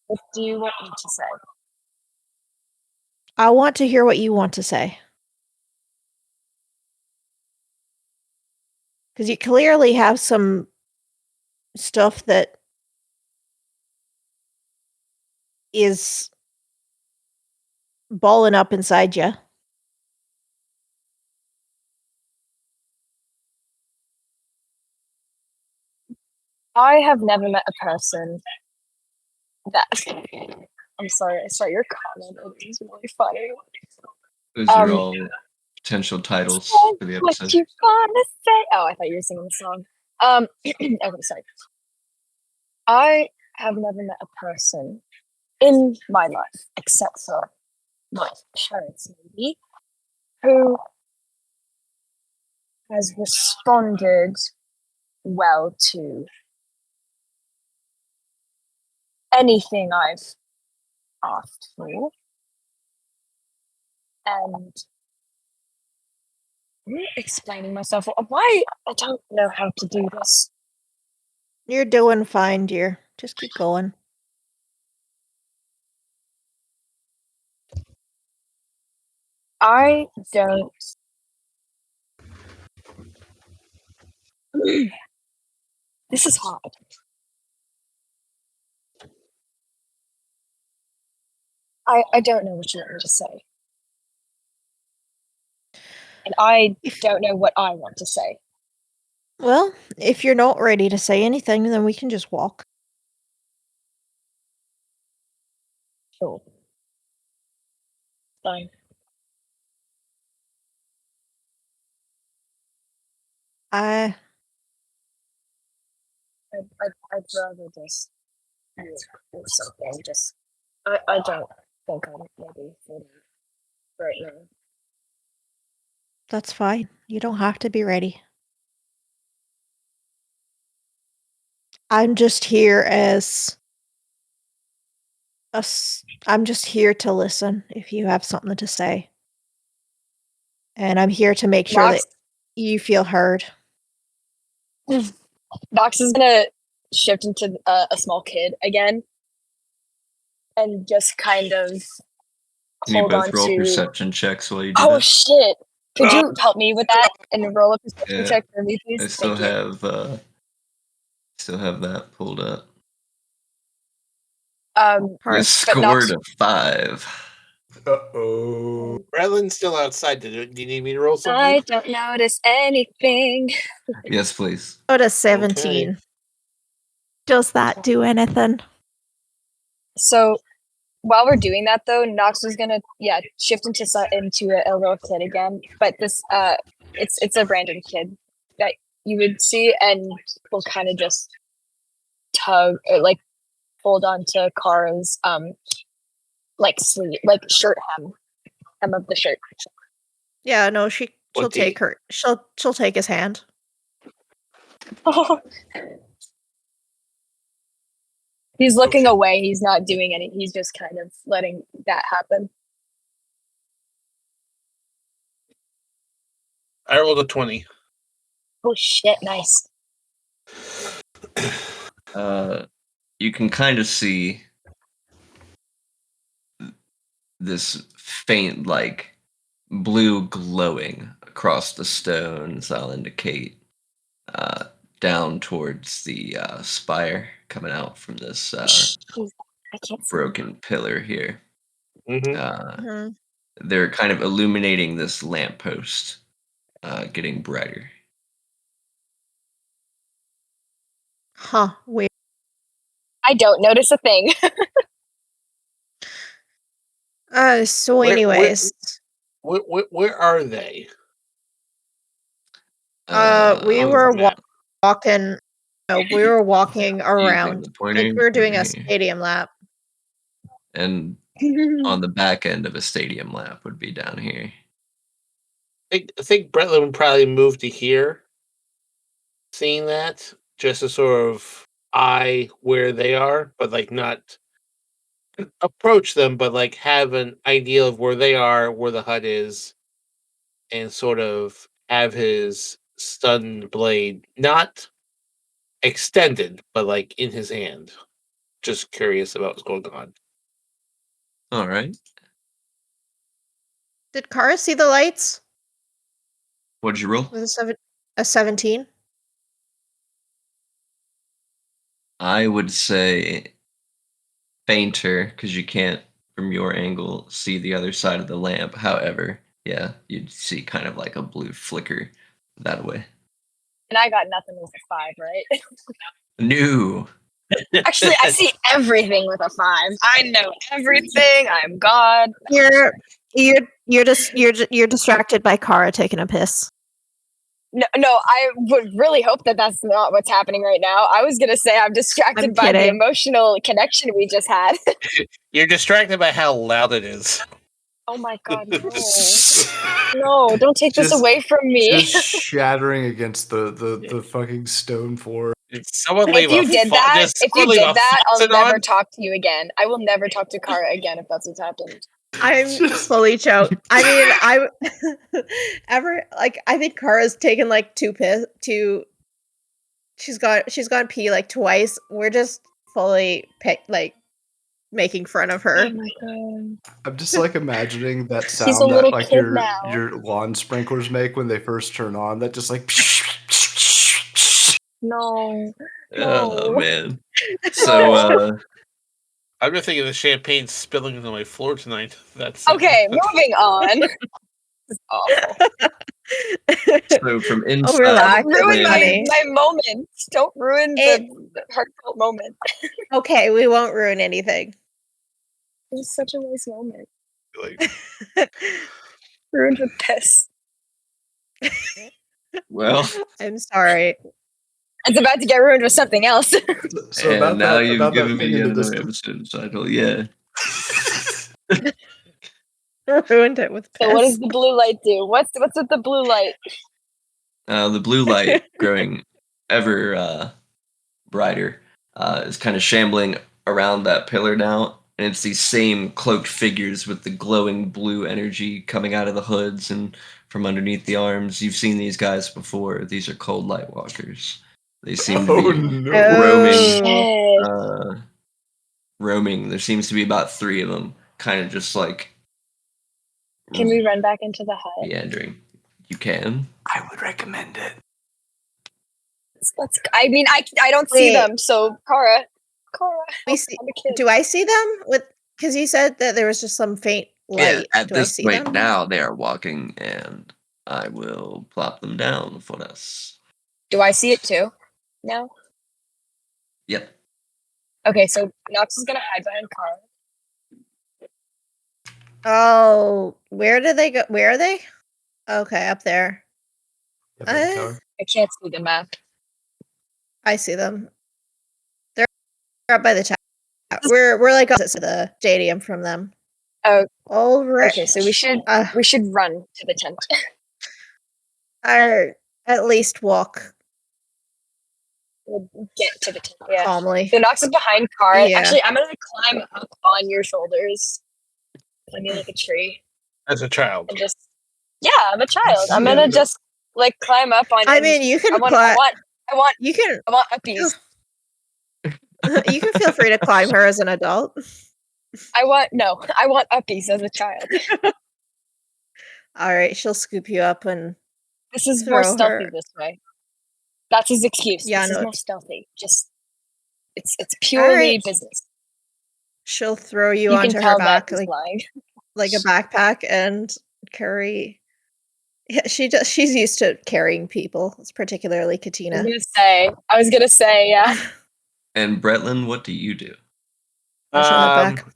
C: What do you want me to say?
E: I want to hear what you want to say. Because you clearly have some stuff that is balling up inside you.
C: I have never met a person that. I'm sorry, I saw your comment. It was really funny.
B: Those are all potential titles for the
C: What
B: episode.
C: you gonna say? Oh, I thought you were singing the song. Okay, sorry. I have never met a person in my life, except for my parents, maybe, who has responded well to anything I've asked for. And I'm explaining myself. Why? I don't know how to do this.
E: You're doing fine, dear. Just keep going.
C: I don't. This is hard. I don't know what you want me to say. And I don't know what I want to say.
E: Well, if you're not ready to say anything, then we can just walk.
C: Sure. Fine. I'd rather just do something. Just I don't think I'm ready for that right now.
E: That's fine. You don't have to be ready. I'm just here as I'm just here to listen if you have something to say. And I'm here to make sure that
C: Nox,
E: you feel heard.
C: Nox is gonna shift into a small kid again, and just kind of
B: Can you
C: hold on
B: both roll
C: to.
B: perception checks while you do
C: Oh
B: that?
C: shit! Could you help me with that and roll a perception
B: Yeah,
C: check for me,
B: I
C: please?
B: still
C: Thank you.
B: have that pulled up.
C: But
B: This
C: Nox,
B: scored a 5.
D: Uh-oh.
A: Bradlin's still outside. Do you need me to roll something?
C: I don't notice anything.
B: Yes, please.
E: Go to 17.
A: Okay.
E: Does that do anything?
C: So while we're doing that, though, Nox is gonna shift into a little kid again, but this it's a random kid that you would see, and will kind of just tug or like hold on to Kara's like sleeve, like shirt hem of the shirt.
E: Yeah, no, she'll
A: What do
E: take her. She'll take his hand.
C: He's looking
A: Okay.
C: away. He's not doing any. He's just kind of letting that happen.
A: I rolled a 20.
C: Oh shit! Nice.
B: You can kind of see this faint, like, blue glowing across the stones. I'll indicate down towards the spire coming out from this
C: I can't see.
B: broken pillar here.
A: Mm-hmm.
E: Mhm.
B: They're kind of illuminating this lamppost, getting brighter.
E: Huh. Weird.
C: I don't notice a thing.
E: So
A: Where-
E: anyways,
A: Where are they?
E: we
A: On the
E: were
A: map?
E: walking. No, we were walking
B: Using
E: around.
B: the
E: Like
B: pointer
E: we were doing a
B: here.
E: stadium lap.
B: And on the back end of a stadium lap would be down here.
A: I think Bretlin would probably move to here, seeing that, just to sort of eye where they are, but like not approach them, but like have an idea of where they are, where the hut is, and sort of have his stunned blade not extended, but like in his hand. Just curious about what's going on.
B: All right.
E: Did Kara see the lights
B: What'd you roll?
E: with a 17?
B: I would say fainter because you can't, from your angle, see the other side of the lamp. However, yeah, you'd see kind of like a blue flicker that way.
C: And I got nothing with a 5, right?
B: No.
C: Actually, I see everything with a 5. I know everything. I'm God.
E: You're distracted by Kara taking a piss.
C: No, I would really hope that that's not what's happening right now. I was gonna say I'm distracted
E: I'm
C: by the
E: kidding.
C: emotional connection we just had.
A: You're distracted by how loud it is.
C: Oh my God, no! No, don't take this away from me.
D: Just shattering against the fucking stone floor.
A: Someone leave
C: If you did that, I'll never talk to you again. I will never talk to Kara again if that's what's happened.
E: I'm fully choked. I mean, I think Kara's taken like two. She's gone pee like twice. We're just fully making fun of her.
C: Oh my God!
D: I'm just like imagining that
C: He's a
D: sound that
C: little
D: like
C: kid now.
D: your lawn sprinklers make when they first turn on. That just like.
C: No.
B: Oh man. So
A: I'm just thinking of the champagne spilling into my floor tonight. That's
C: Okay, moving on. This is awful.
B: so from inside
E: relax.
B: the
C: Ruin
B: land-
C: my moment. Don't ruin the heartfelt moment.
E: Okay, we won't ruin anything.
C: It was such a nice moment.
A: like,
C: Ruined with piss.
B: Well,
E: I'm sorry.
C: It's about to get ruined with something else.
D: So
B: and
D: about
B: now
D: that,
B: you've
D: about that
B: given me
D: thing in
B: yet
D: the
B: another
D: distance.
B: episode title. Yeah.
E: Ruined it with piss.
C: So what does the blue light do? What's with the blue light?
B: The blue light growing ever brighter is kind of shambling around that pillar now. And it's these same cloaked figures with the glowing blue energy coming out of the hoods and from underneath the arms. You've seen these guys before. These are cold light walkers. They seem to be
D: no!
B: roaming. Roaming. There seems to be about 3 of them, kind of just like
C: Can we run back into the hut?
B: meandering. You can.
D: I would recommend it.
C: I mean, I don't see
E: Wait.
C: them. So Kara,
E: We see,
C: I'm a kid.
E: do I see them? Because you said that there was just some faint light.
B: Yeah, at
E: do I
B: this
E: see
B: point
E: them?
B: now they are walking, and I will plop them down for us.
C: Do I see it too? No.
B: Yep.
C: Okay, so Nox is gonna hide behind Kara.
E: Oh, where did they go? Where are they? Okay, up there.
D: Yeah, by the tower.
C: I can't see the map.
E: I see them. They're up by the tower. We're like opposite to the stadium from them.
C: Oh,
E: all right.
C: okay. So we should run to the tent.
E: Or at least walk
C: We'll get to the tent. Yeah.
E: calmly.
C: So Nox is behind Kara.
E: Yeah.
C: Actually, I'm gonna climb up on your shoulders. Climb you like a tree.
A: As a child.
C: And just I'm a child. I'm gonna just like climb up on.
E: I mean, you can
C: I want.
E: You can.
C: I want uppies.
E: You can feel free to climb her as an adult.
C: I want uppies as a child.
E: All right, she'll scoop you up and
C: This is more
E: throw
C: stealthy
E: her.
C: this way. That's his excuse.
E: Yeah,
C: This
E: no.
C: is more stealthy. Just it's purely
E: right.
C: business.
E: She'll throw you
C: You
E: onto
C: can
E: her
C: tell
E: back
C: that he's lying.
E: like a backpack and carry. Yeah, she's used to carrying people. It's particularly Katina.
C: I was gonna say, yeah.
B: And Bretlin, what do you do?
E: She'll head back.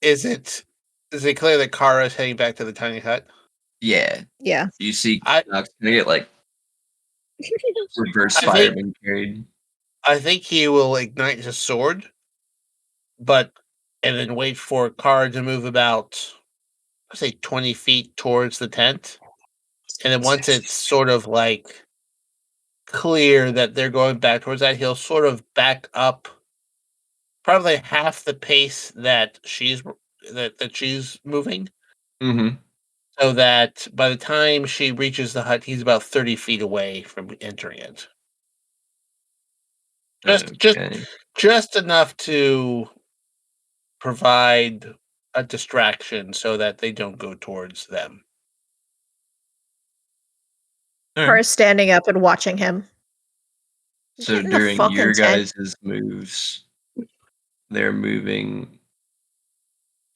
A: Is it clear that Kara is heading back to the tiny hut?
B: Yeah.
E: Yeah.
B: You see
A: I-
B: Knox gonna get like reverse
A: I
B: fire
A: think-
B: being carried.
A: I think he will ignite his sword, and then wait for Kara to move about, I'd say 20 feet towards the tent. And then once it's sort of like clear that they're going back towards that, he'll sort of back up probably half the pace that she's moving.
B: Mm-hmm.
A: So that by the time she reaches the hut, he's about 30 feet away from entering it. Just enough to provide a distraction so that they don't go towards them.
E: Her standing up and watching him.
B: So
E: Get in the
B: during
E: fucking
B: your
E: tent.
B: guys' moves, they're moving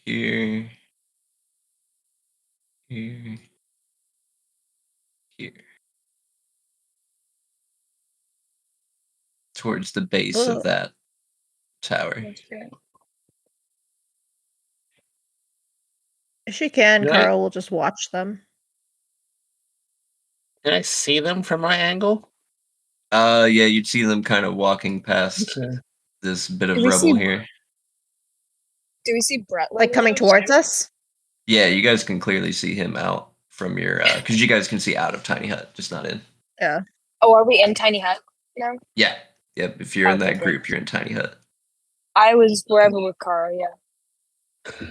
B: here, here, here. Towards the base of that tower.
E: If she can,
A: Right.
E: Carl will just watch them.
A: Can I see them from my angle?
B: Yeah, you'd see them kind of walking past this bit of
C: Do we
B: rubble
C: see-
B: here.
C: Do we see Brett
E: Like coming towards us?
B: Yeah, you guys can clearly see him out from your because you guys can see out of Tiny Hut, just not in.
E: Yeah.
C: Oh, are we in Tiny Hut now?
B: Yeah. Yep. If you're in
C: Okay,
B: that
C: great.
B: group, you're in Tiny Hut.
C: I was wherever with Kara, yeah.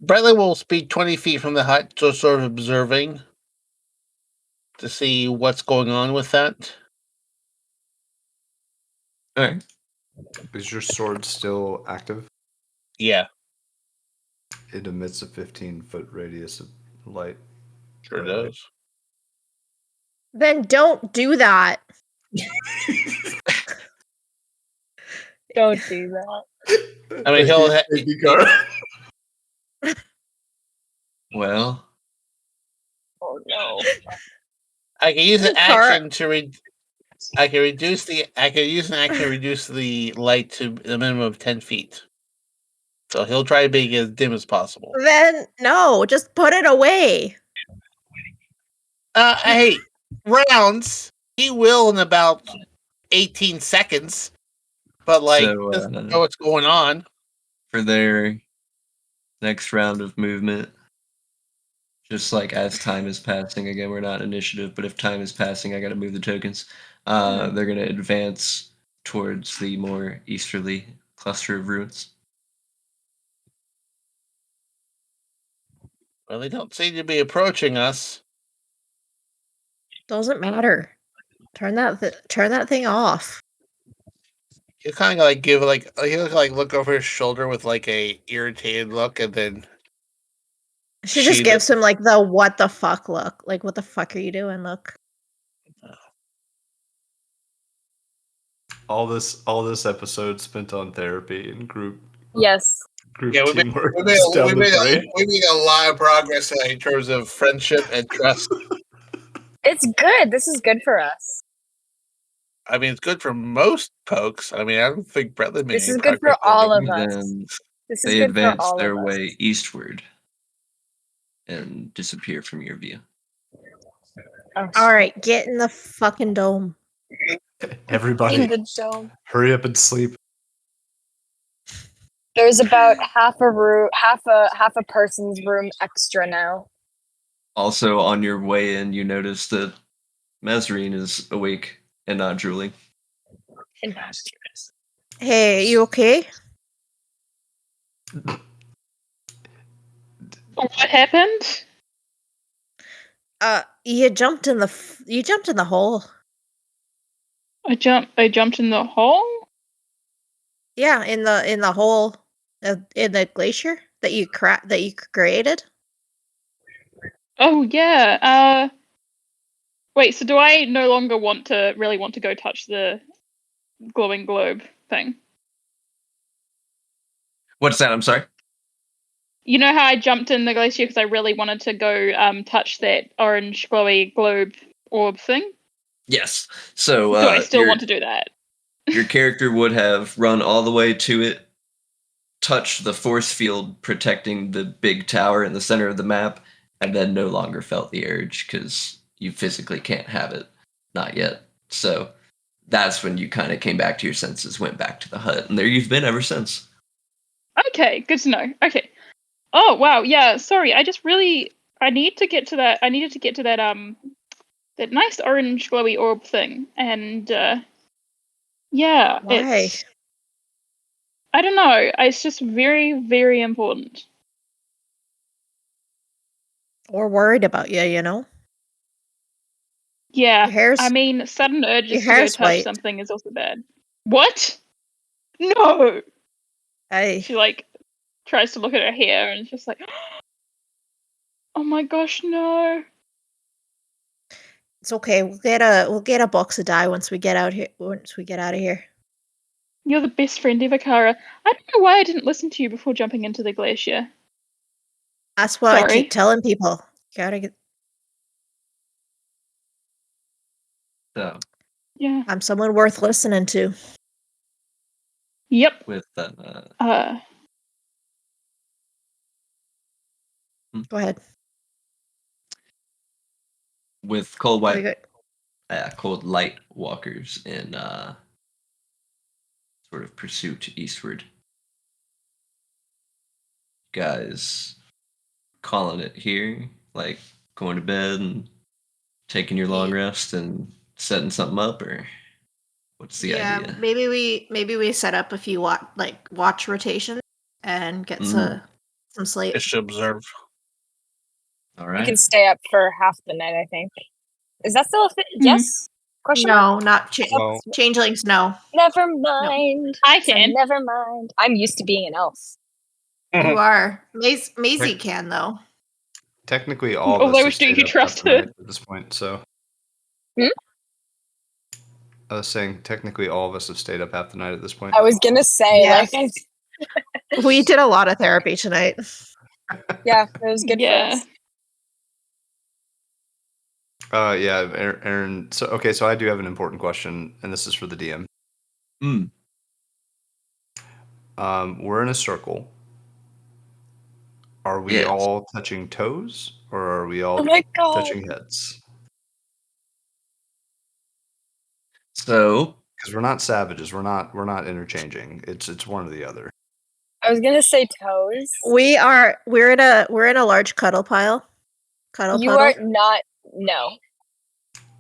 A: Bradley will speak 20 feet from the hut, just sort of observing to see what's going on with that.
B: All right.
D: Is your sword still active?
A: Yeah,
D: It emits a 15-foot radius of light.
A: sure
D: Right.
A: does.
E: Then don't do that.
C: Don't do that.
A: I mean, he'll
D: Thank you, Kara.
B: Well,
C: Oh no.
A: I can use an
E: Kara-
A: action to I can use an action to reduce the light to the minimum of 10 feet. So he'll try to be as dim as possible.
E: Then no, just put it away.
A: Hey, rounds. He will in about 18 seconds, but
B: So,
A: doesn't know what's going on.
B: For their next round of movement, just like as time is passing, again, we're not initiative, but if time is passing, I got to move the tokens. They're going to advance towards the more easterly cluster of ruins.
A: Well, they don't seem to be approaching us.
E: Doesn't matter. Turn that thing off.
A: He kind of like give he look over his shoulder with like a irritated look, and then
E: She just gives him like the what the fuck look. Like, what the fuck are you doing? Look.
D: All this episode spent on therapy and group
C: Yes.
D: teamwork.
A: We made a lot of progress in terms of friendship and trust.
C: It's good. This is good for us.
A: I mean, it's good for most folks. I mean, I don't think Bretland made
C: This
A: any
C: is good
A: progress
C: for all
A: on
C: of
A: it.
C: us.
B: Then
C: This is
B: they
C: good for
B: advance
C: all
B: their
C: of us.
B: way eastward and disappear from your view.
C: Oh,
E: All right, get in the fucking dome.
D: Everybody,
C: in the dome.
D: hurry up and sleep.
C: There's about half a person's room extra now.
B: Also, on your way in, you notice that Mazarine is awake and not drooling.
E: Hey, you okay?
F: What happened?
E: You jumped in the hole.
F: I jumped in the hole?
E: Yeah, in the hole in the glacier that you created.
F: Oh yeah. Wait, so do I no longer want to go touch the glowing globe thing?
B: What's that? I'm sorry.
F: You know how I jumped in the glacier because I really wanted to go touch that orange glowy globe orb thing?
B: Yes. So
F: Do I still want to do that?
B: Your character would have run all the way to it, touched the force field protecting the big tower in the center of the map, and then no longer felt the urge because you physically can't have it. Not yet. So that's when you kind of came back to your senses, went back to the hut, and there you've been ever since.
F: Okay, good to know. Okay. Oh wow, yeah. Sorry, I need to get to that. I needed to get to that that nice orange glowy orb thing, and yeah,
E: Why?
F: I don't know. It's just very, very important.
E: We're worried about you, you know?
F: Yeah.
E: Your hair's-
F: I mean, sudden
E: your
F: urges to go
E: hair's
F: touch
E: white.
F: something is also bad. What? No. She like tries to look at her hair and it's just like, oh my gosh, no.
E: It's okay. We'll get a box of dye once we get out here. Once we get out of here.
F: You're the best friend ever, Kara. I don't know why I didn't listen to you before jumping into the glacier.
E: That's what I
F: Sorry.
E: keep telling people. Gotta get.
B: So
F: Yeah.
E: I'm someone worth listening to.
F: Yep.
B: with
E: Go ahead.
B: with cold
E: Very
B: white,
E: good.
B: cold light walkers in sort of pursuit eastward. Guys calling it here, like going to bed and taking your long rest and setting something up, or what's the idea?
E: Maybe we set up a few watch rotations and get some sleep.
A: Just to observe.
B: All
C: I
B: right.
C: can stay up for half the night, I think. Is that still a fit? Yes? Question mark?
E: No, not
D: Well,
E: changelings. No,
C: Never mind.
F: I
C: So
F: can.
C: never mind. I'm used to being an elf.
E: you are. Maisie can though.
D: technically, all of
F: Although,
D: us have
F: do you
D: stayed up
F: trust
D: half the
F: her?
D: night at this point. So
C: Hmm?
D: I was saying, technically, all of us have stayed up half the night at this point.
C: I was gonna say,
E: Yeah. We did a lot of therapy tonight.
C: yeah, it was good for
F: Yeah.
C: us.
D: Yeah, Aaron. So I do have an important question, and this is for the DM. We're in a circle. Are we
B: Yes.
D: all touching toes, or are we all
C: Oh my god.
D: touching heads?
B: So
D: Because we're not savages. We're not interchanging. It's one or the other.
C: I was gonna say toes.
E: We're in a large cuddle pile. Cuddle
C: You
E: puddle.
C: are not. No.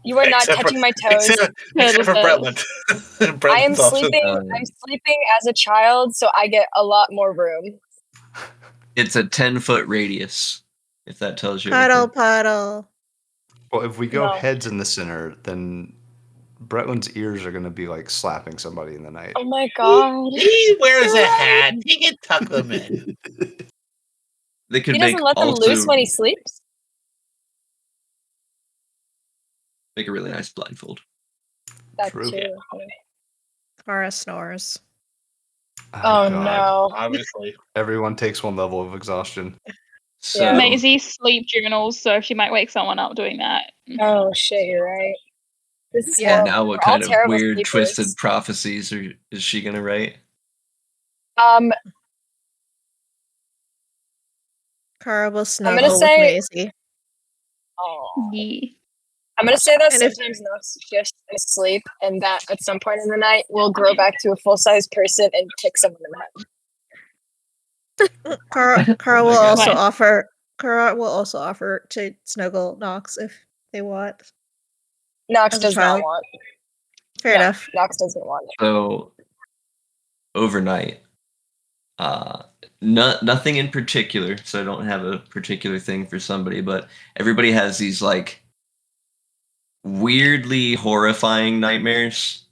C: You are not
A: Except for-
C: touching my toes.
A: Except for Bretlin.
C: I am
A: Bretlin's also-
C: sleeping. I'm sleeping as a child, so I get a lot more room.
B: it's a 10-foot radius, if that tells you
E: Cuddle
B: anything.
E: puddle.
D: Well, if we go
C: No.
D: heads in the center, then Bretlin's ears are going to be like slapping somebody in the night.
C: Oh my god.
A: He wears
C: You're
A: a
C: right.
A: hat. He can tuck them in.
B: They could
C: He
B: make
C: doesn't let them loose when he sleeps.
B: make a really nice blindfold.
C: That
D: True.
C: too.
E: Kara snores.
C: Oh,
D: God.
C: no.
A: Obviously.
D: Everyone takes one level of exhaustion.
B: So
C: Yeah.
F: Maisie sleep journals, so she might wake someone up doing that.
C: Oh shit, you're right. This is
E: Yeah.
C: horrible.
B: now what
C: We're all
B: kind of
C: terrible
B: weird,
C: sleepers.
B: twisted prophecies is she gonna write?
E: Kara will
C: gonna
E: snuggle with
C: say-
E: Maisie.
C: Oh.
F: Yeah.
C: I'm gonna say that
E: And if-
C: sometimes Nox just asleep, and that at some point in the night we'll grow back to a full-size person and kick someone in the head.
E: Kara
B: Oh my
E: will
B: God.
E: also
F: Fine.
E: offer. Kara will also offer to snuggle Nox if they want.
C: Nox
E: As a
C: does
E: child.
C: not want.
E: Fair
C: No,
E: enough.
C: Nox doesn't want it.
B: So overnight, nothing in particular. So I don't have a particular thing for somebody, but everybody has these like weirdly horrifying nightmares.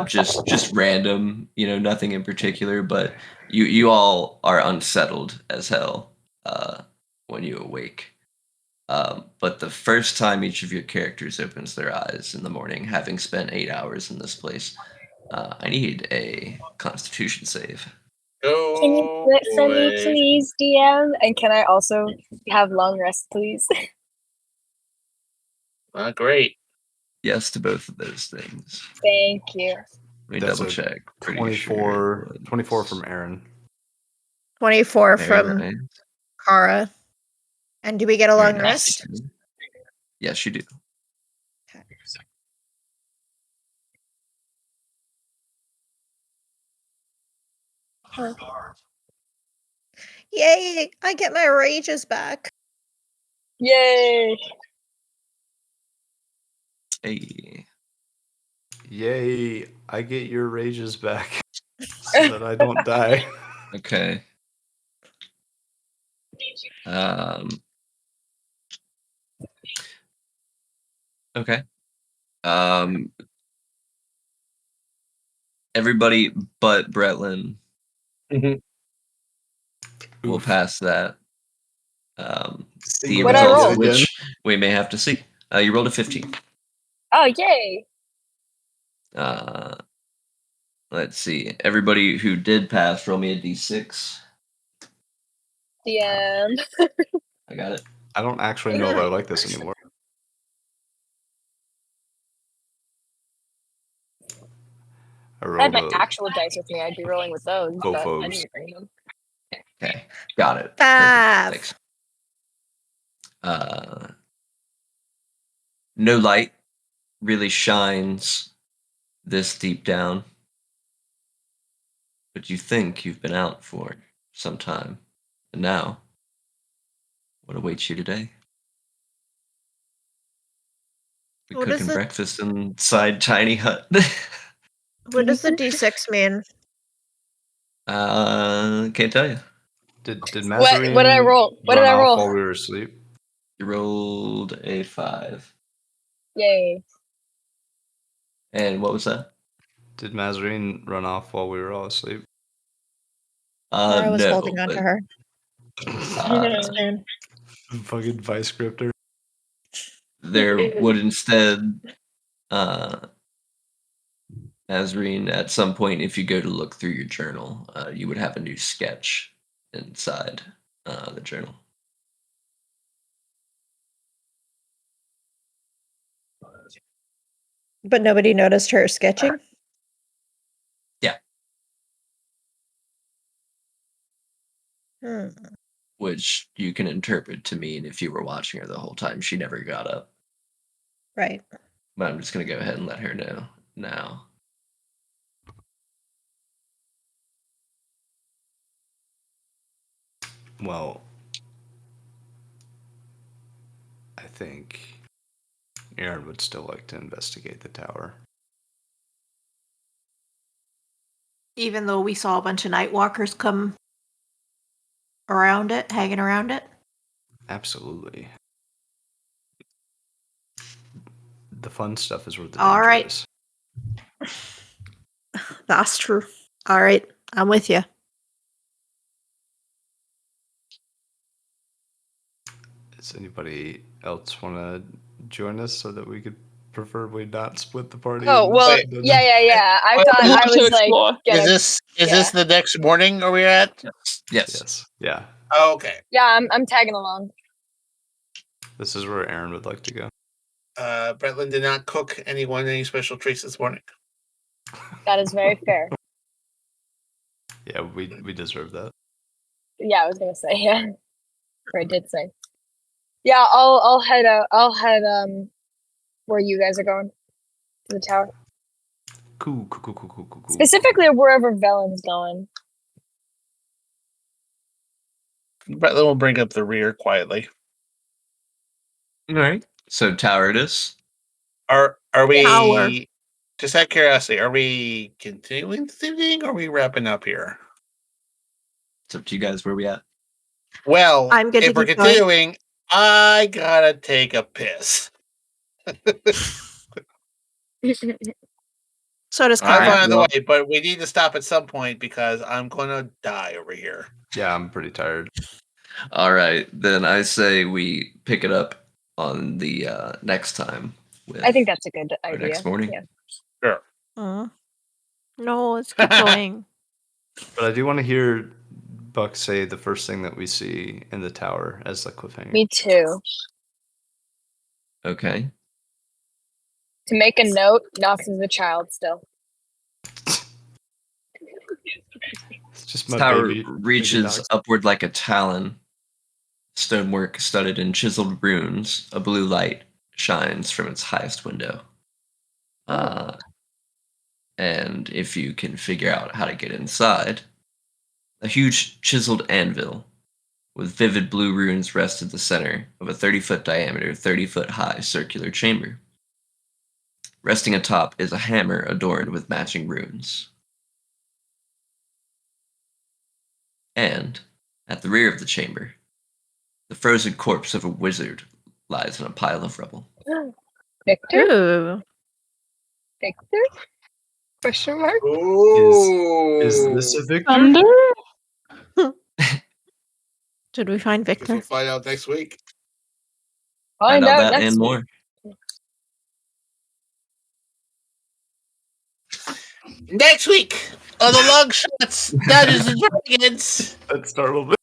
B: Just random, nothing in particular, but you all are unsettled as hell when you awake. But the first time each of your characters opens their eyes in the morning, having spent 8 hours in this place, I need a Constitution save.
A: Oh,
C: Can you do it for me,
A: boy.
C: please, DM? And can I also have long rest, please?
A: Not great.
B: Yes to both of those things.
C: Thank you.
B: Let me
D: That's
B: double
D: a
B: check. Pretty
D: 24,
B: sure it
D: 24
B: was
D: from Aaron.
E: 24
B: there,
E: from
B: right?
E: Kara. And do we get a long
B: Very nice.
E: rest?
B: Yes, you do.
E: Yay! I get my rages back.
C: Yay!
B: Hey.
D: Yay, I get your rages back so that I don't die.
B: Okay. Okay. Everybody but Bretlin
A: Mhm.
B: will
D: Oof.
B: pass that. The
C: What'd I
B: results
C: roll?
B: of which we may have to see. You rolled a 15.
C: Oh, yay!
B: Let's see. Everybody who did pass, roll me a d6.
C: DM.
B: I got it.
D: I don't actually know if I like this anymore. I
C: If I had
D: rolled
C: my
D: a
C: actual dice with me, I'd be rolling with those,
D: Go
C: but I
D: Phobes.
C: didn't bring them.
B: Okay. Got it. Perfect.
E: 5.
B: Thanks. No light really shines this deep down, but you think you've been out for some time. And now, what awaits you today? We
E: What is
B: cooking
E: the-
B: breakfast inside tiny hut.
E: What does the D6 mean?
B: Can't tell you.
D: Did
C: What did I
D: Mazarine
C: roll? What did
D: run
C: I
D: off
C: roll?
D: while we were asleep?
B: You rolled a 5.
C: Yay.
B: And what was that?
D: Did Mazarine run off while we were all asleep?
E: I was
B: No,
E: holding on to
B: but,
E: her. Spoon.
D: Fucking vice scripter.
B: there would instead, Nazarene, at some point, if you go to look through your journal, you would have a new sketch inside the journal.
E: But nobody noticed her sketching?
B: Yeah.
E: Hmm.
B: Which you can interpret to mean if you were watching her the whole time, she never got up.
E: Right.
B: But I'm just going to go ahead and let her know now.
D: Well, I think Aaron would still like to investigate the tower.
E: Even though we saw a bunch of night walkers come around it, hanging around it.
D: Absolutely. The fun stuff is where the
E: All
D: danger
E: right.
D: is.
E: That's true. All right. I'm with you.
D: Does anybody else want to join us so that we could preferably not split the party?
C: Oh,
D: in
C: well,
D: this dungeon?
C: yeah. I
A: Well,
C: thought
F: I'd love
C: I
F: to
C: was like,
F: explore.
C: gonna,
A: Is this the next morning? Are we at?
B: Yes.
D: Yes. Yeah.
A: Oh, okay.
C: yeah, I'm tagging along.
D: This is where Aaron would like to go.
A: Bretland did not cook anyone any special treats this morning.
C: That is very fair.
D: Yeah, we deserve that.
C: Yeah, I was gonna say, yeah. Or I did say. Yeah, I'll head where you guys are going. To the tower.
D: Cool.
C: Specifically wherever Velen's going.
A: Bretland will bring up the rear quietly.
B: All right. So tower it is.
A: Are we
E: Tower.
A: just out of curiosity, are we continuing this evening or are we wrapping up here?
B: It's up to you guys where we at.
A: Well,
E: I'm good to
A: if we're
E: keep going.
A: continuing, I gotta take a piss.
E: So does
A: I'm
E: Kara.
A: fine on the
B: well-
A: way, but we need to stop at some point because I'm gonna die over here.
D: Yeah, I'm pretty tired.
B: All right. Then I say we pick it up on the next time. With
C: I think that's a good
B: our
C: idea.
B: next morning.
C: Yeah.
A: Sure.
E: No, let's keep going.
D: But I do want to hear Buck say the first thing that we see in the tower as the cliffhanger.
C: Me too.
B: Okay.
C: To make a note, Nox is a child still.
D: It's just
B: The
D: my
B: tower
D: baby.
B: reaches
D: Knox.
B: upward like a talon. Stonework studded in chiseled runes. A blue light shines from its highest window. And if you can figure out how to get inside, a huge chiseled anvil with vivid blue runes rests at the center of a 30-foot diameter, 30-foot high circular chamber. Resting atop is a hammer adorned with matching runes. And, at the rear of the chamber, the frozen corpse of a wizard lies in a pile of rubble.
C: Victor?
E: Ooh.
C: Victor? Question mark?
D: Is this a victor?
F: Thunder?
E: Did we find
A: Guess
E: Victor?
A: we'll find out next week.
C: Find out
B: that
C: next
B: and
C: week.
B: more.
A: Next week on the Longshots, Dungeons and Dragons.
D: Let's start with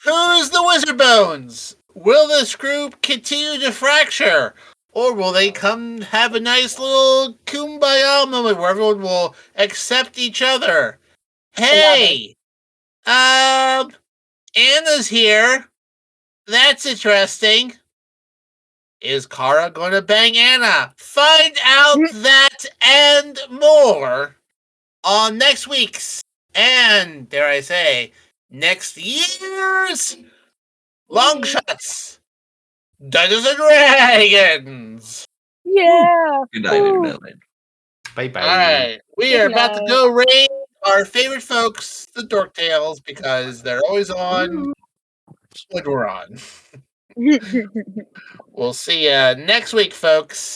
A: Who's the Wizard Bones? Will this group continue to fracture? Or will they come have a nice little kumbaya moment where everyone will accept each other? Hey! Anna's here. That's interesting. Is Kara going to bang Anna? Find out that and more on next week's, and dare I say, next year's Longshots Dungeons and Dragons.
C: Yeah.
B: Good night, Internet Land.
D: Bye-bye.
A: All right, we
C: Good
A: are about to
C: night.
A: go raid our favorite folks, the Dork Tales, because they're always on when we're on. We'll see you next week, folks.